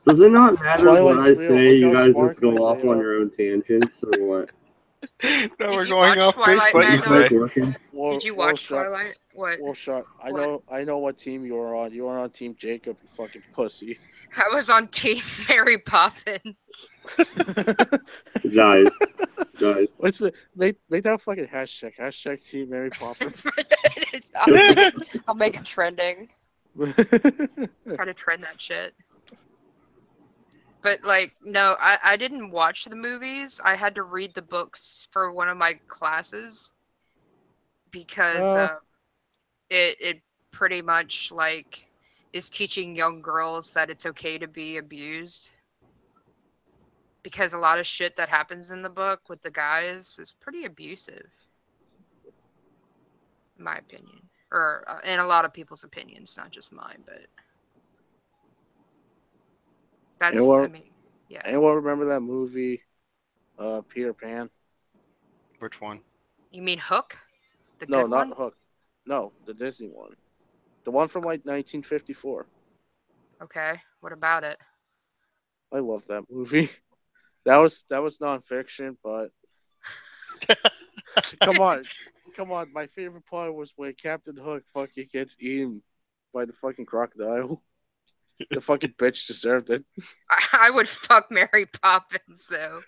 Does it not matter what I Twilight's real. say? Look You how guys just sparkly go off they on are. your own tangents or what? No, Did we're you going watch off Twilight, base. What you Is Matt? that say? working? Did you watch Twilight? What? Well shot. I What? know what team you were on. You were on Team Jacob, you fucking pussy. I was on Team Mary Poppins. Guys. Let's make that fucking hashtag. Hashtag Team Mary Poppins. I'll make it trending. Try to trend that shit. But no, I didn't watch the movies. I had to read the books for one of my classes because it pretty much is teaching young girls that it's okay to be abused. Because a lot of shit that happens in the book with the guys is pretty abusive, in my opinion, or in a lot of people's opinions, not just mine. But that's, yeah. Anyone remember that movie, Peter Pan? Which one? You mean Hook? The No, good not one? Hook. No, the Disney one. The one from 1954. Okay, what about it? I love that movie. That was nonfiction, but come on. My favorite part was when Captain Hook fucking gets eaten by the fucking crocodile. The fucking bitch deserved it. I would fuck Mary Poppins though.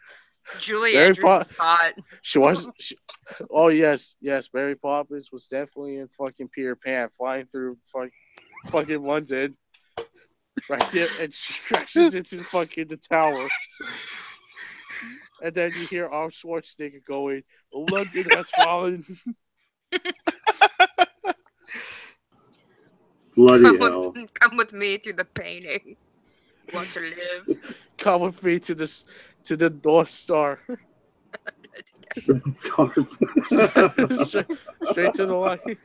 Julie Mary Andrews is hot. She was. Oh yes, Mary Poppins was definitely in fucking Peter Pan, flying through fucking London, right there, and she crashes into fucking the tower. And then you hear Arnold Schwarzenegger going, "London has fallen." Bloody hell. Come with me through the painting. Want to live? Come with me to the North Star. straight to the light.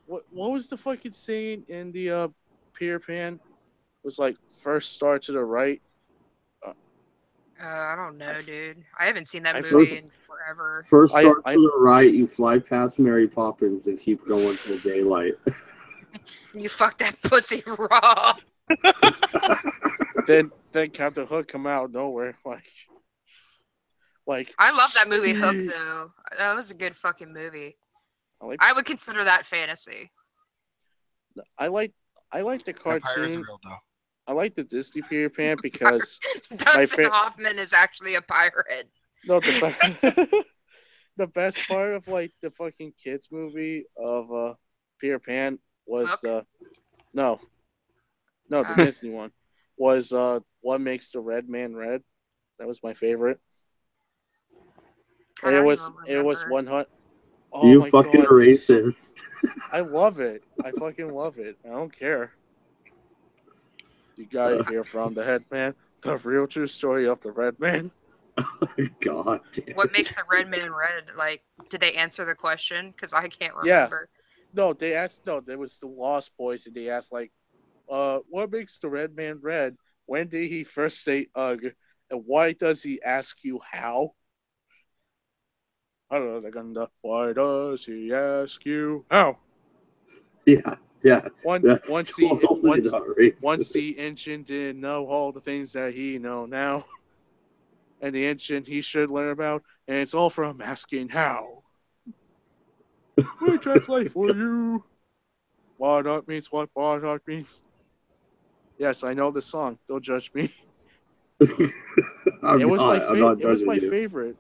what was the fucking saying in the Peter Pan? It was like first star to the right. I don't know, dude. I haven't seen that I movie first- in forever. First I- start I- to the right, you fly past Mary Poppins and keep going till daylight. You fuck that pussy raw. then Captain Hook come out of nowhere like I love that movie Hook Steve. though. That was a good fucking movie. I I would consider that fantasy. like the Vampire is cartoon. real though. I like the Disney Peter Pan because Dustin Hoffman is actually a pirate. no the best part of like the fucking kids movie of Peter Pan was Hook? the Disney one was what makes the red man red. That was my favorite. God, And I it don't was even remember. 100. Oh You my fucking god! racist. I love it. I fucking love it. I don't care. You gotta hear from the head man the real true story of the red man. God damn. What makes the red man red? Like, did they answer the question? Because I can't Yeah. remember. No, they asked. No, there was the Lost Boys, and they asked like, what makes the red man red? When did he first say ugh? And why does he ask you how? I don't know. They're gonna. Why does he ask you how? Yeah. That's Once totally not racist. the ancient didn't know all the things that he know now, and the ancient he should learn about, and it's all from asking how. We translate for you. Bardock means what Bardock means. Yes, I know the song. Don't judge me. I'm It was not it was judging my you. favorite.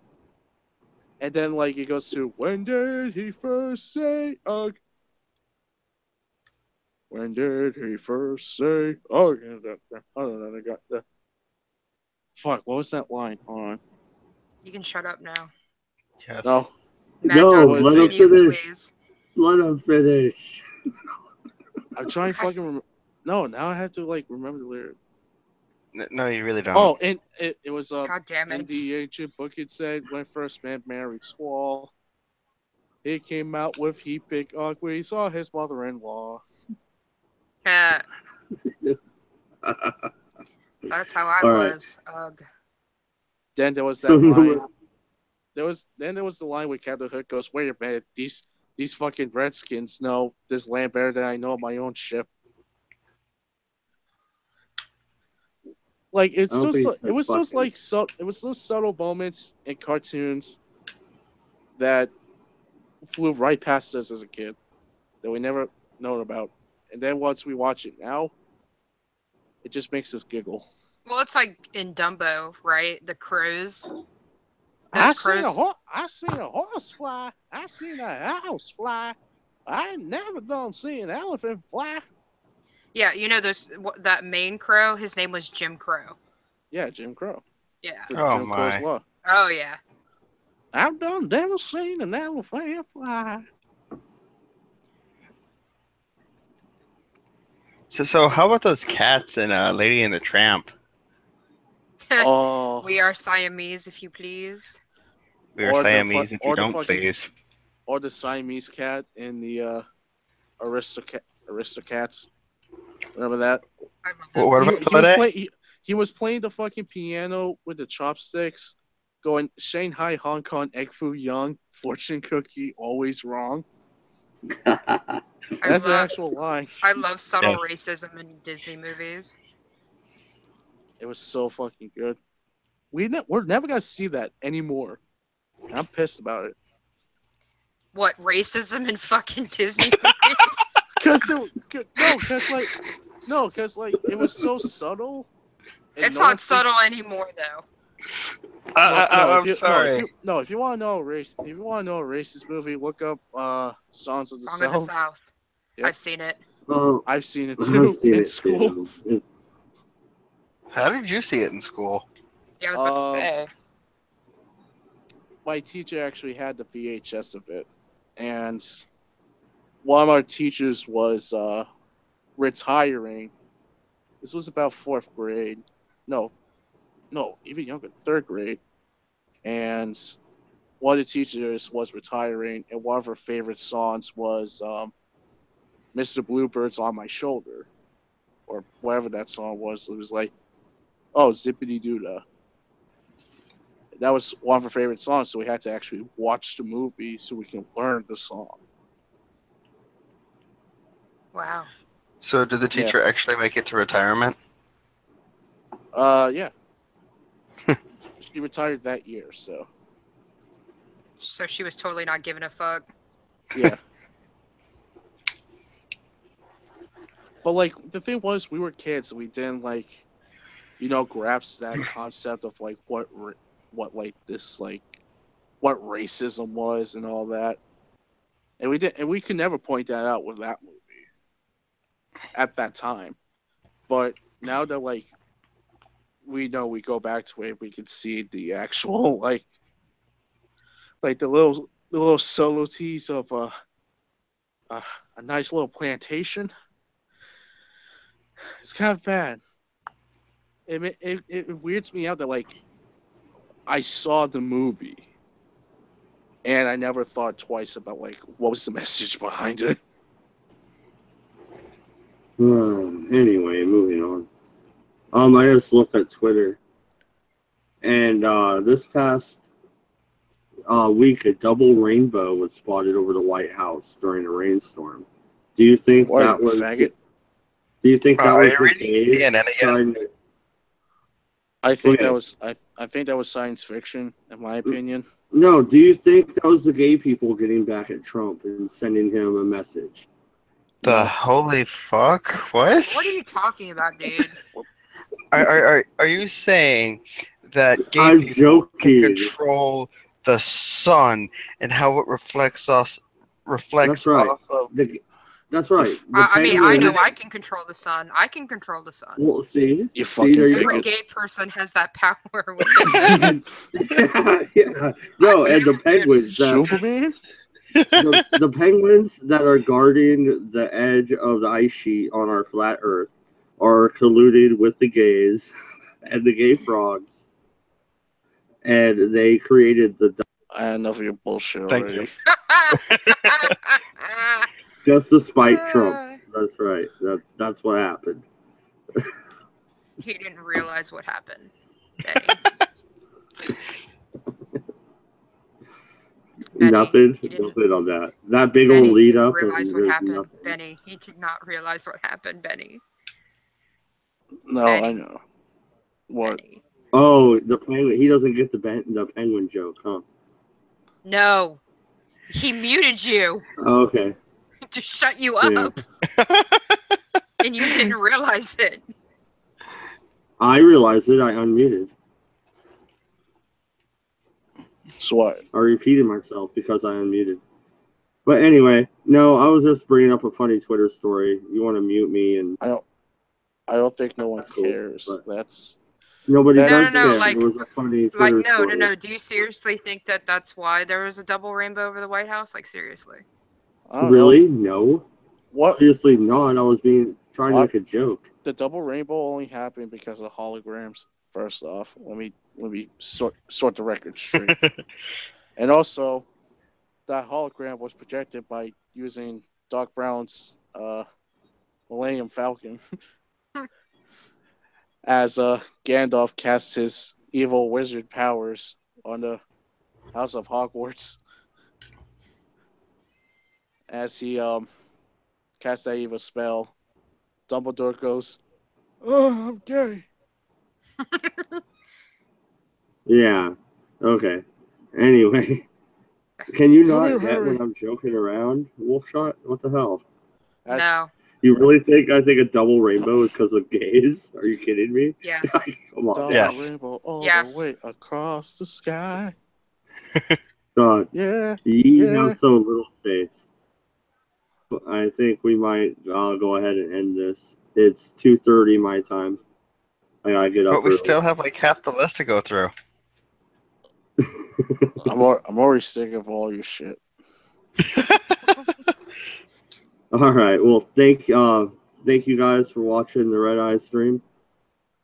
And then like it goes to when did he first say ugh? When did he first say ugh? I don't know. I got the fuck. What was that line? Hold on. You can shut up now. Yes. No. Mad No, Dog, let him continue, finish. please. Let him finish. I'm trying to fucking remember. No, now I have to like remember the lyric. No, you really don't. Oh, and it was God damn in it. the ancient book it said when first man married Squall. He came out with he big ugh when he saw his mother-in-law. That's how I All right. was. Ugh. Then there was that So line. There was the line where Captain Hook goes, "Wait a minute, these fucking Redskins know this land better than I know my own ship." Like it's I don't just think it was that's those like it was those subtle moments in cartoons that flew right past us as a kid that we never known about, and then once we watch it now, it just makes us giggle. Well, it's like in Dumbo, right? The crows. I Those seen crows. I seen a horse fly. I seen a house fly. I never done see an elephant fly. Yeah, you know that main crow. His name was Jim Crow. Yeah, Jim Crow. Yeah. For Oh Jim Crow's my. Law. Oh yeah. I've done never seen an elephant fly. So how about those cats and Lady and the Tramp? Oh, We are Siamese, if you please. We are Or the Siamese fu- if you or the don't, fucking- please. or the Siamese cat in the Aristocats. Remember that? I love that. What about Philadelphia? He was playing the fucking piano with the chopsticks, going Shanghai, Hong Kong, egg foo young, fortune cookie, always wrong. That's an actual line. I love subtle Yes. racism in Disney movies. It was so fucking good. We're never gonna see that anymore. I'm pissed about it. What racism in fucking Disney movies? Cause it was so subtle. and It's no one not subtle anymore, though. I'm sorry. If you want to know a racist movie, look up Songs of the Song of the South. South. Yep. I've seen it. Oh, I've seen it I've too seen in it school. too. How did you see it in school? Yeah, I was about to say. My teacher actually had the VHS of it, and one of our teachers was retiring. This was about fourth grade. No, even younger, third grade. And one of the teachers was retiring, and one of her favorite songs was Mr. Bluebird's on my shoulder, or whatever that song was. It was like, oh, zippity doo dah. That was one of our favorite songs, so we had to actually watch the movie so we can learn the song. Wow. So did the teacher actually make it to retirement? Yeah. She retired that year, so. So she was totally not giving a fuck. Yeah. But, like, the thing was, we were kids, and we didn't, like, grasp that concept of, like, what racism was and all that. And we could never point that out with that movie at that time. But now that, like, we go back to it, we can see the actual, like the little subtleties of a nice little plantation. It's kind of bad. It weirds me out that, like, I saw the movie and I never thought twice about, like, what was the message behind it. Anyway, moving on. I just looked at Twitter, and this past week, a double rainbow was spotted over the White House during a rainstorm. Do you think that was? Faggot? Do you think that was the reading case? CNN again? I think that was I think that was science fiction, in my opinion. No, do you think that was the gay people getting back at Trump and sending him a message? Holy fuck? What? What are you talking about, dude? Are you saying that gay I'm people joking. can control the sun and how it reflects That's right. off of? That's right. I mean, I know I can control the sun. I can control the sun. Well, see, You fucking there you Every go. gay person has that power. Within them. Yeah. No, and the penguins. Superman? The penguins that are guarding the edge of the ice sheet on our flat Earth are colluded with the gays and the gay frogs, and they created the. I had enough of your bullshit Thank already. Just to spite Trump. That's right. That's what happened. He didn't realize what happened. Benny. Nothing on that. That big old lead up. Realize what happened, nothing. Benny. He did not realize what happened, Benny. No, Benny. I know. What? Benny. Oh, the penguin. He doesn't get the penguin joke, huh? No, he muted you Oh, okay. to shut you Yeah. up, and you didn't realize it. I realized it. I unmuted. So what? I repeated myself because I unmuted. But anyway, no, I was just bringing up a funny Twitter story. You want to mute me and I don't think no one That's cool, cares. but- That's nobody No, does no, care. like- It was a funny Twitter story. No. Do you seriously think that that's why there was a double rainbow over the White House? Like, seriously? I don't Really? know. No. What? Obviously not. I was trying to make a joke. The double rainbow only happened because of holograms. First off, let me sort the record straight. And also, that hologram was projected by using Doc Brown's Millennium Falcon as Gandalf cast his evil wizard powers on the House of Hogwarts. As he cast that evil spell, Dumbledore goes, "Oh, I'm gay." Yeah. Okay. Anyway, can you Come not here, get Harry. when I'm joking around? Wolfshot? What the hell? That's- No. You really think I think a double rainbow is because of gays? Are you kidding me? Yes. Come on. Double Yes. rainbow all Yes. the way across the sky. God. Yeah. You Yeah. have so little space. But I think we might go ahead and end this. It's 2:30 my time. I gotta get up But we early. still have like half the list to go through. I'm already sick of all your shit. All right. Well, thank you guys for watching the Redeye stream.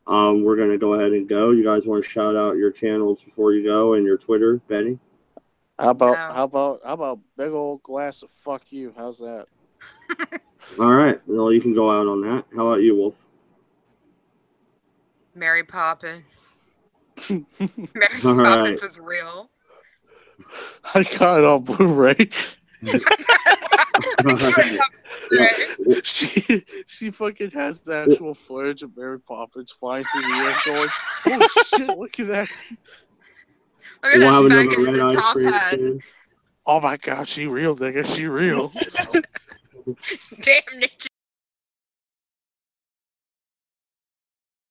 We're gonna go ahead and go. You guys want to shout out your channels before you go and your Twitter, Benny? How No. about big old glass of fuck you? How's that? All right. Well, you can go out on that. How about you, Wolf? Mary Poppins. Mary All Poppins right. was real. I got it on Blu-ray. All right. Yeah. She fucking has the actual footage of Mary Poppins flying through the air, going, "Oh shit! Look at that! Look at We'll have that another faggot in red the eye top for you hat. soon. Oh my god, she real, nigga, she real." Damn, Ninja